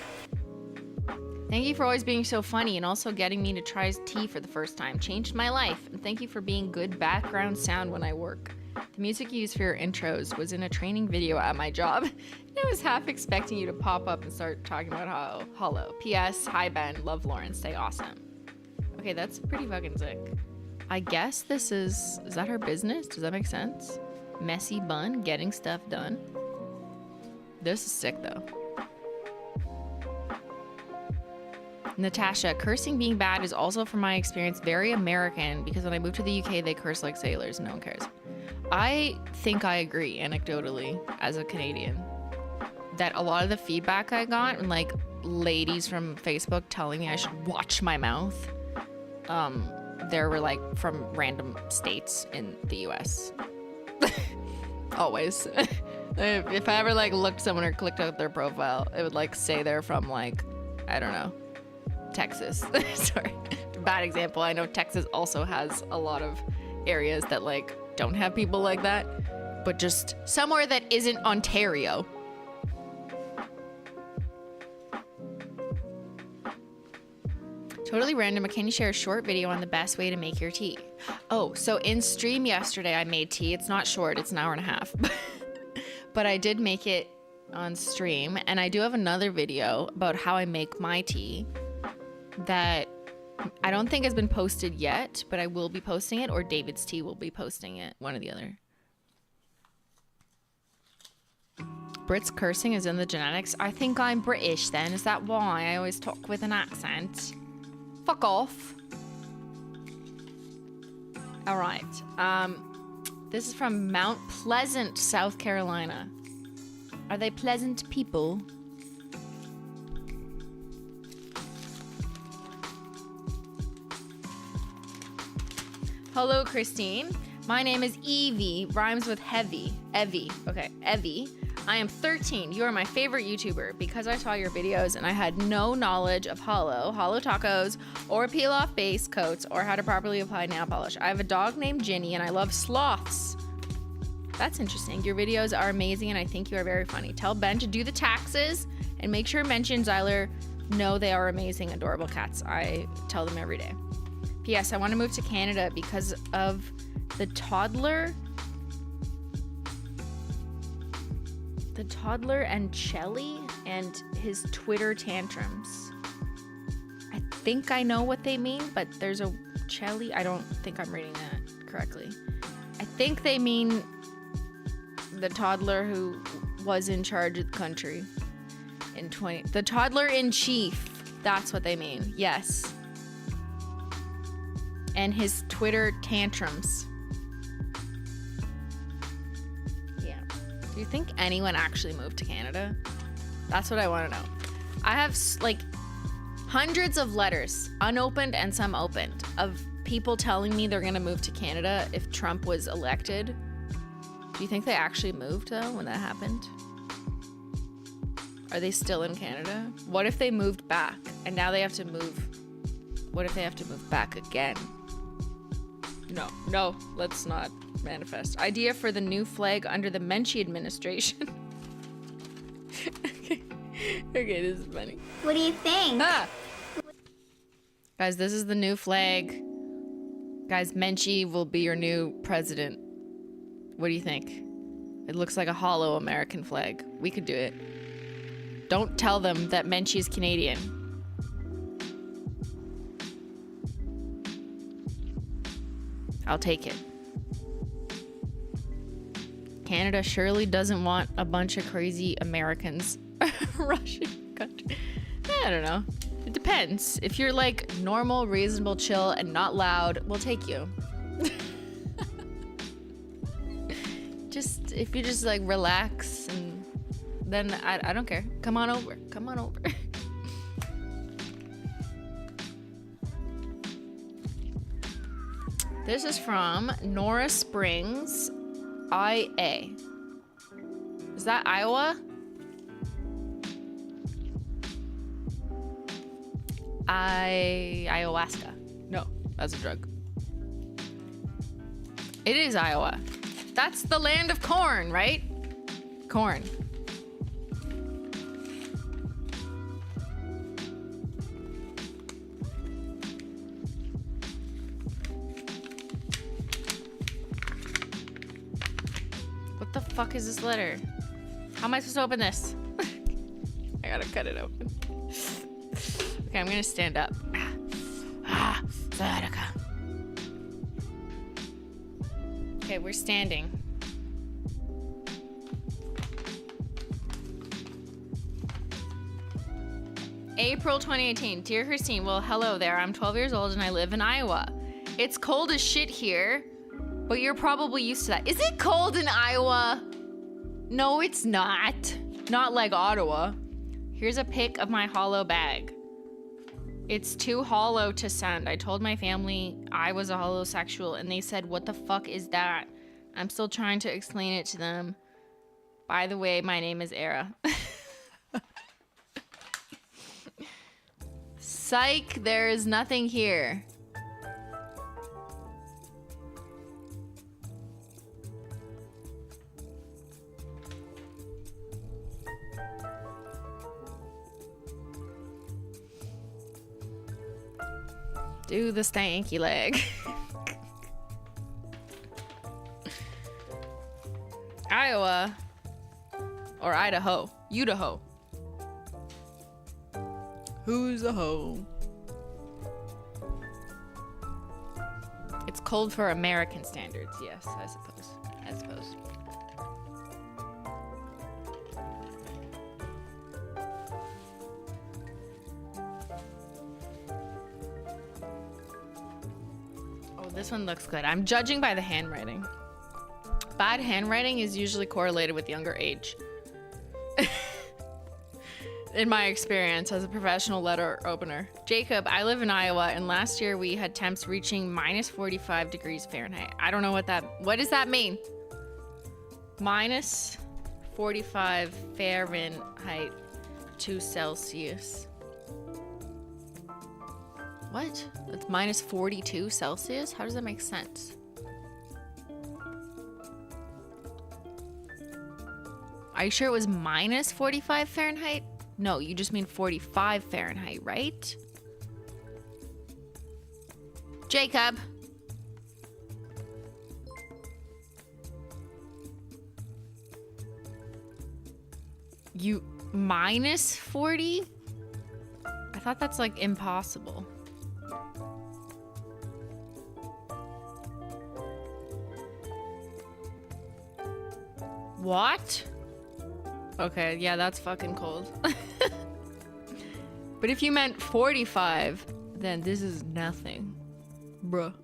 A: Thank you for always being so funny and also getting me to try tea for the first time. Changed my life. And thank you for being good background sound when I work. The music you use for your intros was in a training video at my job. And I was half expecting you to pop up and start talking about how hollow. P.S. Hi, Ben. Love Lauren. Stay awesome. Okay, that's pretty fucking sick. I guess this is that her business? Does that make sense? Messy bun, getting stuff done. This is sick, though. Natasha, cursing being bad is also, from my experience, very American, because when I moved to the UK, they curse like sailors. No one cares. I think I agree, anecdotally, as a Canadian, that a lot of the feedback I got, and like ladies from Facebook telling me I should watch my mouth, there were like from random states in the US. Always. If I ever like looked someone or clicked out their profile, it would like say they're from like, I don't know, Texas. Sorry, bad example. I know Texas also has a lot of areas that like don't have people like that, but just somewhere that isn't Ontario. Totally random, but can you share a short video on the best way to make your tea? Oh, so in stream yesterday I made tea. It's not short, it's an hour and a half. But I did make it on stream, and I do have another video about how I make my tea that I don't think has been posted yet, but I will be posting it, or David's Tea will be posting it, one or the other. Brits cursing is in the genetics. I think I'm British then. Is that why I always talk with an accent? Fuck off. All right. This is from Mount Pleasant, South Carolina. Are they pleasant people? Hello, Christine. My name is Evie. Rhymes with heavy. Evie. Okay, Evie. I am 13. You are my favorite YouTuber because I saw your videos and I had no knowledge of hollow tacos, or peel off base coats, or how to properly apply nail polish. I have a dog named Ginny and I love sloths. That's interesting. Your videos are amazing and I think you are very funny. Tell Ben to do the taxes and make sure Menchie and Zyler know they are amazing, adorable cats. I tell them every day. P.S. I want to move to Canada because of the toddler and Chelly and his Twitter tantrums. think I know what they mean, but there's a Chelly. I don't think I'm reading that correctly. I think they mean the toddler who was in charge of the country in the toddler in chief. That's what they mean. Yes. And his Twitter tantrums. Yeah. Do you think anyone actually moved to Canada? That's what I want to know. I have like hundreds of letters, unopened and some opened, of people telling me they're going to move to Canada if Trump was elected. Do you think they actually moved, though, when that happened? Are they still in Canada? What if they moved back and now they have to move? What if they have to move back again? No, let's not manifest. Idea for the new flag under the Menchie administration. Okay, this is funny.
B: What do you think?
A: Guys, this is the new flag. Guys, Menchie will be your new president. What do you think? It looks like a hollow American flag. We could do it. Don't tell them that Menchie is Canadian. I'll take it. Canada surely doesn't want a bunch of crazy Americans rushing country. I don't know. It depends. If you're like normal, reasonable, chill, and not loud, we'll take you. Just if you just like relax, and then I don't care. Come on over. Come on over. This is from Nora Springs, IA. Is that Iowa? Ayahuasca. No, that's a drug. It is Iowa. That's the land of corn, right? Corn. What the fuck is this letter? How am I supposed to open this? I gotta cut it open. Okay, I'm gonna stand up. Sciatica. Okay, we're standing. April 2018. Dear Christine, well, hello there. I'm 12 years old and I live in Iowa. It's cold as shit here, but you're probably used to that. Is it cold in Iowa? No, it's not. Not like Ottawa. Here's a pic of my hollow bag. It's too hollow to send. I told my family I was a holosexual and they said, what the fuck is that? I'm still trying to explain it to them. By the way, my name is Era. Psych, there is nothing here. Do the stanky leg. Iowa or Idaho. Idaho. Who's a hoe? It's cold for American standards. Yes, I suppose. Oh, this one looks good. I'm judging by the handwriting. Bad handwriting is usually correlated with younger age. In my experience as a professional letter opener. Jacob, I live in Iowa, and last year we had temps reaching minus 45 degrees Fahrenheit. I don't know what does that mean? Minus 45 Fahrenheit to Celsius. What? That's minus 42 Celsius? How does that make sense? Are you sure it was minus 45 Fahrenheit? No, you just mean 45 Fahrenheit, right? Jacob. You minus 40? I thought that's like impossible. What? Okay, yeah, that's fucking cold. But if you meant 45, then this is nothing. Bruh.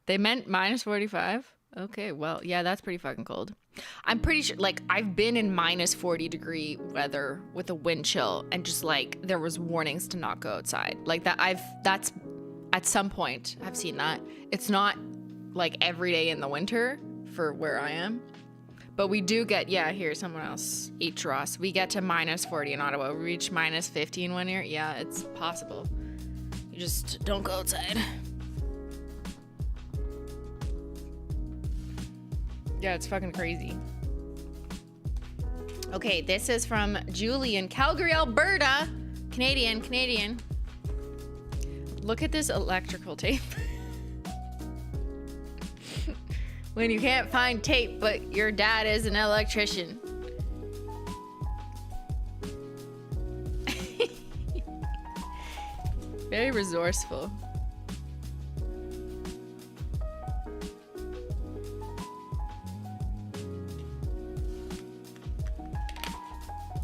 A: They meant minus 45? Okay, well, yeah, that's pretty fucking cold. I'm pretty sure, like, I've been in minus 40 degree weather with a wind chill and just, like, there was warnings to not go outside. Like, that's, at some point, I've seen that. It's not, like, every day in the winter for where I am. But we do get, yeah, here, someone else, H. Ross. We get to minus 40 in Ottawa. We reach minus 50 in 1 year. Yeah, it's possible. You just don't go outside. Yeah, it's fucking crazy. Okay, this is from Julie in Calgary, Alberta. Canadian. Look at this electrical tape. When you can't find tape, but your dad is an electrician. Very resourceful.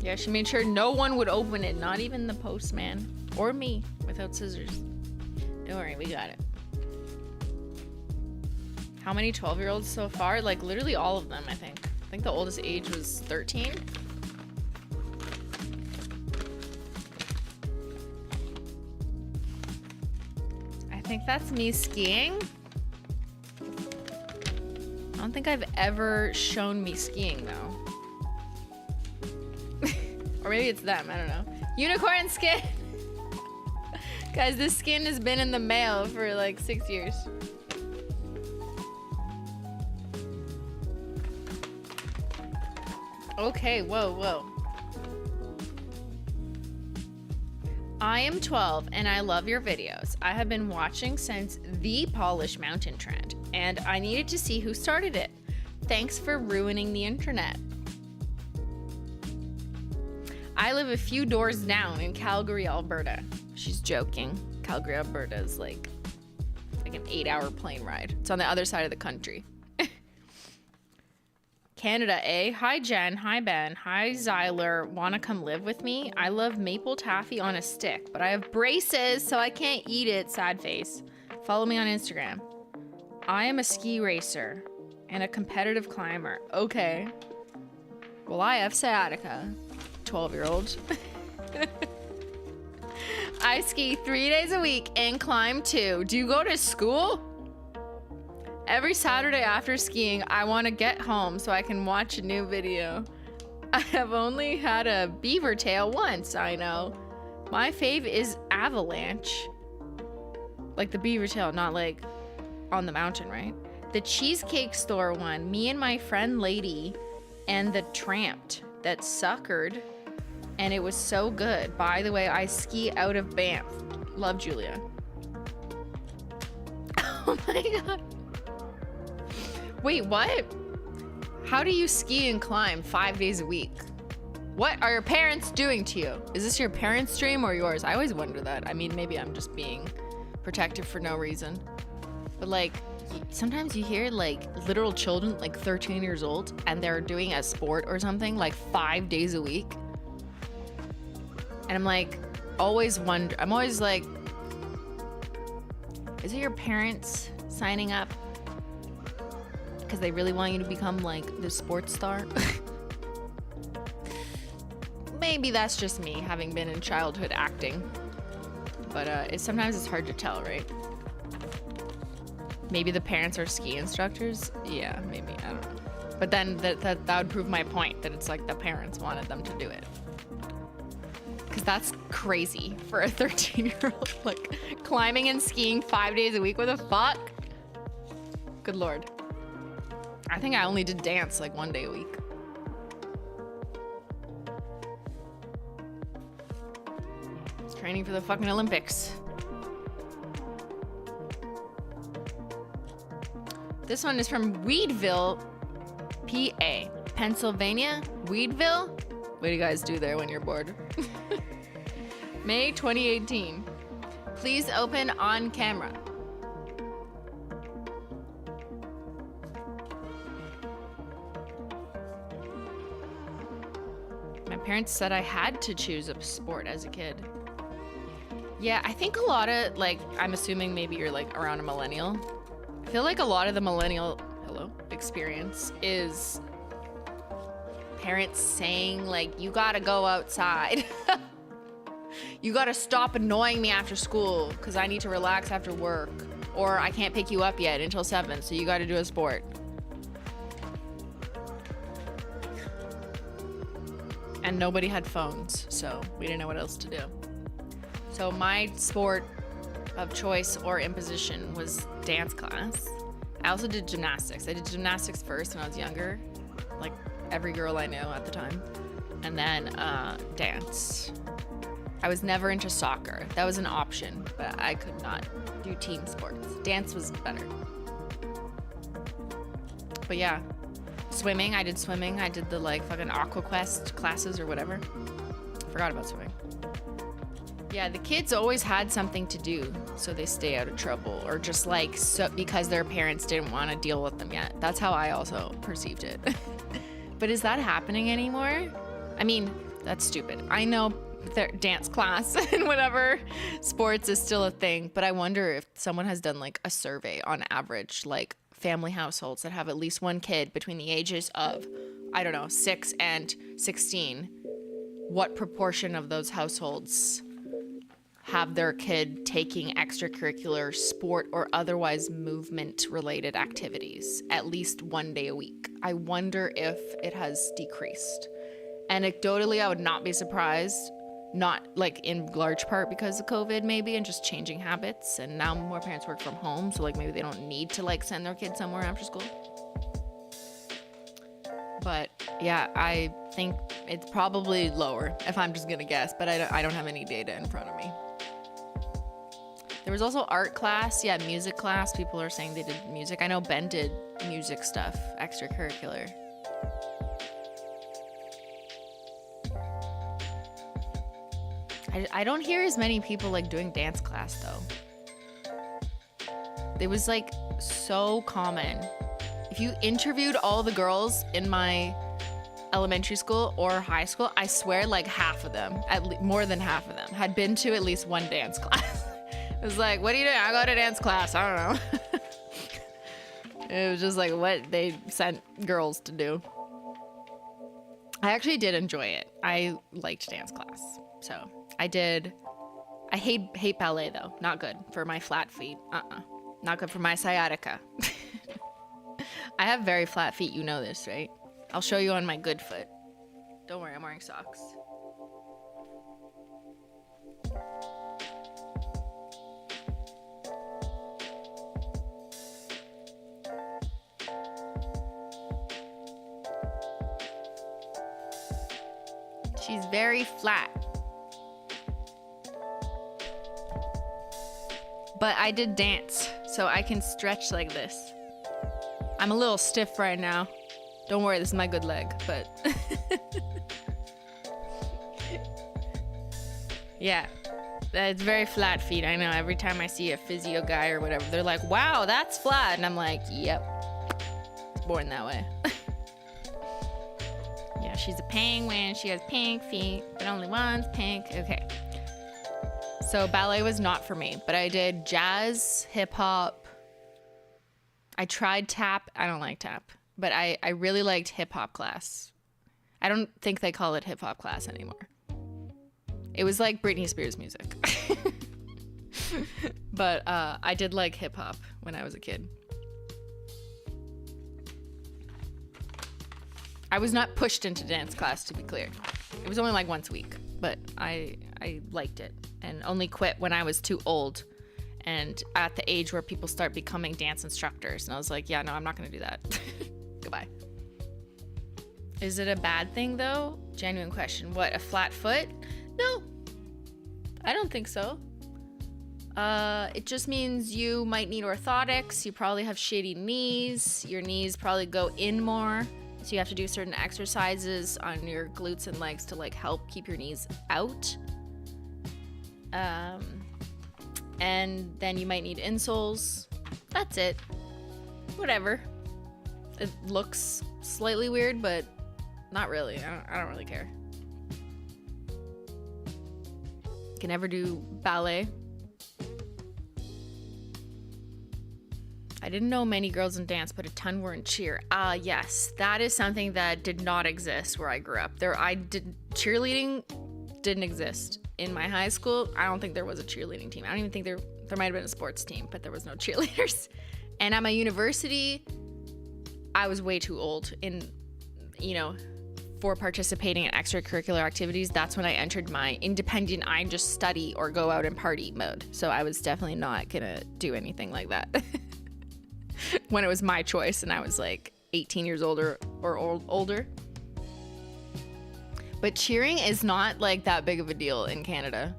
A: Yeah, she made sure no one would open it, not even the postman or me, without scissors. Don't worry, we got it. How many 12-year-olds so far? Like, literally all of them, I think. I think the oldest age was 13. I think that's me skiing. I don't think I've ever shown me skiing, though. Or maybe it's them, I don't know. Unicorn skin! Guys, this skin has been in the mail for like 6 years. Okay, whoa. I am 12 and I love your videos. I have been watching since the Polish Mountain trend, and I needed to see who started it. Thanks for ruining the internet. I live a few doors down in Calgary, Alberta. She's joking. Calgary, Alberta is like an 8-hour plane ride. It's on the other side of the country. Canada, eh? Hi, Jen. Hi, Ben. Hi, Zyler. Wanna come live with me? I love maple taffy on a stick, but I have braces, so I can't eat it. Sad face. Follow me on Instagram. I am a ski racer and a competitive climber. Okay. Well, I have sciatica. 12-year-old. I ski 3 days a week and climb 2. Do you go to school? Every Saturday after skiing, I want to get home so I can watch a new video. I have only had a beaver tail once, I know. My fave is avalanche. Like the beaver tail, not like on the mountain, right? The Cheesecake Store one, me and my friend Lady, and the Tramped that suckered, and it was so good. By the way, I ski out of Banff. Love, Julia. Oh my god. Wait, what? How do you ski and climb 5 days a week? What are your parents doing to you? Is this your parents' dream or yours? I always wonder that. I mean, maybe I'm just being protective for no reason. But like, sometimes you hear like literal children, like 13 years old, and they're doing a sport or something like 5 days a week. And I'm like, I'm always like, is it your parents signing up because they really want you to become like the sports star? Maybe that's just me having been in childhood acting, but sometimes it's hard to tell, right? Maybe the parents are ski instructors. Yeah, maybe, I don't know. But then that would prove my point that it's like the parents wanted them to do it. Because that's crazy for a 13-year-old, like climbing and skiing 5 days a week. What the fuck? Good lord. I think I only did dance like 1 day a week. It's training for the fucking Olympics. This one is from Weedville, PA, Pennsylvania. Weedville? What do you guys do there when you're bored? May 2018. Please open on camera. parents said I had to choose a sport as a kid. Yeah, I think a lot of, like, I'm assuming maybe you're like around a millennial. I feel like a lot of the millennial experience is parents saying like, you gotta go outside. You gotta stop annoying me after school because I need to relax after work, or I can't pick you up yet until 7, so you gotta do a sport. And nobody had phones, so we didn't know what else to do. So my sport of choice or imposition was dance class. I also did gymnastics. I did gymnastics first when I was younger, like every girl I knew at the time. And then dance. I was never into soccer. That was an option, but I could not do team sports. Dance was better. But yeah, swimming. I did swimming. I did the like fucking AquaQuest classes or whatever. Forgot about swimming. Yeah, the kids always had something to do, so they stay out of trouble, or just like so because their parents didn't want to deal with them yet. That's how I also perceived it. But is that happening anymore? I mean, that's stupid. I know their dance class and whatever sports is still a thing, but I wonder if someone has done like a survey on average, like family households that have at least one kid between the ages of, I don't know, 6 and 16. What proportion of those households have their kid taking extracurricular sport or otherwise movement related activities at least one day a week? I wonder if it has decreased. Anecdotally, I would not be surprised, not like in large part because of COVID maybe and just changing habits, and now more parents work from home, so like maybe they don't need to like send their kids somewhere after school. But yeah, I think it's probably lower if I'm just gonna guess, but I don't have any data in front of me. There was also art class, yeah, music class. People are saying they did music. I know Ben did music stuff, extracurricular. I don't hear as many people like doing dance class though. It was like so common. If you interviewed all the girls in my elementary school or high school, I swear like half of them, more than half of them, had been to at least one dance class. It was like, what are you doing? I go to dance class. I don't know. It was just like what they sent girls to do. I actually did enjoy it. I liked dance class. So I did. I hate ballet though. Not good for my flat feet. Not good for my sciatica. I have very flat feet. You know this, right? I'll show you on my good foot. Don't worry, I'm wearing socks. She's very flat. But I did dance, so I can stretch like this. I'm a little stiff right now. Don't worry, this is my good leg, but... Yeah, it's very flat feet. I know, every time I see a physio guy or whatever, they're like, wow, that's flat. And I'm like, yep, it's born that way. Yeah, she's a penguin. She has pink feet, but only one's pink. Okay. So ballet was not for me, but I did jazz, hip hop. I tried tap. I don't like tap, but I really liked hip hop class. I don't think they call it hip hop class anymore. It was like Britney Spears music. But I did like hip hop when I was a kid. I was not pushed into dance class, to be clear. It was only like once a week, but I liked it and only quit when I was too old and at the age where people start becoming dance instructors. And I was like, yeah, no, I'm not going to do that. Goodbye. Is it a bad thing though? Genuine question. What, a flat foot? No, I don't think so. It just means you might need orthotics. You probably have shitty knees. Your knees probably go in more. So you have to do certain exercises on your glutes and legs to like help keep your knees out. And then you might need insoles. That's it. Whatever. It looks slightly weird, but not really. I don't really care. Can never do ballet. I didn't know many girls in dance, but a ton were in cheer. Yes, that is something that did not exist where I grew up. Cheerleading didn't exist in my high school. I don't think there was a cheerleading team. I don't even think there might have been a sports team, but there was no cheerleaders. And at my university, I was way too old for participating in extracurricular activities. That's when I entered my independent, I just study or go out and party mode. So I was definitely not gonna do anything like that. When it was my choice and I was like 18 years older or older. But cheering is not like that big of a deal in Canada.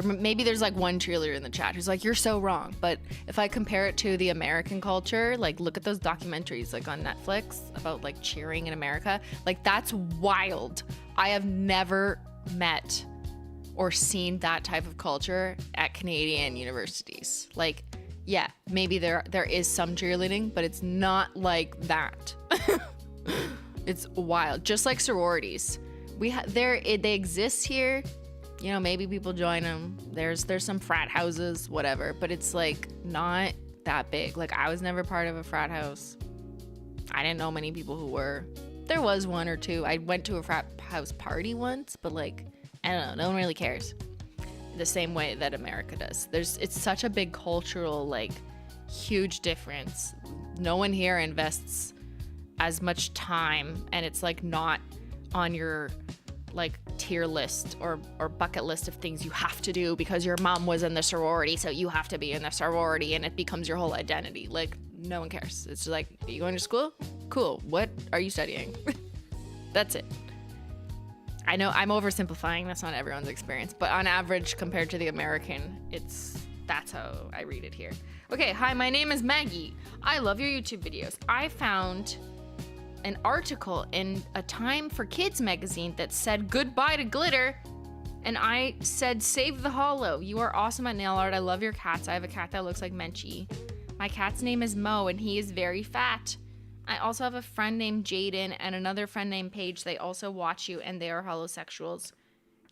A: Maybe there's like one cheerleader in the chat who's like, you're so wrong. But if I compare it to the American culture, like look at those documentaries like on Netflix about like cheering in America. Like that's wild. I have never met or seen that type of culture at Canadian universities. Like, yeah, maybe there is some cheerleading, but it's not like that. It's wild. Just like sororities. They exist here. You know, maybe people join them. There's some frat houses, whatever, but it's like not that big. Like I was never part of a frat house. I didn't know many people who were. There was one or two. I went to a frat house party once, but like, I don't know, no one really cares. The same way that America does. It's such a big cultural, like, huge difference. No one here invests as much time, and it's like not on your like tier list or bucket list of things you have to do because your mom was in the sorority, so you have to be in the sorority, and it becomes your whole identity. Like no one cares. It's like, are you going to school? Cool. What are you studying? That's it. I know I'm oversimplifying, that's not everyone's experience, but on average compared to the American, that's how I read it here. Okay, hi, my name is Maggie. I love your YouTube videos. I found an article in a Time for Kids magazine that said goodbye to glitter, and I said save the holo. You are awesome at nail art. I love your cats. I have a cat that looks like Menchie. My cat's name is Mo, and he is very fat. I also have a friend named Jaden and another friend named Paige. They also watch you, and they are holosexuals.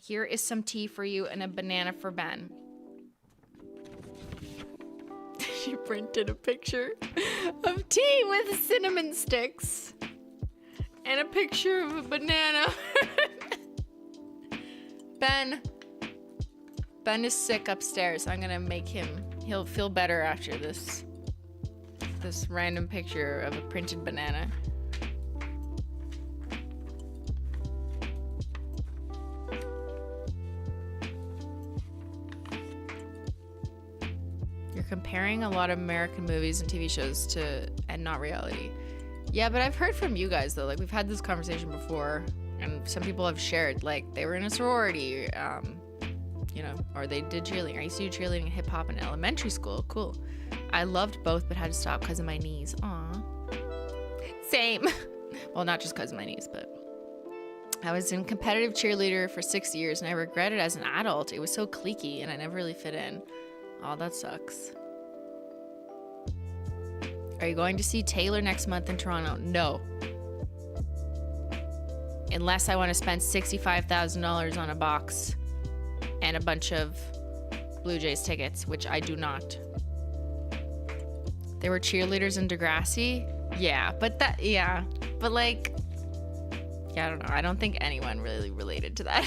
A: Here is some tea for you and a banana for Ben. She printed a picture of tea with cinnamon sticks and a picture of a banana. Ben is sick upstairs. I'm gonna make he'll feel better after this random picture of a printed banana. You're comparing a lot of American movies and TV shows and not reality. Yeah, but I've heard from you guys though, like we've had this conversation before, and some people have shared like they were in a sorority, or they did cheerleading. I used to do cheerleading and hip hop in elementary school. Cool. I loved both, but had to stop because of my knees. Aw. Same. Well, not just because of my knees, but I was in competitive cheerleader for 6 years, and I regret it as an adult. It was so cliquey, and I never really fit in. Oh, that sucks. Are you going to see Taylor next month in Toronto? No. Unless I want to spend $65,000 on a box and a bunch of Blue Jays tickets, which I do not. There were cheerleaders in Degrassi? Yeah, but I don't know. I don't think anyone really related to that.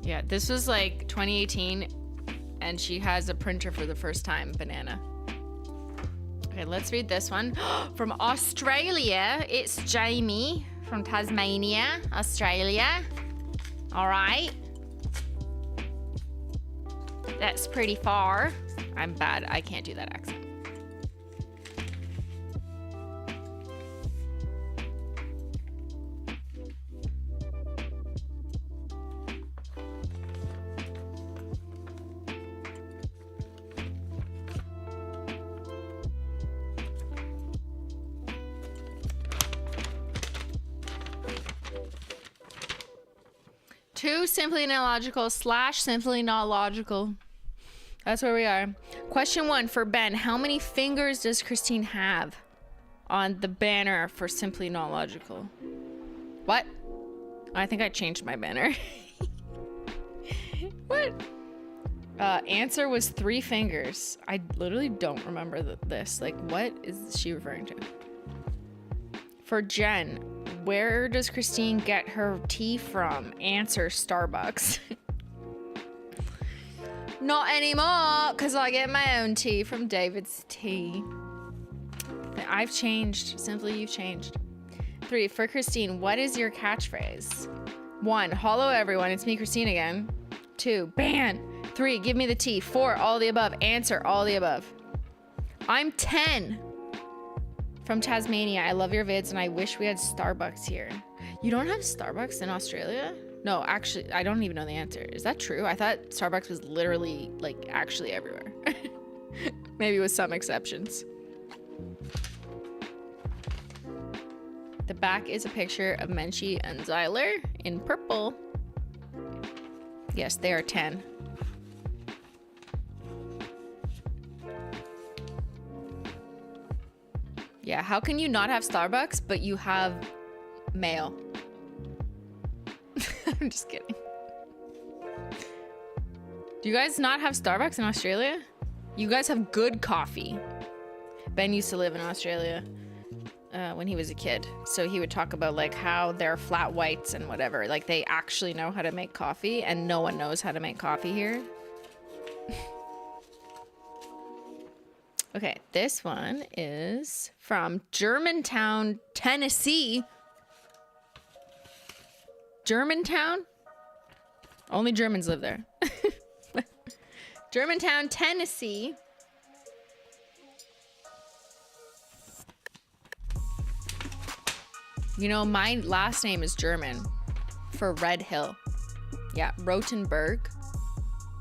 A: Yeah, this was like 2018, and she has a printer for the first time, banana. Okay, let's read this one. From Australia, it's Jamie from Tasmania, Australia. All right. That's pretty far. I'm bad. I can't do that accent. To SimplyMailogical/SimplyNotLogical. That's where we are. Question 1 for Ben. How many fingers does Christine have? on the banner for Simply Not Logical. What? I think I changed my banner. What? Answer was 3 fingers. I literally don't remember this. Like, what is she referring to? For Jen, where does Christine get her tea from? Answer, Starbucks. Not anymore, because I get my own tea from David's Tea. I've changed. Simply, you've changed. 3, for Christine, what is your catchphrase? 1, hollow everyone. It's me, Christine, again. 2, ban. 3, give me the tea. 4, all the above. Answer, all the above. I'm 10. From Tasmania, I love your vids and I wish we had Starbucks here. You don't have Starbucks in Australia? No, actually, I don't even know the answer. Is that true? I thought Starbucks was literally, like, actually everywhere. Maybe with some exceptions. The back is a picture of Menchie and Zyler in purple. Yes, they are 10. Yeah, how can you not have Starbucks, but you have mail? I'm just kidding. Do you guys not have Starbucks in Australia? You guys have good coffee. Ben used to live in Australia when he was a kid. So he would talk about like how they're flat whites and whatever. Like they actually know how to make coffee and no one knows how to make coffee here. Okay, this one is from Germantown, Tennessee. Germantown? Only Germans live there. Germantown, Tennessee. You know, my last name is German for Red Hill. Yeah, Rotenberg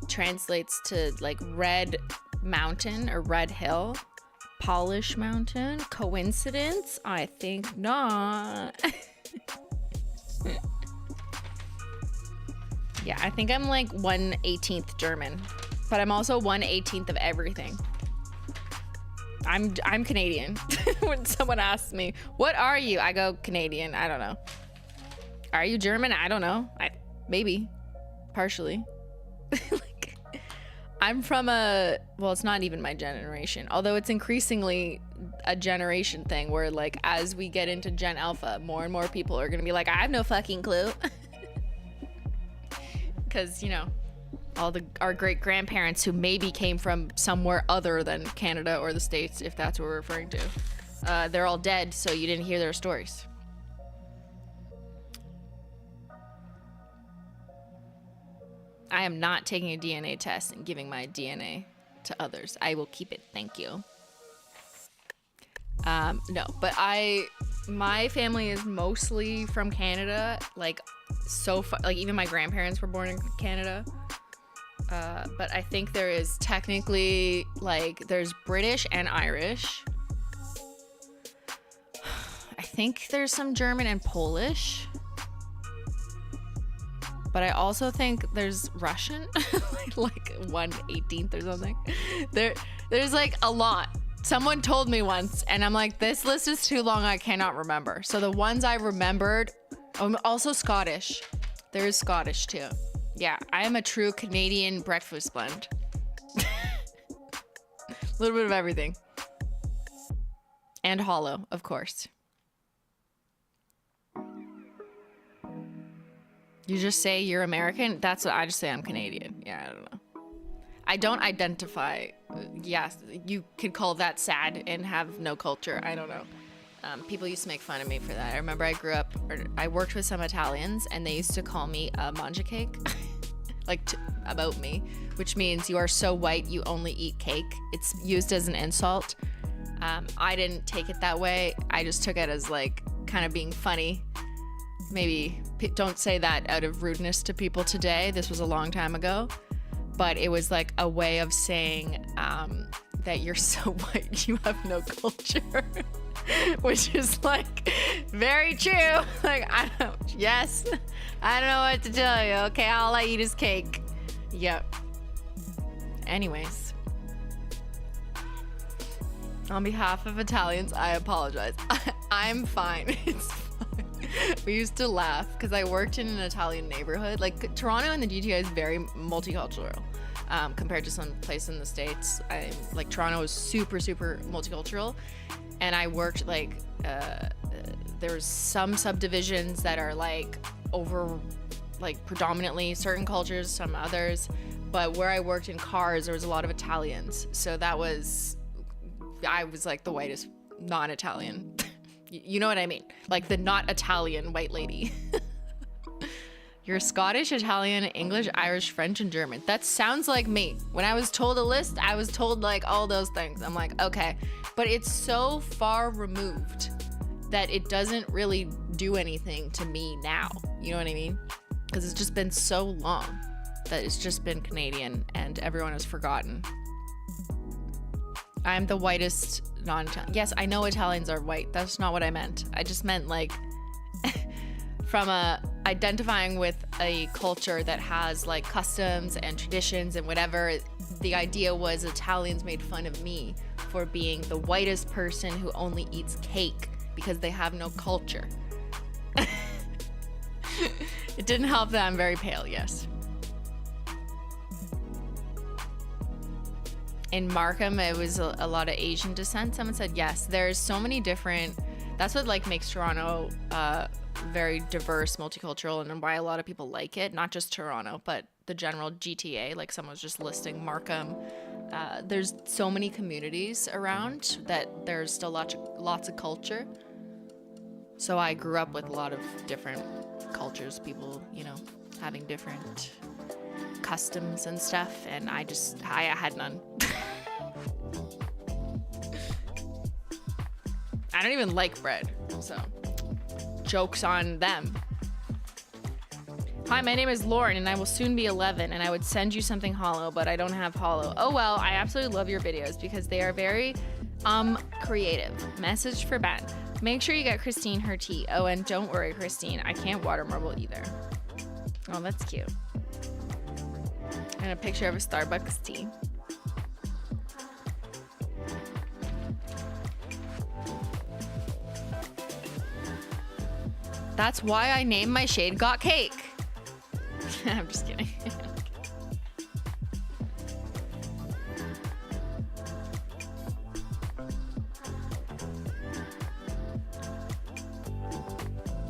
A: translates to like red mountain or red hill. Polish mountain. Coincidence? I think not. Yeah, I think I'm like 1/18th German, but I'm also 1/18th of everything. I'm Canadian. When someone asks me, "What are you?" I go Canadian. I don't know. Are you German? I don't know. Maybe, partially. Like, I'm from well, it's not even my generation. Although it's increasingly a generation thing where, like, as we get into Gen Alpha, more and more people are gonna be like, "I have no fucking clue." Because, you know, our great grandparents who maybe came from somewhere other than Canada or the States, if that's what we're referring to, they're all dead, so you didn't hear their stories. I am not taking a DNA test and giving my DNA to others. I will keep it, thank you. No, but my family is mostly from Canada, like, like even my grandparents were born in Canada. But I think there is technically, like, there's British and Irish. I think there's some German and Polish. But I also think there's Russian, like 1/18th or something. There's like a lot. Someone told me once, and I'm like, this list is too long, I cannot remember. So the ones I remembered, also Scottish. There is Scottish too. Yeah, I am a true Canadian breakfast blend. A little bit of everything. And hollow, of course. You just say you're American? That's what I just say, I'm Canadian. Yeah, I don't know. I don't identify. Yes, you could call that sad and have no culture. I don't know. People used to make fun of me for that. I remember I worked with some Italians and they used to call me a mangia cake. Like about me, which means you are so white you only eat cake. It's used as an insult. I didn't take it that way. I just took it as like kind of being funny. Maybe don't say that out of rudeness to people today. This was a long time ago, but it was like a way of saying that you're so white you have no culture. Which is like very true. Like, I don't know what to tell you. Okay, all I eat is cake. Yep. Anyways, On behalf of Italians, I apologize. I'm fine. It's fine. We used to laugh because I worked in an Italian neighborhood. Like Toronto and the GTA is very multicultural compared to some place in the States. Like Toronto is super, super multicultural. And I worked like, there's some subdivisions that are like over like predominantly certain cultures, some others. But where I worked in cars, there was a lot of Italians. So I was like the whitest non-Italian. You know what I mean? Like the not Italian white lady. You're Scottish, Italian, English, Irish, French, and German. That sounds like me. When I was told a list, I was told like all those things. I'm like, okay. But it's so far removed that it doesn't really do anything to me now. You know what I mean? Because it's just been so long that it's just been Canadian and everyone has forgotten. I'm the whitest non-Italian. Yes, I know Italians are white. That's not what I meant. I just meant like from identifying with a culture that has like customs and traditions and whatever. The idea was Italians made fun of me for being the whitest person who only eats cake because they have no culture. It didn't help that I'm very pale, yes. In Markham, it was a lot of Asian descent. Someone said yes. There's so many different. That's what like makes Toronto very diverse, multicultural, and why a lot of people like it. Not just Toronto, but the general GTA. Like someone was just listing Markham. There's so many communities around that there's still lots of culture. So I grew up with a lot of different cultures. People, you know, having different customs and stuff, and I had none. I don't even like bread, so joke's on them. Hi, my name is Lauren and I will soon be 11 and I would send you something hollow, but I don't have hollow. Oh well, I absolutely love your videos because they are very creative. Message for Ben. Make sure you get Christine her tea. Oh, and don't worry, Christine, I can't water marble either. Oh, that's cute. And a picture of a Starbucks tea. That's why I named my shade Got Cake. I'm just kidding.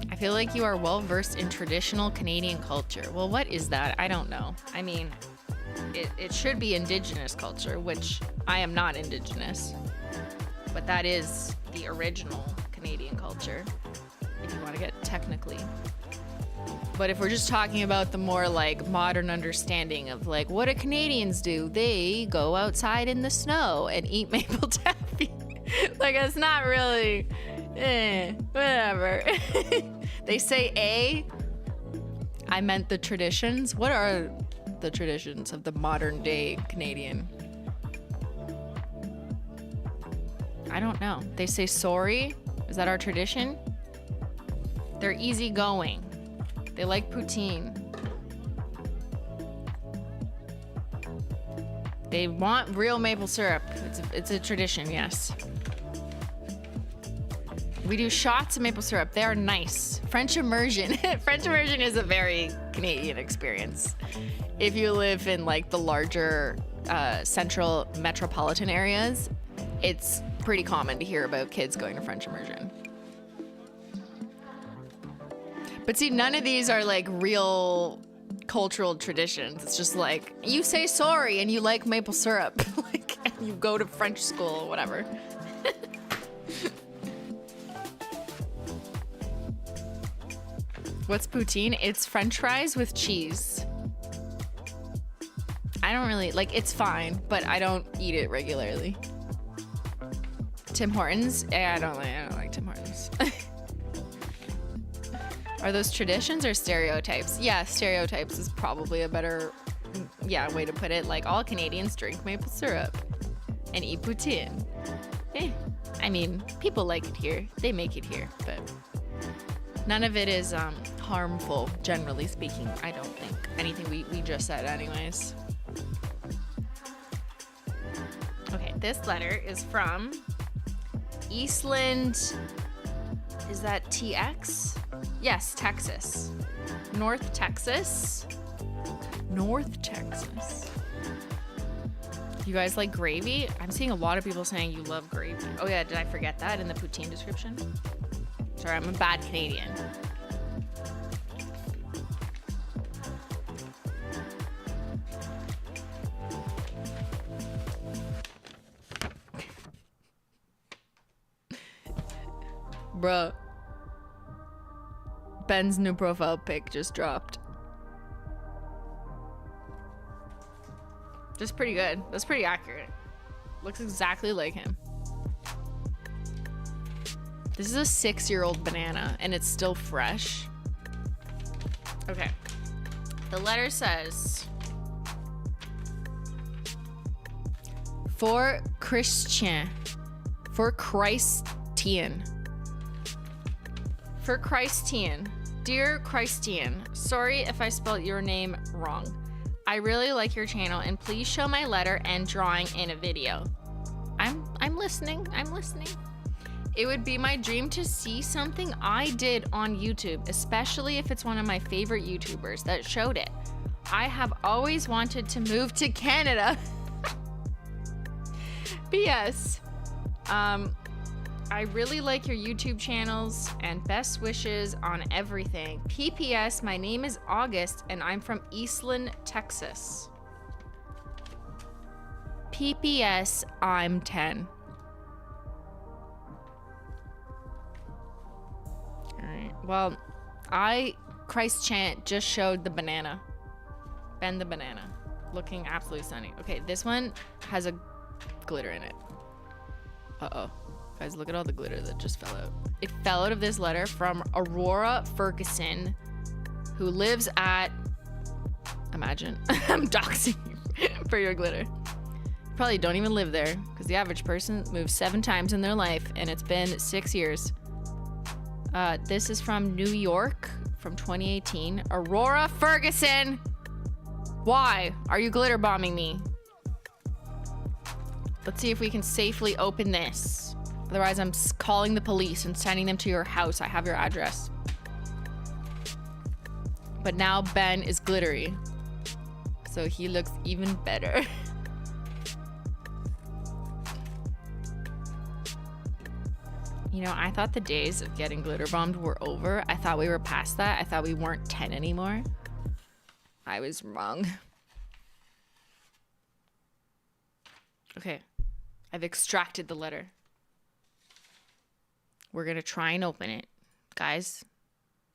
A: I feel like you are well versed in traditional Canadian culture. Well, what is that? I don't know. I mean, it should be Indigenous culture, which I am not Indigenous, but that is the original Canadian culture, if you want to get technically. But if we're just talking about the more like modern understanding of like, what do Canadians do? They go outside in the snow and eat maple taffy. Like, it's not really, whatever. They say A. I meant the traditions. What are the traditions of the modern day Canadian? I don't know. They say sorry. Is that our tradition? They're easygoing. They like poutine. They want real maple syrup. It's a tradition, yes. We do shots of maple syrup. They are nice. French immersion. French immersion is a very Canadian experience. If you live in like the larger central metropolitan areas, it's pretty common to hear about kids going to French immersion. But see, none of these are like real cultural traditions. It's just like, you say sorry and you like maple syrup. Like, and you go to French school or whatever. What's poutine? It's French fries with cheese. I don't really, like, it's fine, but I don't eat it regularly. Tim Hortons? Yeah, I don't like Tim Hortons. Are those traditions or stereotypes? Yeah, stereotypes is probably a better, way to put it. Like, all Canadians drink maple syrup and eat poutine. I mean, people like it here. They make it here, but none of it is harmful, generally speaking, I don't think. Anything we just said anyways. Okay, this letter is from Eastland. Is that TX? Yes, Texas. North Texas. North Texas. You guys like gravy? I'm seeing a lot of people saying you love gravy. Oh yeah, did I forget that in the poutine description? Sorry, I'm a bad Canadian. Bruh. Ben's new profile pic just dropped. Just pretty good. That's pretty accurate. Looks exactly like him. This is a 6-year-old banana and it's still fresh. Okay. The letter says, for Christian. For Christian. For Christian. Dear Christian, sorry if I spelled your name wrong. I really like your channel and please show my letter and drawing in a video. I'm listening. I'm listening. It would be my dream to see something I did on YouTube, especially if it's one of my favorite YouTubers that showed it. I have always wanted to move to Canada. P.S. I really like your YouTube channels and best wishes on everything. PPS, my name is August and I'm from Eastland, Texas. PPS, I'm 10. Alright, well, Christ Chant just showed the banana. Ben the banana. Looking absolutely stunning. Okay, this one has a glitter in it. Uh-oh. Guys, look at all the glitter that just fell out. It fell out of this letter from Aurora Ferguson, who lives at... Imagine. I'm doxing you for your glitter. You probably don't even live there, because the average person moves 7 times in their life, and it's been 6 years. This is from New York, from 2018. Aurora Ferguson! Why are you glitter bombing me? Let's see if we can safely open this. Otherwise, I'm calling the police and sending them to your house. I have your address. But now Ben is glittery. So he looks even better. You know, I thought the days of getting glitter bombed were over. I thought we were past that. I thought we weren't 10 anymore. I was wrong. Okay. I've extracted the letter. We're going to try and open it. Guys,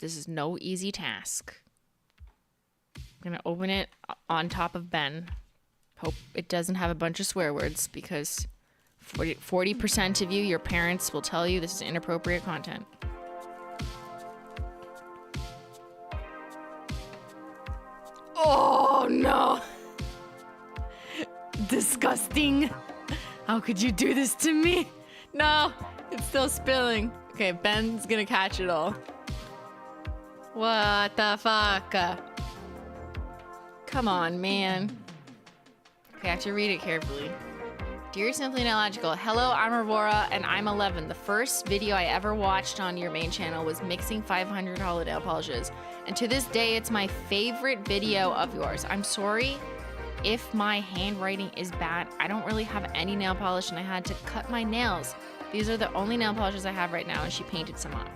A: this is no easy task. I'm going to open it on top of Ben. Hope it doesn't have a bunch of swear words because 40% of you, your parents, will tell you this is inappropriate content. Oh, no. Disgusting. How could you do this to me? No. It's still spilling. Okay, Ben's gonna catch it all. What the fuck? Come on, man. Okay, I have to read it carefully. Dear SimplyMailogical, hello, I'm Aurora and I'm 11. The first video I ever watched on your main channel was mixing 500 HOLO nail polishes. And to this day, it's my favorite video of yours. I'm sorry if my handwriting is bad. I don't really have any nail polish and I had to cut my nails. These are the only nail polishes I have right now, and she painted some on.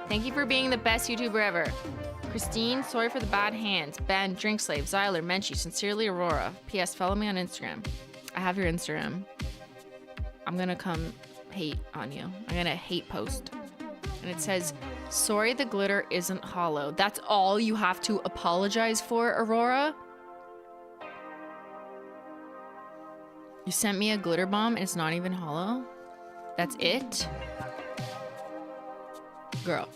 A: Thank you for being the best YouTuber ever. Christine, sorry for the bad hands. Ben, Drink Slave, Zyler, Menchie, sincerely Aurora. P.S. Follow me on Instagram. I have your Instagram. I'm gonna come hate on you. I'm gonna hate post. And it says, sorry the glitter isn't hollow. That's all you have to apologize for, Aurora? You sent me a glitter bomb and it's not even hollow? That's it? Girl.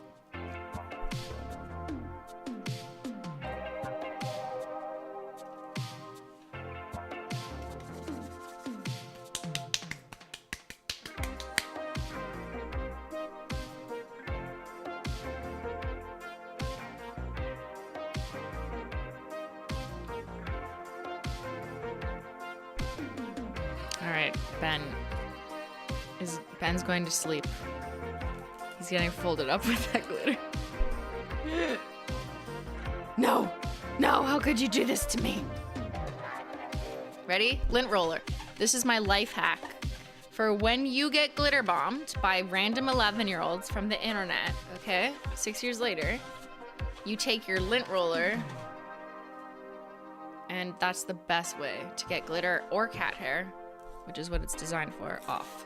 A: All right, Ben is Ben's going to sleep. He's getting folded up with that glitter. No! No, how could you do this to me? Ready? Lint roller. This is my life hack for when you get glitter bombed by random 11-year-olds from the internet, okay? 6 years later, you take your lint roller, and that's the best way to get glitter or cat hair, which is what it's designed for, off.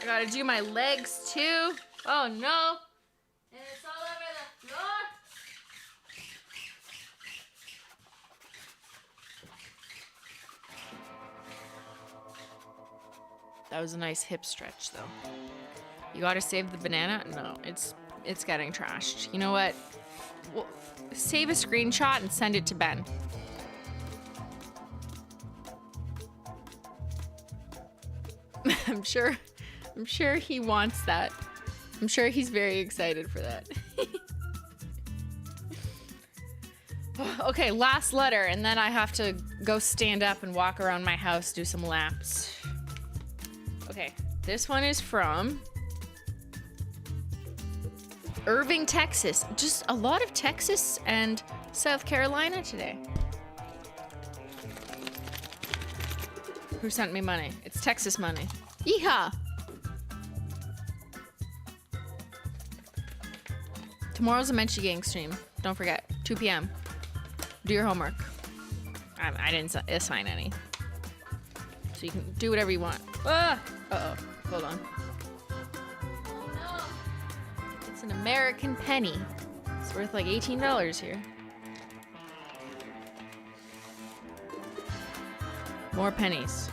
A: I gotta do my legs too. Oh no. And it's all over the floor. That was a nice hip stretch though. You gotta save the banana? No, it's getting trashed. You know what? Well, save a screenshot and send it to Ben. I'm sure he wants that. I'm sure he's very excited for that. Okay, last letter, and then I have to go stand up and walk around my house, do some laps. Okay, this one is from Irving, Texas. Just a lot of Texas and South Carolina today. Who sent me money? It's Texas money. Yeehaw! Tomorrow's a Menchie gang stream. Don't forget, 2 p.m. Do your homework. I didn't assign any. So you can do whatever you want. Ah! Uh-oh. Hold on. Oh no! It's an American penny. It's worth like $18 here. More pennies.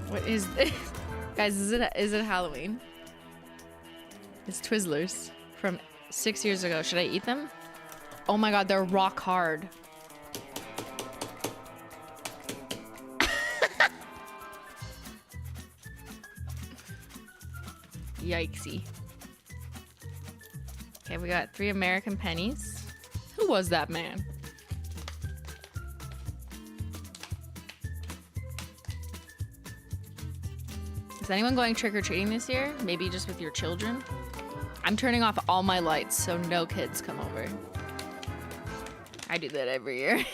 A: What is this? Guys, is it Halloween? It's Twizzlers from 6 years ago. Should I eat them? Oh my god, they're rock hard. Yikesy. Okay, we got 3 American pennies. Who was that man? Is anyone going trick-or-treating this year? Maybe just with your children? I'm turning off all my lights so no kids come over. I do that every year.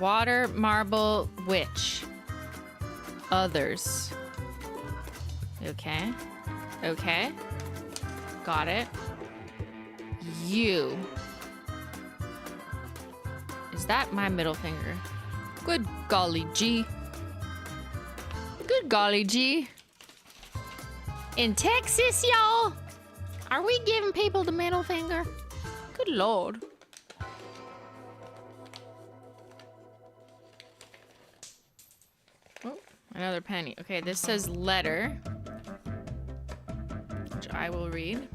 A: Water, marble, witch. Others. Okay. Okay. Got it. You. Is that my middle finger? Good golly gee. Good golly gee. In Texas, y'all? Are we giving people the middle finger? Good lord. Oh, another penny. Okay, this says letter, which I will read.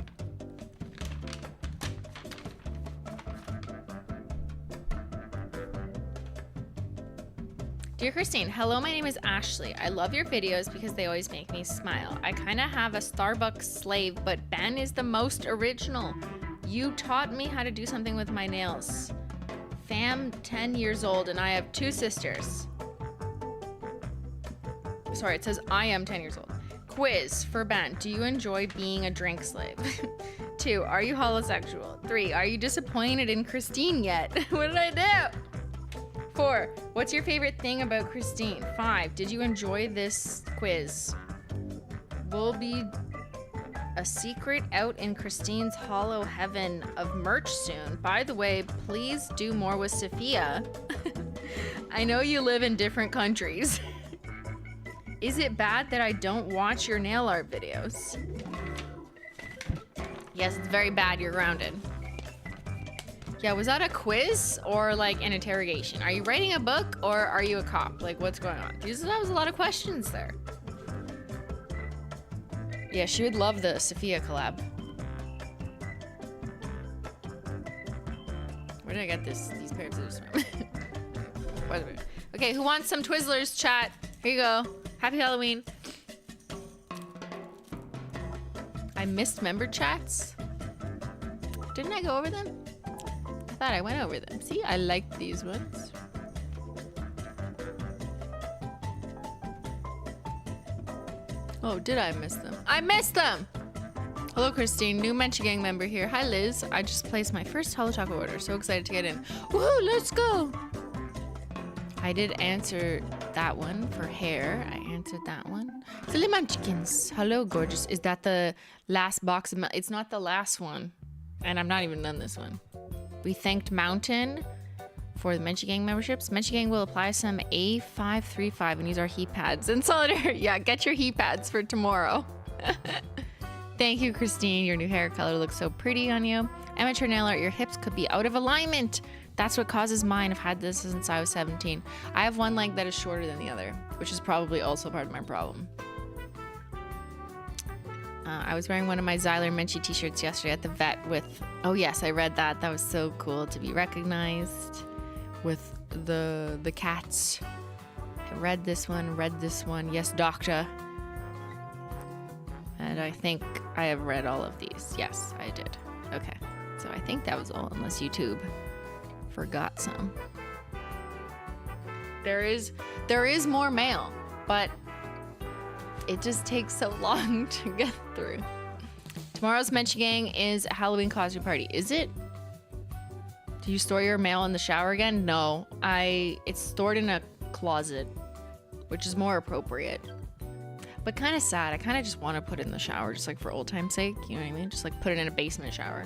A: Dear Christine, hello, my name is Ashley. I love your videos because they always make me smile. I kind of have a Starbucks slave, but Ben is the most original. You taught me how to do something with my nails. Fam, 10 years old, and I have 2 sisters. Sorry, it says I am 10 years old. Quiz for Ben. Do you enjoy being a drink slave? 2, are you holosexual? 3, are you disappointed in Christine yet? What did I do? 4, what's your favorite thing about Christine? 5, did you enjoy this quiz? Will be a secret out in Christine's hollow heaven of merch soon. By the way, please do more with Sophia. I know you live in different countries. Is it bad that I don't watch your nail art videos? Yes, it's very bad. You're grounded. Yeah, was that a quiz or like an interrogation? Are you writing a book or are you a cop? Like, what's going on? That was a lot of questions there. Yeah, she would love the Sophia collab. Where did I get these pair of scissors from? Okay, who wants some Twizzlers, chat? Here you go. Happy Halloween. I missed member chats. Didn't I go over them? I thought I went over them. See, I liked these ones. Oh, did I miss them? I missed them! Hello, Christine. New Menchie Gang member here. Hi, Liz. I just placed my first Holo Taco order. So excited to get in. Woohoo, let's go! I did answer that one for hair. I answered that one. Silly Munchkins. Hello, gorgeous. Is that the last box of... It's not the last one. And I'm not even done this one. We thanked Mountain for the Menchie Gang memberships. Menchie Gang will apply some A535 and use our heat pads in solidarity. Yeah, get your heat pads for tomorrow. Thank you, Christine. Your new hair color looks so pretty on you. Amateur nail art, your hips could be out of alignment. That's what causes mine. I've had this since I was 17. I have one leg that is shorter than the other, which is probably also part of my problem. I was wearing one of my Zyler Menchie t-shirts yesterday at the vet with... Oh yes, I read that. That was so cool to be recognized with the cats. I read this one. Yes, doctor. And I think I have read all of these. Yes, I did. Okay. So I think that was all, unless YouTube forgot some. There is more mail, but it just takes so long to get through. Tomorrow's Menchie Gang is a Halloween costume party. Is it? Do you store your mail in the shower again? No. It's stored in a closet, which is more appropriate. But kind of sad. I kind of just want to put it in the shower, just like for old time's sake. You know what I mean? Just like put it in a basement shower.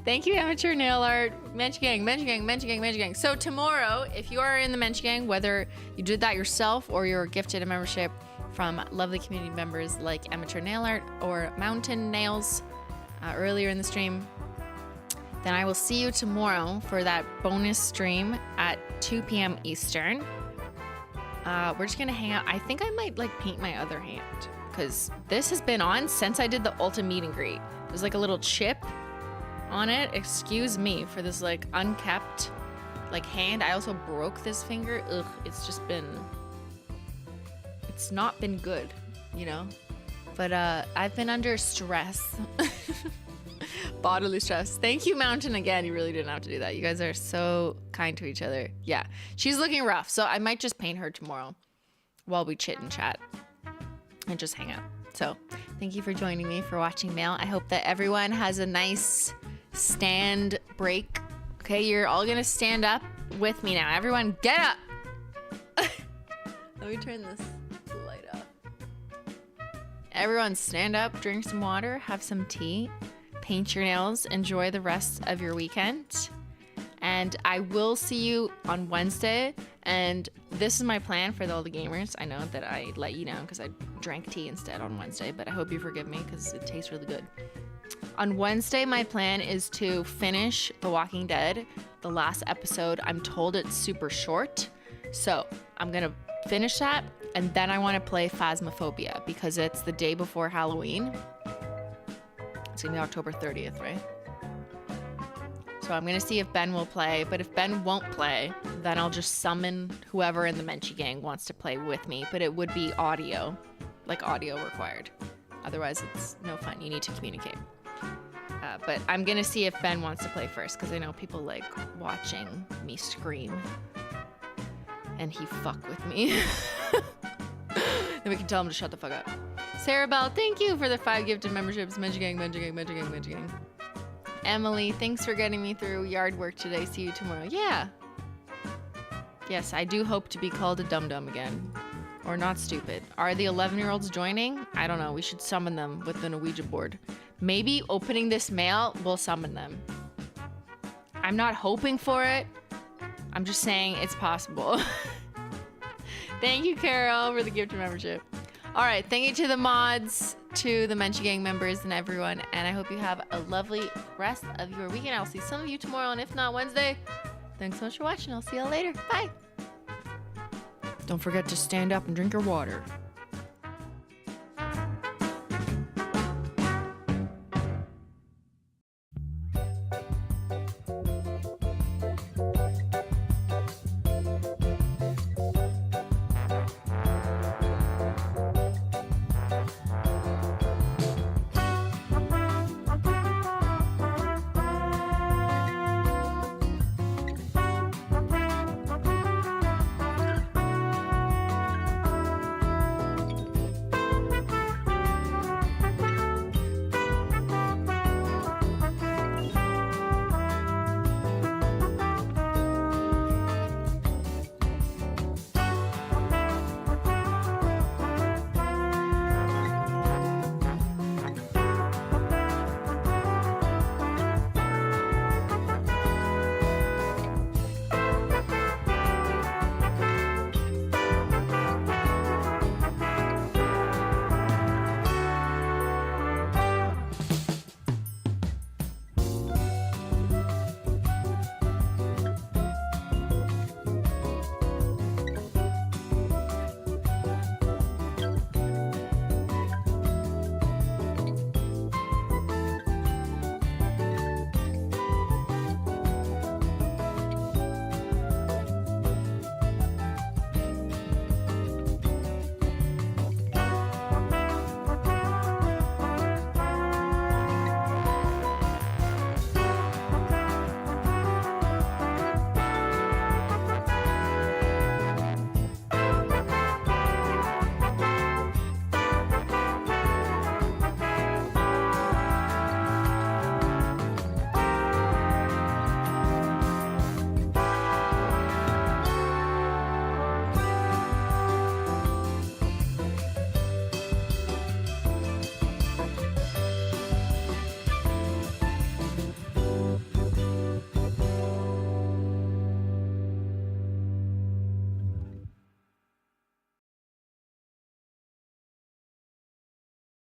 A: Thank you, Amateur Nail Art. Menchie Gang, Menchie Gang, Menchie Gang, Menchie Gang. So tomorrow, if you are in the Menchie Gang, whether you did that yourself or you're gifted a membership from lovely community members like Amateur Nail Art or Mountain Nails earlier in the stream, then I will see you tomorrow for that bonus stream at 2 p.m. Eastern. We're just gonna hang out. I think I might like paint my other hand because this has been on since I did the Ulta meet and greet. There's like a little chip on it. Excuse me for this like unkept like hand. I also broke this finger. Ugh, it's not been good, you know? But I've been under stress. Bodily stress. Thank you, Mountain, again. You really didn't have to do that. You guys are so kind to each other. Yeah, she's looking rough, so I might just paint her tomorrow while we chit and chat and just hang out. So thank you for joining me for watching mail. I hope that everyone has a nice stand break. Okay, you're all gonna stand up with me now. Everyone get up. Let me turn this light off. Everyone stand up, drink some water, have some tea, paint your nails, enjoy the rest of your weekend. And I will see you on Wednesday. And this is my plan for all the gamers. I know that I let you down because I drank tea instead on Wednesday, but I hope you forgive me because it tastes really good. On Wednesday, my plan is to finish The Walking Dead, the last episode. I'm told it's super short, so I'm gonna finish that, and then I want to play Phasmophobia because it's the day before Halloween. It's gonna be October 30th, right? So I'm gonna see if Ben will play, but if Ben won't play, then I'll just summon whoever in the Menchie Gang wants to play with me, but it would be audio, like audio required. Otherwise, it's no fun. You need to communicate. But I'm gonna see if Ben wants to play first, because I know people like watching me scream. And he fuck with me. Then we can tell him to shut the fuck up. Sarah Bell, thank you for the 5 gifted memberships. Menchie Gang, Menchie Gang, Menchie Gang, Menchie Gang. Emily, thanks for getting me through yard work today. See you tomorrow. Yeah. Yes, I do hope to be called a dum-dum again. Or not stupid. Are the 11-year-olds joining? I don't know. We should summon them with an Ouija board. Maybe opening this mail will summon them. I'm not hoping for it. I'm just saying it's possible. Thank you, Carol, for the gift of membership. All right, thank you to the mods, to the Menchie Gang members, and everyone. And I hope you have a lovely rest of your weekend. I'll see some of you tomorrow, and if not Wednesday, thanks so much for watching. I'll see you all later. Bye. Don't forget to stand up and drink your water.